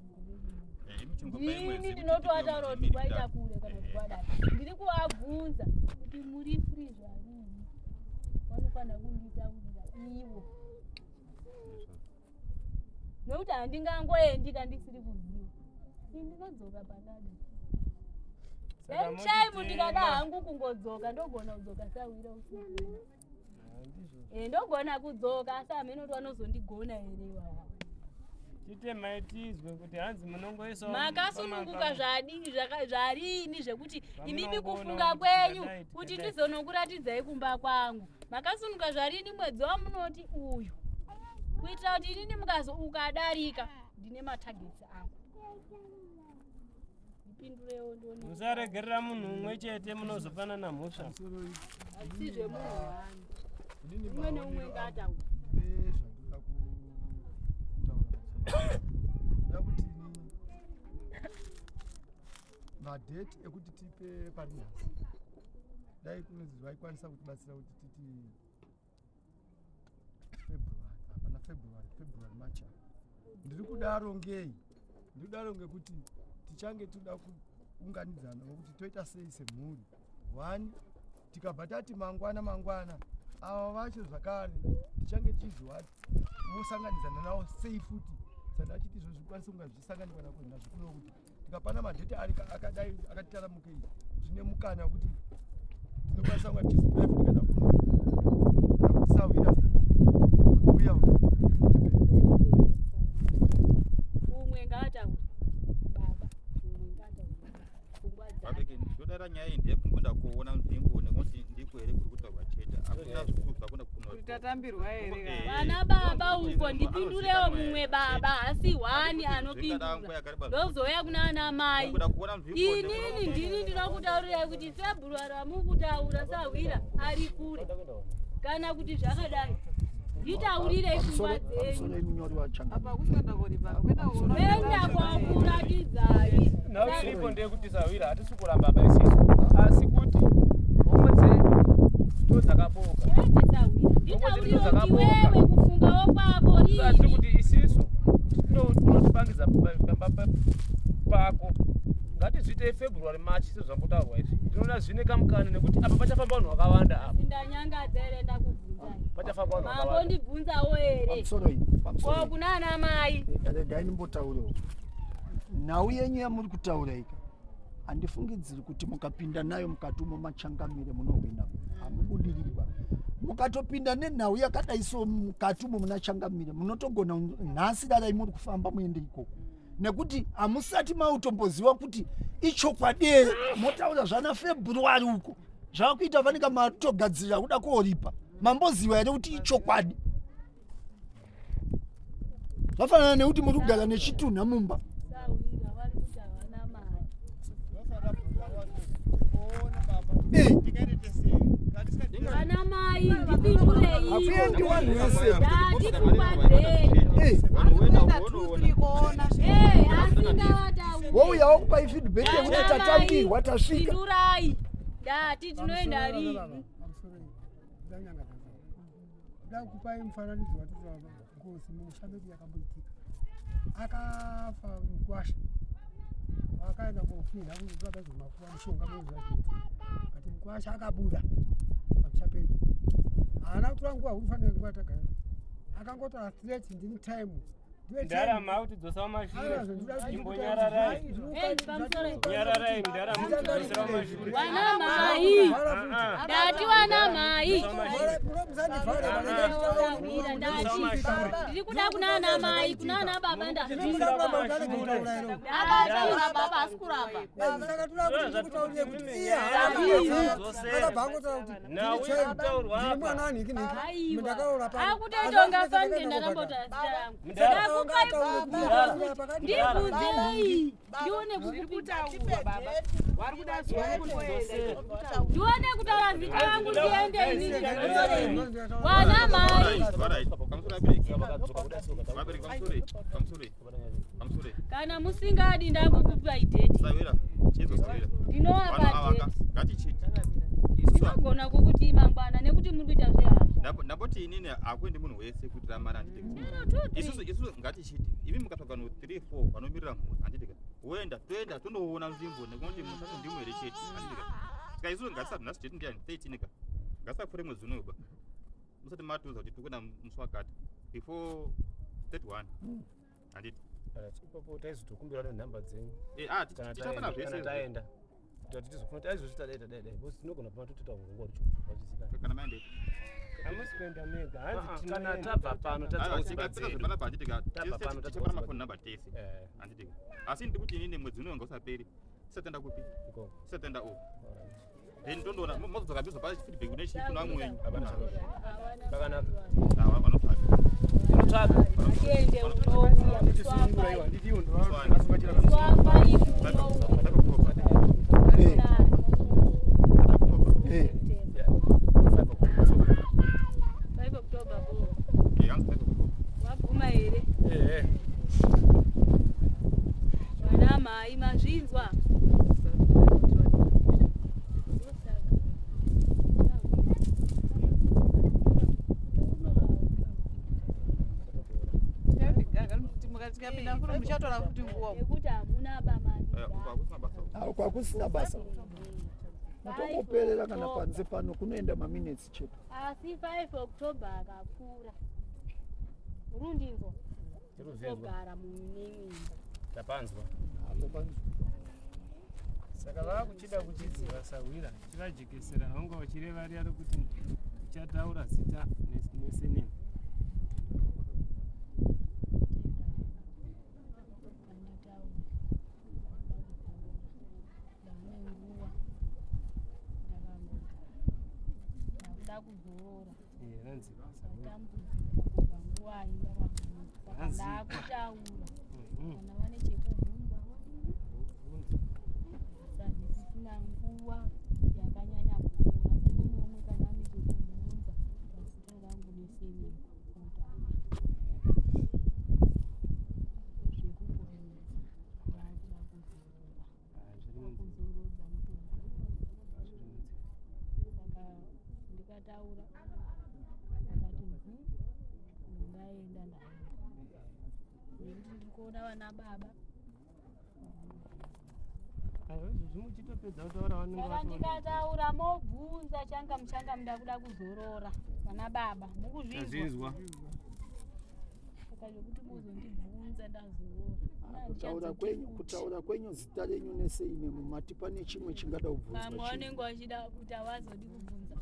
ndinotoataura kuti kwaita kure kana kuti kwadai ndiri kuvabvunza kuti muri free zvarini vanofanira kunditaurira ivo nokuti handingangoendi kandisiri kuziva ndinodzoka pandadi time ndikada hangu kungodzoka ndogona kudzoka sawira usiku ndogona kudzoka asi amene kuti vanozondigona ere wawa chite maitizwe kuti hanzi munongoisa makasununguka zvarini zvekuti imimi kufunga kwenyu kuti tizonokuratidzai kumba kwangu makasununguka zvarini mwedzi wamunoti uyu kuitira kuti inini mukazo ukadarika ndine matagets angu ipindurewo ndoni musaregerera munhu umwe chete munozofanana mhosva asi zvemunhu wani umwe neumwe ngataura kuti madheti ekuti tipe parinhasi dai kunonzi vaikwanisa kutibatsira kuti titi February March. Ndiri kudaro ngei? Ndiri kudaro ngekuti tichange tuda kuunganidzana ngokuti toita sei semhuri. 1 tikabva tati mangwana ava vacho zvakare tichange tichizwa musanganidzana nawo sei futi saka chiti izvo zvikwanisa kunga zvichisanganikwa nakwenda zvikuno kuti tikapana madheti akadai akatitaramukei zvine mukana wekuti tinokwanisa kunga tichizodai futi kana kuno kana kuti sawira uya umwe ngataura baba umwe ngataura babeke ndodara nyaya iyi ndeyekungunda kuona nzvimbo nekuti ndiko here kuri kutaurwa chete hakuna zvikudzwa kuna kutatambirwa here vana baba uko ndipindurewo mumwe baba hasi wani anopindura ndozoya kuna ana mai inini ndini ndinokutaurirai kuti February amukutaura sawira ari kure kana kuti zvakadai nditaurire pfungwa dzenyu venda kwakuratidzai nauripo ndeyekuti sawira hatisi kuramba baba isiso asi kuti homwe dzedu ndodzakaboka nditaurire kuti wewe kufungawo kwako tiri kuti isisu tinotipangidza pako ngatizviite February March sezvambotaurwa izvi ndinoona zvine kamukana nekuti apa pachafamba vanhu vakawanda apa ndanyangadza ere ndakubvunzai pachafamba vanhu vakawanda mambondibvunzawo ere ko kuna ana mai dai nimbotaurawo nhau yenyu yamuri kutaura ika handifungidziri kuti mukapinda nayo mukatumo machangamire munowina hamubudirirwa mukatopinda nenhau yakadai so mukatumo munachangamire munotogona nhasi dai muri kufamba muende ikoko nekuti hamusati mautomboziva kuti ichokwadi motaura zvana February uko zvavakuita vanenge matogadzirira kuda kuoripa mamboziva here kuti ichokwadi zvafanana nekuti muri kugara nechitunha mumba vana mai ndipindurei wouyawo kupai feedback yekuti tatambirwa tasvika pindurai ndati tinoenda rivi ndakupai mufananidzo watotava ngozi mushameki yakamboitika akafa mugwasha akaenda kofira kuzotsvaka zvemakuva mushonga muzvazviti kati mugwasha akabuda pamuchapedu haana kutora nguva hurufanira nguva tagara akangotora straight ndini time ndarama kuti dzosa mashure imbonyararai nyararai ndarama kuti dzosa mashure wana mai ndati wana mai ndiri kuda kuna ana mai kuna ana baba baba asikuramba akutoitonga fange ndakambota zita rangu ndibvunzei ndione kutaura baba vari kuda ndione kutaura zita rangu ndiende inini wana mai kana musingadi ndakukupa idheti ndinowapa dheti ndinogona kukuti mangwana nekuti muri kuita zvehasha ndapoti inini akuendi munhu wese kuti ramara handiti isusu ngatichiti imi mukatsvaga no 3-4 vanomirira mhuri handiti woenda toenda tonoona nzvimbo nekuti musato ndimwe here chete handiti saka isusu ngatisati nhasi chete ndiani 13 ka ngatisapfuure mwedzi unoyoba musati matiudza kuti tikuenda musi wakati before 31 handiti ipapo taizotokumbira nenhamba dzenyu tichafana zvese taenda tizofuna taizozvita dai bosi tinogona pama totoita urongwa ruchizikana kana maende hamusi kuenda mega hanzi kana tabva pano tadzapana mafoni namba tese handitika asi ndiri kuti inini mwedzi unoyo ngausaperi tisatenda kupi tisatenda o then tondoona mozodzoka bizo pa feedback kune chipi kuna amwe wenyu pakanaka vanotsvaga vanotsvaga tiende unoziya Tisungura ndiyo ndo swamba waguma here vana mai mazvinzwa tikapinda kuno muchatora kuti nguo nekuti hamuna bamani kwakusina basa mutongoperera kana panze pano kunoenda maminutes chete asi 5 October akapfuura murundinzwa ogara munemwimba tapanzwa saka vakuchida kuchidziva sawira chivajekesera honga vachireva riya rokuti uchataura zita nesenemu kuzorora nguwai ndakutaura kana vane chekubvunza sazvisina nguva yakanyanya kukura kunomwe kana ane chekubvunza pazita rangu nesene ndikataura akati ndaenda ndikuona vana baba saka ndikataura mobvunza changa muchanga muda kuda kuzorora vana baba mukuzvinzwa saka zvekuti muzondibvunza ndazorora kutaura kwenyu zita renyu neseine mumati pane chimwe chingada kubvunzwa vamwe vanenge vachida kuti havazodi kubvunza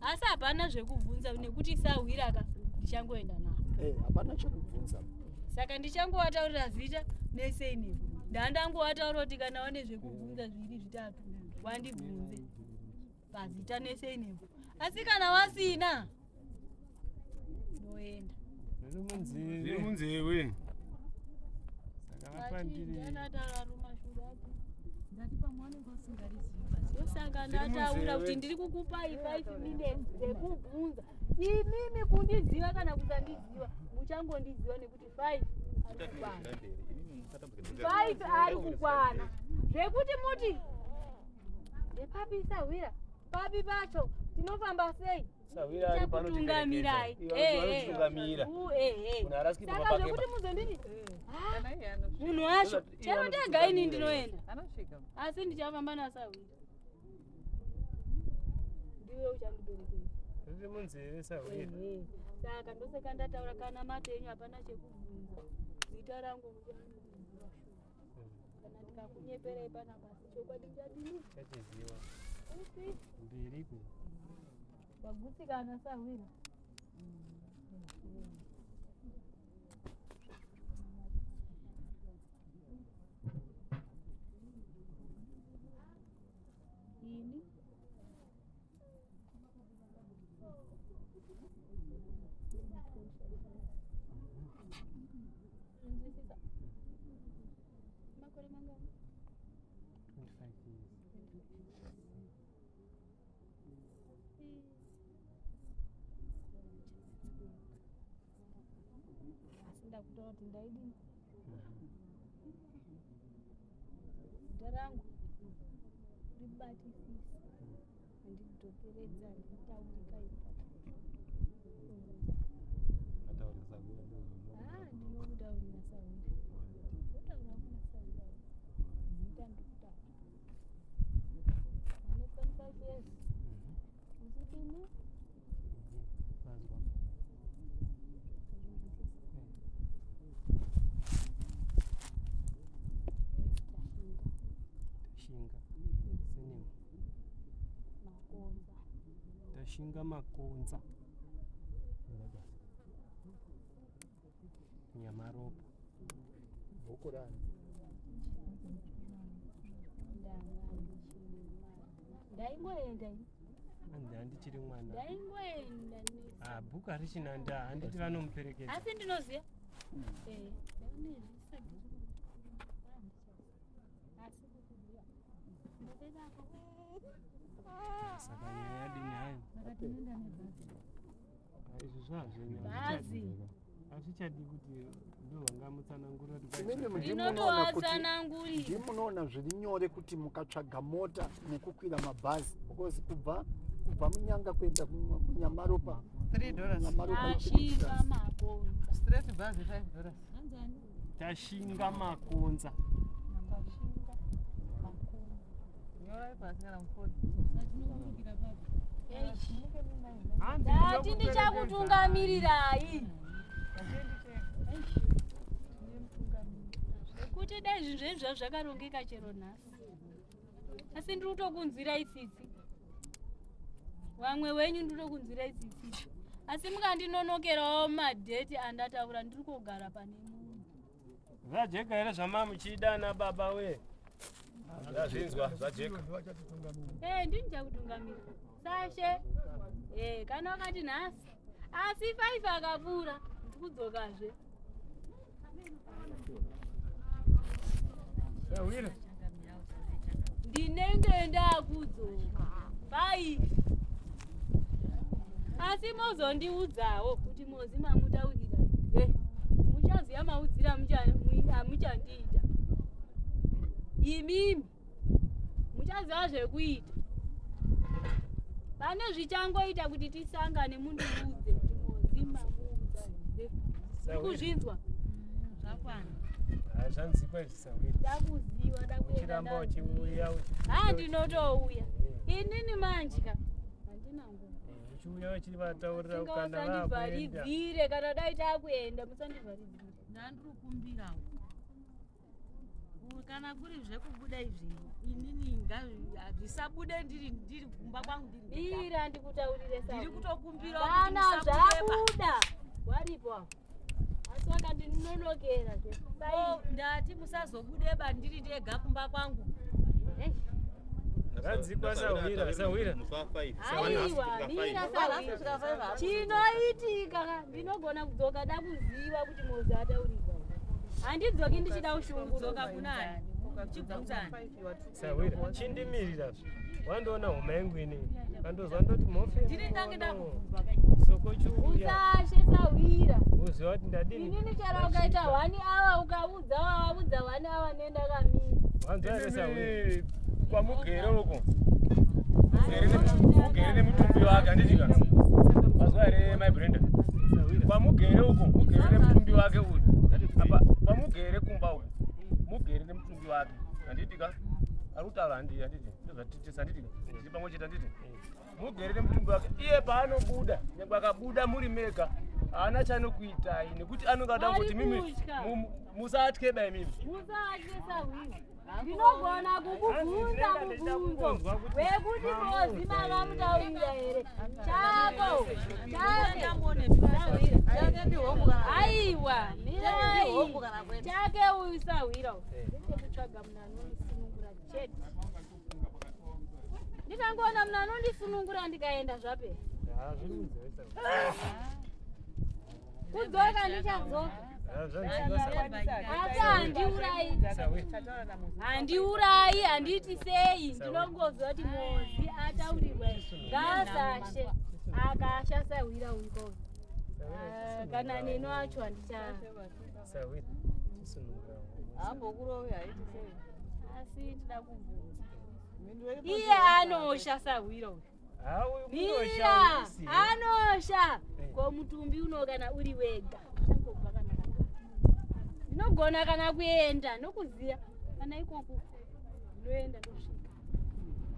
asi hapana zvekubvunza nekuti sahwiraka ndichangoenda navo hapana chekubvunza saka ndichangovataurira zita neseine ndandangovataurira kuti kana vane zvekubvunza zviri zvitatu wandibvunze pazita neseinepo asi kana vasina ndoenda munzewe ndati pamwanenge usingariziva ndosaka ndataura kuti ndiri kukupai 5 minutes dzekubvunza imimi kundiziva kana kusandiziva muchangondiziva nekuti 5 ari kukwana zvekuti muti ndepapisa hwira papi pacho tinofamba sei chakutungamirai saka zvekuti muzonditi munhu wacho chero ndega ini ndinoenda asi ndichafamba nasahwira ndiwe uchandiberekei riri munzeve sahwira saka ndoseka ndataura kana matenyu hapana chekubvunza zita rangu muchandiziva kana ndikakunyeperei pana basi chokwadi ndichadini chachiziva mbiriko wagutsikana sahwira ini Unzwisisa? Makore mangani? 25 years. Asi ndakutoa kuti ndaidini? Zita rangu ribatisisa, handidzokeredza, handitaurika ipapo. Ndinokutaurira Sawira. Wotaura kuna Sawira. Ndita ndikutaura. Ane 25 years. Uzidini? Tashinga. Senemu. Makonza. Tashinga Makonza. Nyamaropa. Bokorani. Ndaingoenda Handichiri mwana. ndaingoenda Bhuku harichina ndaa, handiti vanomuperekedza. asi ndinoziva Saka nyaya yadini hayo. Izvi bhazi hazvichadi kuti ndovangamutsanangura ndinotovatsanangurira. Ndimunoona zviri nyore kuti mukatsvaga mota nekukwira mabhazi because kubva munyanga kuenda kunyamaropa $3. Makonza. Straight bus $5. Tashinga Makonza. Nyora ipasi kana mufoni. Ndati ndichakutungamirirai. Kuti dai zvinhu zvenyu zvavo zvakarongeka chero nhasi. Asi ndiri kutokunzwirai tsitsi. Vamwe wenyu ndiri kutokunzwirai tsitsi. Asi mukandinonokerawo madheti andataura ndiri kugara pane munhu. Zvajeka here zvamamuchida nababa we? Ndazvinzwa zvajeka. Ndini ndichakutungamirira. Sashe. Kana wakati nhasi. Asi 5 akapfuura ndiri kudzokazve. Sawira. Ndinenge ndakudzoka 5. Asi mozondiudzawo kuti mozi mamutaurira. Muchaziya maudzira amuchandiita. Imimi muchaziva zvekuita. Pane zvichangoita kuti tisangane mundiudze kuti mozi mamuudza. Kuzvinzwa. Zvakwana. Zvanzikwa Sawira. Ndakuziva Uchiramba uchiuya. Ndinotouya. Inini manjika. Handina nguva. Uchiuya uchivataurira kana vakuenda. Musandivharidzire kana dai takuenda musandivharidzire. Ndandikumbirawo. Kana kuri zvekubuda izvi inini zvisabude ndiri kumba kwangu ndiri. Ira ndikutaurire Sawira. Ndiri kutokumbira kana zvabuda waripo apo. Asi wakati ndinonokera ndati musazobudeba ndiri ndega kumba kwangu. Ndakadzikwa Sawira. Sawira. Aiwa, mira Sawira. Chinoitika ndinogona kudzoka ndakuziva kuti mozi ataurirwa. Handidzoki ndichida ushungu Kudzoka kunani? Chibvunzani. Sawira, chindimirira. Wandoona homa yangu inei. Kandozwa ndoti mofe. Ndiri ndange ndakuva. Soko chiuya. Usashe Sawira. Uziva kuti ndadini? Inini chero ukaita 1 hour ukaudza waudza 1 hour nendakamira. Wanzwa here Sawira? Kwamugere uko. Mugere nemutumbi wake handitika. Wazwa here my Brenda? Kwamugere uko, mugere nemutumbi wake uyu. Apa kwamugere kumba uko. Mugere nemutumbi wake. Handitika. Arutaura handiti. Ndozvatitisa handitika. Ndiri pamwe chete handiti. Mugere nemutumbi wake. Iye paanobuda, nyangwe akabuda muri mega. Haana chanokuitai nekuti anongada kuti mimi musatye bai mimi. Musatye Sawira. Ndinogona kukubvunza mubvunzo wekuti mozi makamutaurira here. Chako. Aiwa, mirai. Chake uyu Sawira. Ndechekutsvaga munhu anondisunungura chete. Ndikangoona munhu anondisunungura ndikaenda zvapera. Kudzoka ndichadzoka. handiurayi handiti sei ndinongozwa kuti mozi ataurirwe ngasashe akasha sawira uiko kana neno acho handicha asi tida kubvunza iye anosha sawira uyu mira anosha komutumbi uno kana uri wega ndinogona kana kuenda nokuziya kana ikoko ndinoenda ndosvika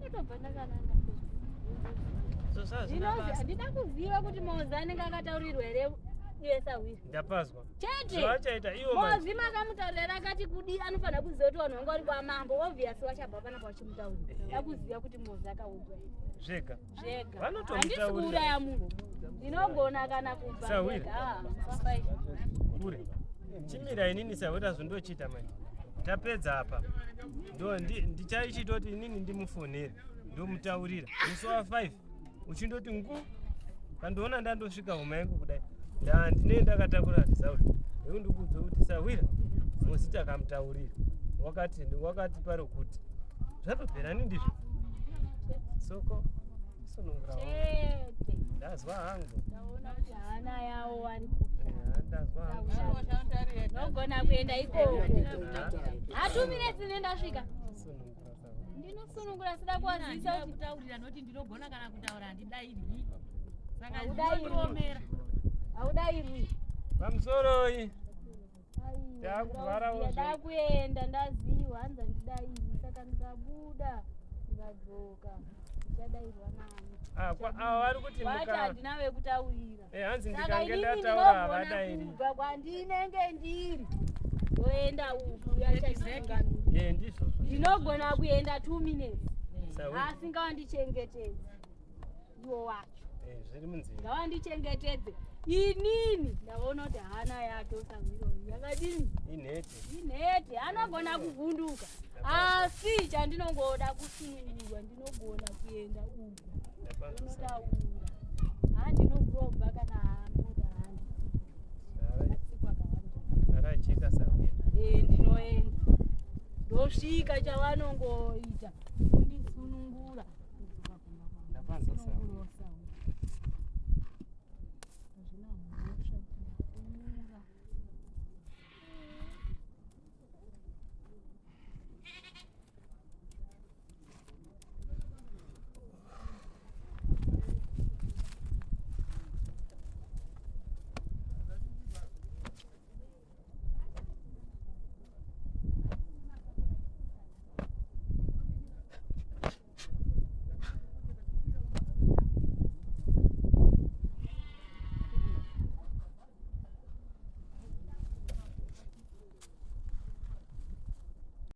itobva ndakananga handida kuziva kuti mozi anenge akataurirwa here iye sawira ndapazwa chete mozi makamutaurira akati kudi anofanira kuziva kuti vanhu vanga vari kwamambo obviously vachabva panapa vachimutaurira ndakuziva kuti mozi akauzwa zvega handisi kuuraya munhu ndinogona kana kubva kure chimira inini sawira zvondochita manje tapedza apa ndichaichitoti inini ndimufonere ndomutaurira musi wa5 uchindoti ngu kandoona ndandosvika homa yangu kudai ndine ndakatakura tisauri iwe ndikudza kuti sawira musi takamutaurira wakati paro kuti zvatopera nindizvo soko sunungura ndazwa hangu ndaona kuti hana yawo wari nogona kuenda ikoko hatumire tsine ndasvika ndinosunungura sida kuwazisa kuti kutaurira noti ndinogona kana kutaura handidairwi saka haudairwi pamusoroi takuvharawo ndada kuenda ndaziwa hanzi handidairwi saka ndikabuda ndikadzoka ndichadairwa nani vari kuti vati handina vekutaurira hanzi ndikange ndataura havadairi kubva kwandinenge ndiri ndoenda uku yachaizangamiri ndizvo ndinogona kuenda 2 minutes asi ngawandichengetedze iwo wacho zviri munzira ngawandichengetedze inini ndaona kuti hana yacho samiroyi yakadini inhete anogona kuvhunduka asi chandinongoda kusunungurwa ndinogona kuenda uku ndinotaura handinobva kana hanoda handikwakaracheka sawira ndinoenda ndosvika chavanongoita